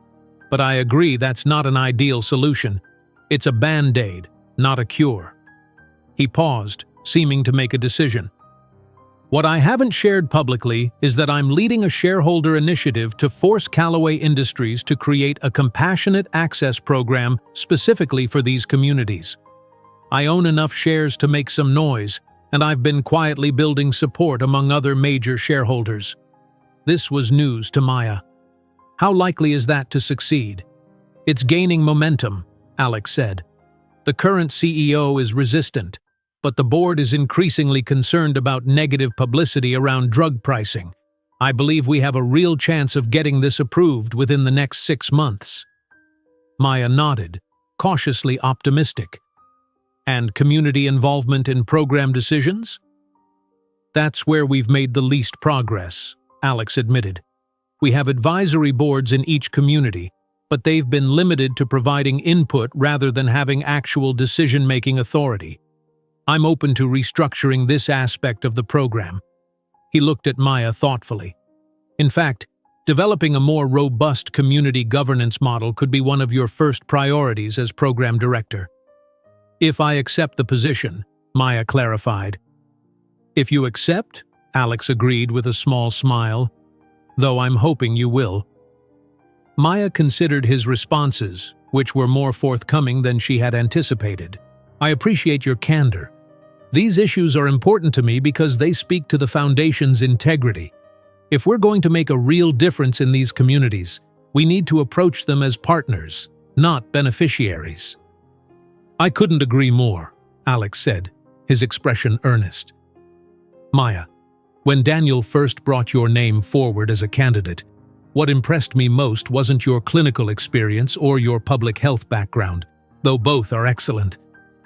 But I agree that's not an ideal solution. It's a band-aid, not a cure." He paused, seeming to make a decision. "What I haven't shared publicly is that I'm leading a shareholder initiative to force Callaway Industries to create a compassionate access program specifically for these communities. I own enough shares to make some noise, and I've been quietly building support among other major shareholders." This was news to Maya. "How likely is that to succeed?" "It's gaining momentum," Alex said. "The current CEO is resistant, but the board is increasingly concerned about negative publicity around drug pricing. I believe we have a real chance of getting this approved within the next 6 months." Maya nodded, cautiously optimistic. "And community involvement in program decisions?" "That's where we've made the least progress," Alex admitted. "We have advisory boards in each community, but they've been limited to providing input rather than having actual decision-making authority. I'm open to restructuring this aspect of the program." He looked at Maya thoughtfully. "In fact, developing a more robust community governance model could be one of your first priorities as program director." "If I accept the position," Maya clarified. "If you accept," Alex agreed with a small smile, "though I'm hoping you will." Maya considered his responses, which were more forthcoming than she had anticipated. "I appreciate your candor. These issues are important to me because they speak to the Foundation's integrity. If we're going to make a real difference in these communities, we need to approach them as partners, not beneficiaries." "I couldn't agree more," Alex said, his expression earnest. "Maya, when Daniel first brought your name forward as a candidate, what impressed me most wasn't your clinical experience or your public health background, though both are excellent.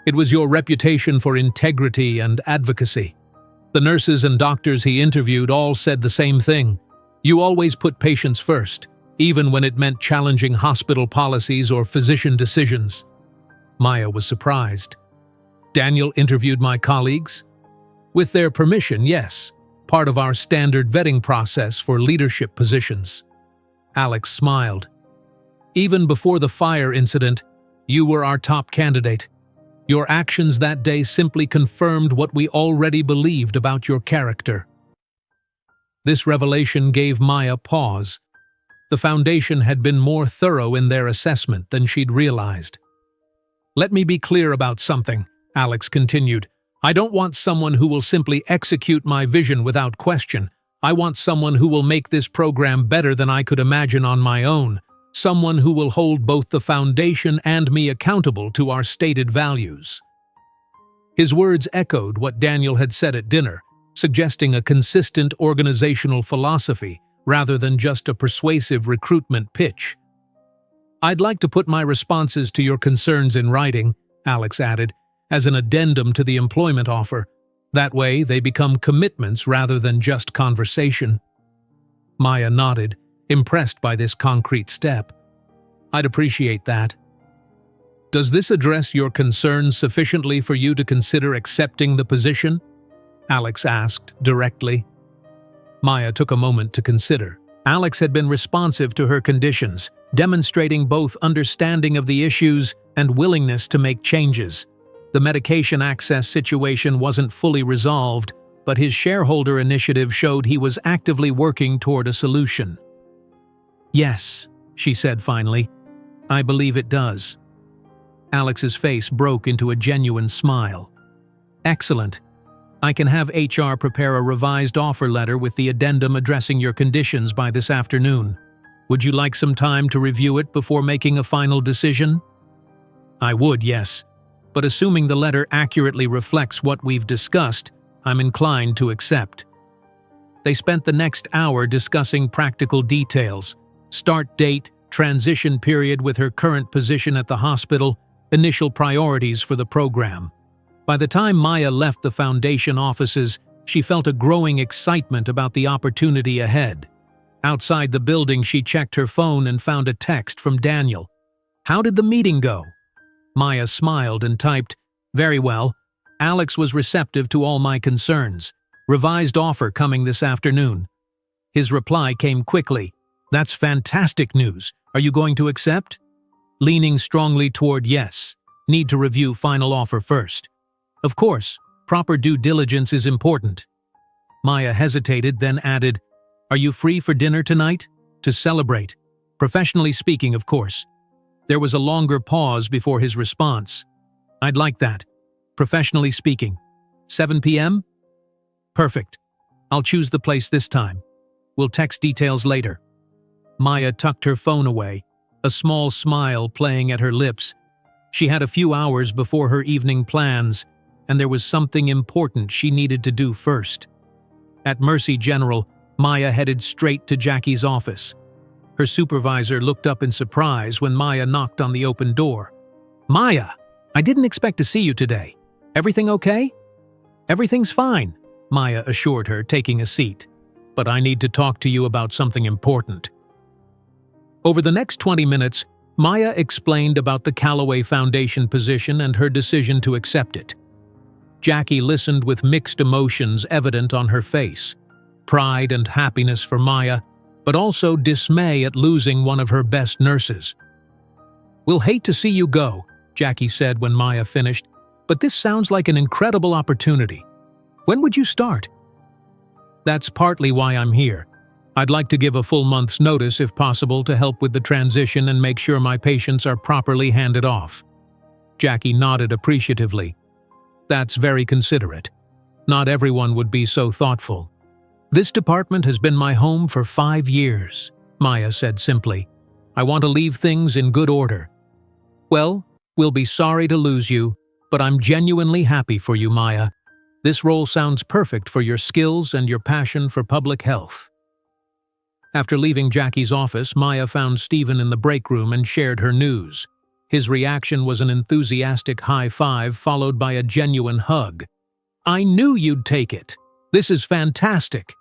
It was your reputation for integrity and advocacy. The nurses and doctors he interviewed all said the same thing. You always put patients first, even when it meant challenging hospital policies or physician decisions." Maya was surprised. "Daniel interviewed my colleagues?" "With their permission, yes. Part of our standard vetting process for leadership positions." Alex smiled. "Even before the fire incident, you were our top candidate." Your actions that day simply confirmed what we already believed about your character." This revelation gave Maya pause. The Foundation had been more thorough in their assessment than she'd realized. "Let me be clear about something," Alex continued. "I don't want someone who will simply execute my vision without question. I want someone who will make this program better than I could imagine on my own. Someone who will hold both the Foundation and me accountable to our stated values." His words echoed what Daniel had said at dinner, suggesting a consistent organizational philosophy rather than just a persuasive recruitment pitch. "I'd like to put my responses to your concerns in writing," Alex added, "as an addendum to the employment offer. That way, they become commitments rather than just conversation." Maya nodded, impressed by this concrete step. "I'd appreciate that." "Does this address your concerns sufficiently for you to consider accepting the position?" Alex asked directly. Maya took a moment to consider. Alex had been responsive to her conditions, demonstrating both understanding of the issues and willingness to make changes. The medication access situation wasn't fully resolved, but his shareholder initiative showed he was actively working toward a solution. "Yes," she said finally, "I believe it does." Alex's face broke into a genuine smile. "Excellent. I can have HR prepare a revised offer letter with the addendum addressing your conditions by this afternoon. Would you like some time to review it before making a final decision?" "I would, yes. But assuming the letter accurately reflects what we've discussed, I'm inclined to accept." They spent the next hour discussing practical details: start date, transition period with her current position at the hospital, initial priorities for the program. By the time Maya left the Foundation offices, she felt a growing excitement about the opportunity ahead. Outside the building, she checked her phone and found a text from Daniel. "How did the meeting go?" Maya smiled and typed, "Very well. Alex was receptive to all my concerns. Revised offer coming this afternoon." His reply came quickly. "That's fantastic news. Are you going to accept?" Leaning strongly toward yes. "Need to review final offer first." "Of course, proper due diligence is important." Maya hesitated, then added, "Are you free for dinner tonight? To celebrate. Professionally speaking, of course." There was a longer pause before his response. "I'd like that. Professionally speaking. 7 p.m.? Perfect. I'll choose the place this time. We'll text details later." Maya tucked her phone away, a small smile playing at her lips. She had a few hours before her evening plans, and there was something important she needed to do first. At Mercy General, Maya headed straight to Jackie's office. Her supervisor looked up in surprise when Maya knocked on the open door. "Maya, I didn't expect to see you today. Everything okay?" "Everything's fine," Maya assured her, taking a seat. "But I need to talk to you about something important." Over the next 20 minutes, Maya explained about the Callaway Foundation position and her decision to accept it. Jackie listened with mixed emotions evident on her face: pride and happiness for Maya, but also dismay at losing one of her best nurses. "We'll hate to see you go," Jackie said when Maya finished, "but this sounds like an incredible opportunity. When would you start?" "That's partly why I'm here. I'd like to give a full month's notice if possible to help with the transition and make sure my patients are properly handed off." Jackie nodded appreciatively. "That's very considerate. Not everyone would be so thoughtful." "This department has been my home for 5 years," Maya said simply. "I want to leave things in good order." "Well, we'll be sorry to lose you, but I'm genuinely happy for you, Maya. This role sounds perfect for your skills and your passion for public health." After leaving Jackie's office, Maya found Stephen in the break room and shared her news. His reaction was an enthusiastic high five followed by a genuine hug. "I knew you'd take it. This is fantastic."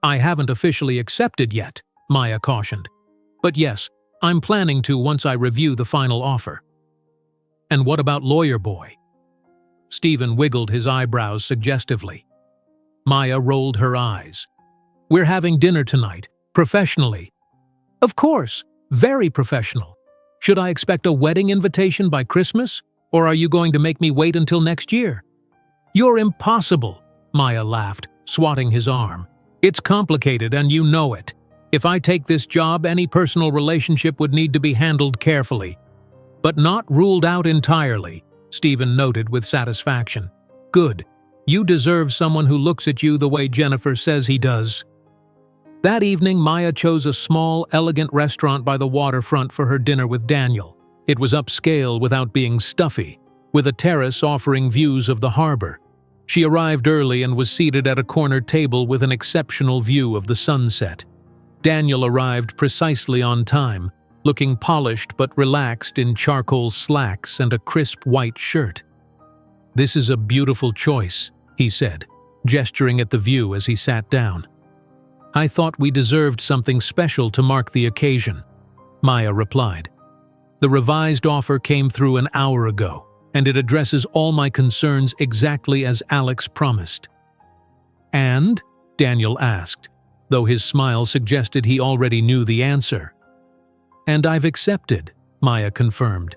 "I haven't officially accepted yet," Maya cautioned. "But yes, I'm planning to once I review the final offer." "And what about Lawyer Boy?" Stephen wiggled his eyebrows suggestively. Maya rolled her eyes. "We're having dinner tonight, professionally." "Of course, very professional. Should I expect a wedding invitation by Christmas?" Or are you going to make me wait until next year?" "You're impossible," Maya laughed, swatting his arm. "It's complicated and you know it. If I take this job, any personal relationship would need to be handled carefully. But not ruled out entirely," Stephen noted with satisfaction. "Good. You deserve someone who looks at you the way Jennifer says he does." That evening, Maya chose a small, elegant restaurant by the waterfront for her dinner with Daniel. It was upscale without being stuffy, with a terrace offering views of the harbor. She arrived early and was seated at a corner table with an exceptional view of the sunset. Daniel arrived precisely on time, looking polished but relaxed in charcoal slacks and a crisp white shirt. "This is a beautiful choice," he said, gesturing at the view as he sat down. "I thought we deserved something special to mark the occasion," Maya replied. "The revised offer came through an hour ago, and it addresses all my concerns exactly as Alex promised." "And?" Daniel asked, though his smile suggested he already knew the answer. "And I've accepted," Maya confirmed.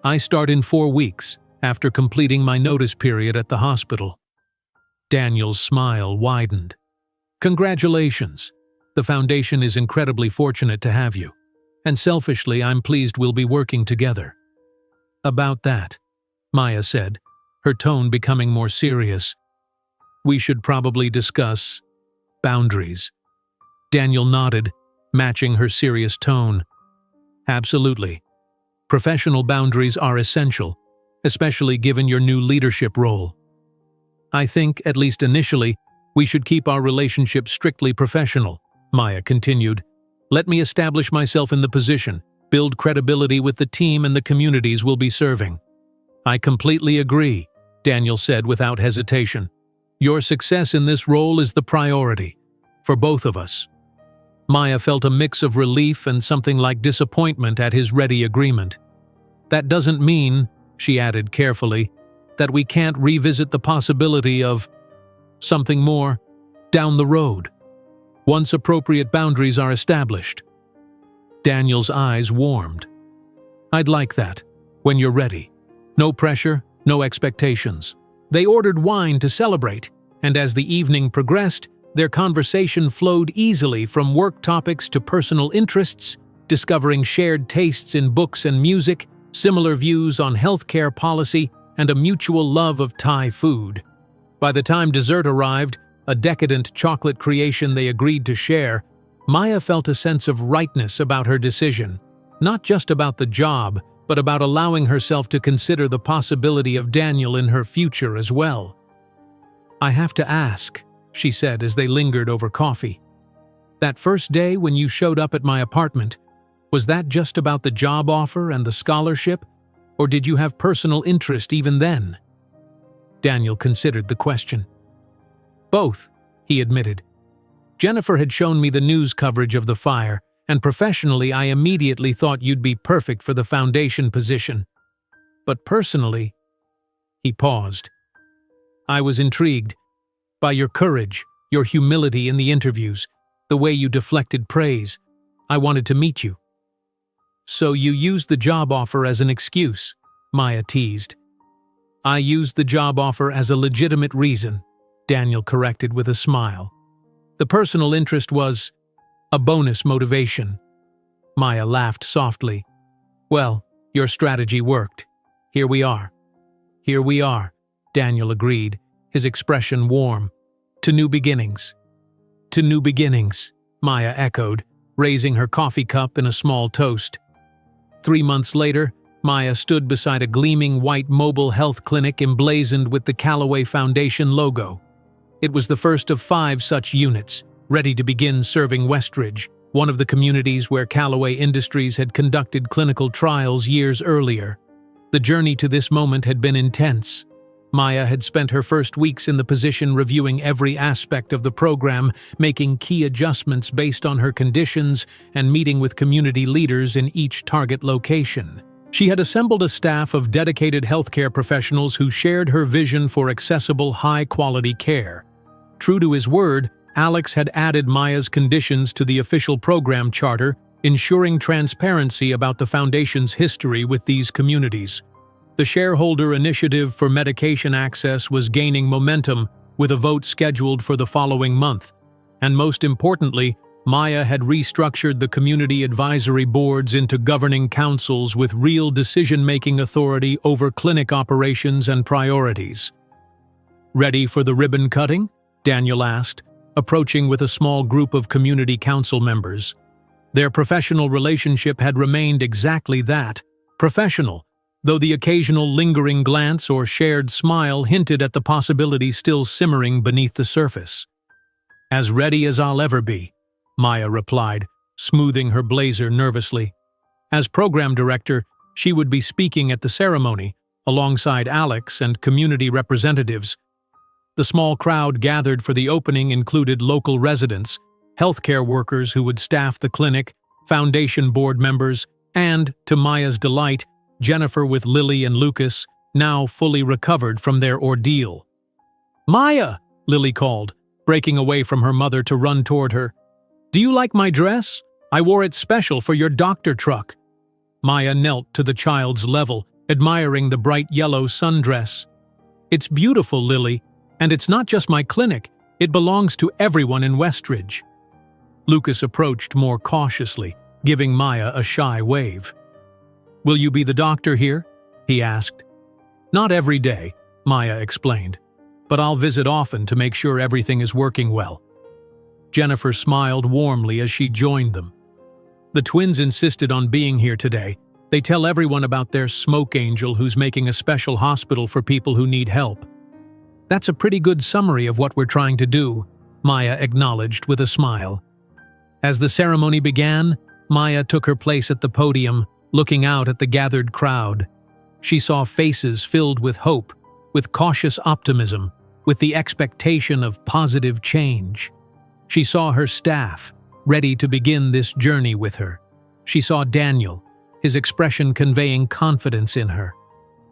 "I start in 4 weeks, after completing my notice period at the hospital." Daniel's smile widened. "Congratulations. The Foundation is incredibly fortunate to have you. And selfishly, I'm pleased we'll be working together." "About that," Maya said, her tone becoming more serious, "we should probably discuss boundaries." Daniel nodded, matching her serious tone. "Absolutely. Professional boundaries are essential, especially given your new leadership role. I think, at least initially, we should keep our relationship strictly professional," Maya continued. "Let me establish myself in the position, build credibility with the team and the communities we'll be serving." "I completely agree," Daniel said without hesitation. "Your success in this role is the priority, for both of us." Maya felt a mix of relief and something like disappointment at his ready agreement. "That doesn't mean," she added carefully, "that we can't revisit the possibility of something more down the road, once appropriate boundaries are established." Daniel's eyes warmed. "I'd like that, when you're ready. No pressure, no expectations." They ordered wine to celebrate, and as the evening progressed, their conversation flowed easily from work topics to personal interests, discovering shared tastes in books and music, similar views on healthcare policy, and a mutual love of Thai food. By the time dessert arrived, a decadent chocolate creation they agreed to share, Maya felt a sense of rightness about her decision, not just about the job, but about allowing herself to consider the possibility of Daniel in her future as well. "I have to ask," she said as they lingered over coffee. "That first day when you showed up at my apartment, was that just about the job offer and the scholarship, or did you have personal interest even then?" Daniel considered the question. "Both," he admitted. "Jennifer had shown me the news coverage of the fire, and professionally I immediately thought you'd be perfect for the Foundation position. But personally," he paused, "I was intrigued by your courage, your humility in the interviews, the way you deflected praise. I wanted to meet you." "So you used the job offer as an excuse," Maya teased. "I used the job offer as a legitimate reason," Daniel corrected with a smile. "The personal interest was a bonus motivation." Maya laughed softly. "Well, your strategy worked. Here we are." "Here we are," Daniel agreed, his expression warm. "To new beginnings." "To new beginnings," Maya echoed, raising her coffee cup in a small toast. 3 months later, Maya stood beside a gleaming white mobile health clinic emblazoned with the Callaway Foundation logo. It was the first of 5 such units, ready to begin serving Westridge, one of the communities where Callaway Industries had conducted clinical trials years earlier. The journey to this moment had been intense. Maya had spent her first weeks in the position reviewing every aspect of the program, making key adjustments based on her conditions, and meeting with community leaders in each target location. She had assembled a staff of dedicated healthcare professionals who shared her vision for accessible, high-quality care. True to his word, Alex had added Maya's conditions to the official program charter, ensuring transparency about the Foundation's history with these communities. The shareholder initiative for medication access was gaining momentum with a vote scheduled for the following month. And most importantly, Maya had restructured the community advisory boards into governing councils with real decision-making authority over clinic operations and priorities. "Ready for the ribbon cutting?" Daniel asked, approaching with a small group of community council members. Their professional relationship had remained exactly that, professional, though the occasional lingering glance or shared smile hinted at the possibility still simmering beneath the surface. "As ready as I'll ever be," Maya replied, smoothing her blazer nervously. As program director, she would be speaking at the ceremony, alongside Alex and community representatives. The small crowd gathered for the opening included local residents, healthcare workers who would staff the clinic, foundation board members, and, to Maya's delight, Jennifer with Lily and Lucas, now fully recovered from their ordeal. "Maya!" Lily called, breaking away from her mother to run toward her. "Do you like my dress? I wore it special for your doctor truck." Maya knelt to the child's level, admiring the bright yellow sundress. "It's beautiful, Lily, and it's not just my clinic, it belongs to everyone in Westridge." Lucas approached more cautiously, giving Maya a shy wave. "Will you be the doctor here?" he asked. "Not every day," Maya explained, "but I'll visit often to make sure everything is working well." Jennifer smiled warmly as she joined them. "The twins insisted on being here today. They tell everyone about their smoke angel who's making a special hospital for people who need help." "That's a pretty good summary of what we're trying to do," Maya acknowledged with a smile. As the ceremony began, Maya took her place at the podium, looking out at the gathered crowd. She saw faces filled with hope, with cautious optimism, with the expectation of positive change. She saw her staff, ready to begin this journey with her. She saw Daniel, his expression conveying confidence in her.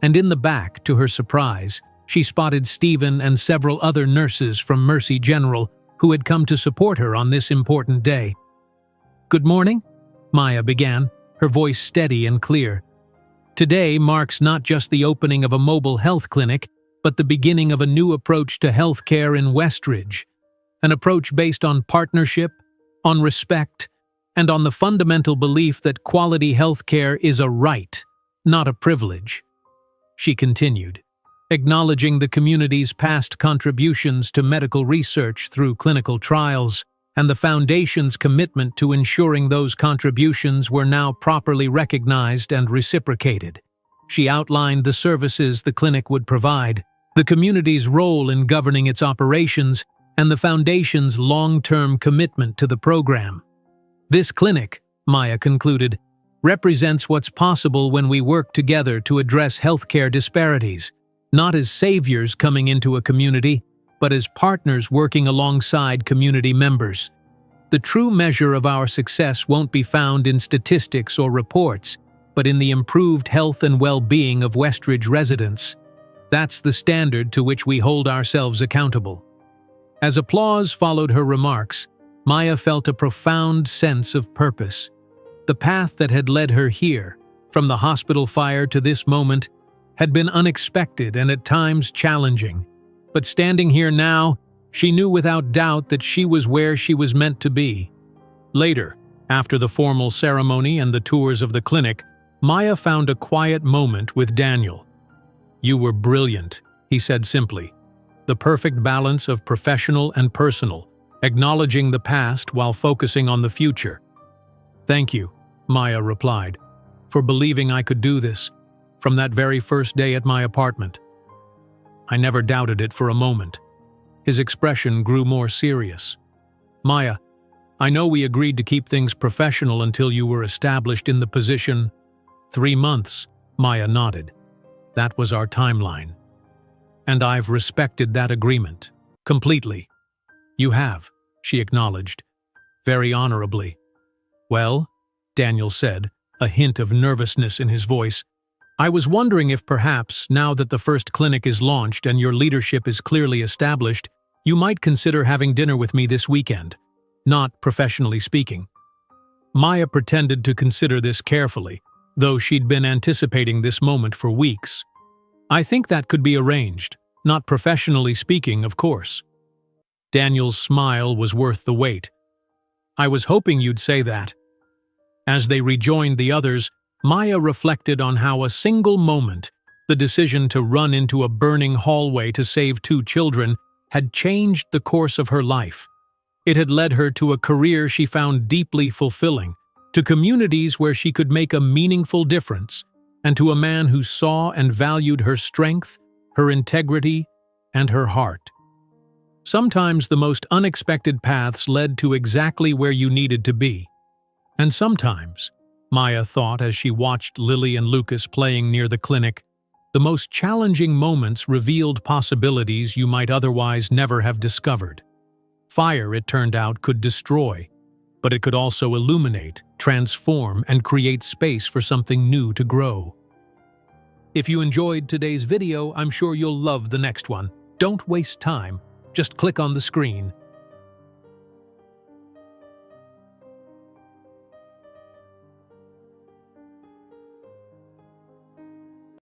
And in the back, to her surprise, she spotted Stephen and several other nurses from Mercy General who had come to support her on this important day. "Good morning," Maya began, her voice steady and clear. "Today marks not just the opening of a mobile health clinic, but the beginning of a new approach to healthcare in Westridge. An approach based on partnership, on respect, and on the fundamental belief that quality healthcare is a right, not a privilege." She continued, acknowledging the community's past contributions to medical research through clinical trials, and the Foundation's commitment to ensuring those contributions were now properly recognized and reciprocated. She outlined the services the clinic would provide, the community's role in governing its operations, and the Foundation's long-term commitment to the program. "This clinic," Maya concluded, "represents what's possible when we work together to address healthcare disparities, not as saviors coming into a community, but as partners working alongside community members. The true measure of our success won't be found in statistics or reports, but in the improved health and well-being of Westridge residents. That's the standard to which we hold ourselves accountable." As applause followed her remarks, Maya felt a profound sense of purpose. The path that had led her here, from the hospital fire to this moment, had been unexpected and at times challenging. But standing here now, she knew without doubt that she was where she was meant to be. Later, after the formal ceremony and the tours of the clinic, Maya found a quiet moment with Daniel. "You were brilliant," he said simply. "The perfect balance of professional and personal, acknowledging the past while focusing on the future." "Thank you," Maya replied, "for believing I could do this, from that very first day at my apartment." "I never doubted it for a moment." His expression grew more serious. "Maya, I know we agreed to keep things professional until you were established in the position." 3 months, Maya nodded. "That was our timeline. And I've respected that agreement. Completely." "You have," she acknowledged, very honorably. "Well," Daniel said, a hint of nervousness in his voice, "I was wondering if perhaps, now that the first clinic is launched and your leadership is clearly established, you might consider having dinner with me this weekend, not professionally speaking." Maya pretended to consider this carefully, though she'd been anticipating this moment for weeks. I think that could be arranged, not professionally speaking, of course. Daniel's smile was worth the wait. I was hoping you'd say that. As they rejoined the others, Maya reflected on how a single moment, the decision to run into a burning hallway to save 2 children, had changed the course of her life. It had led her to a career she found deeply fulfilling, to communities where she could make a meaningful difference, and to a man who saw and valued her strength, her integrity, and her heart. Sometimes the most unexpected paths led to exactly where you needed to be. And sometimes, Maya thought as she watched Lily and Lucas playing near the clinic, the most challenging moments revealed possibilities you might otherwise never have discovered. Fire, it turned out, could destroy, but it could also illuminate, transform, and create space for something new to grow. If you enjoyed today's video, I'm sure you'll love the next one. Don't waste time. Just click on the screen.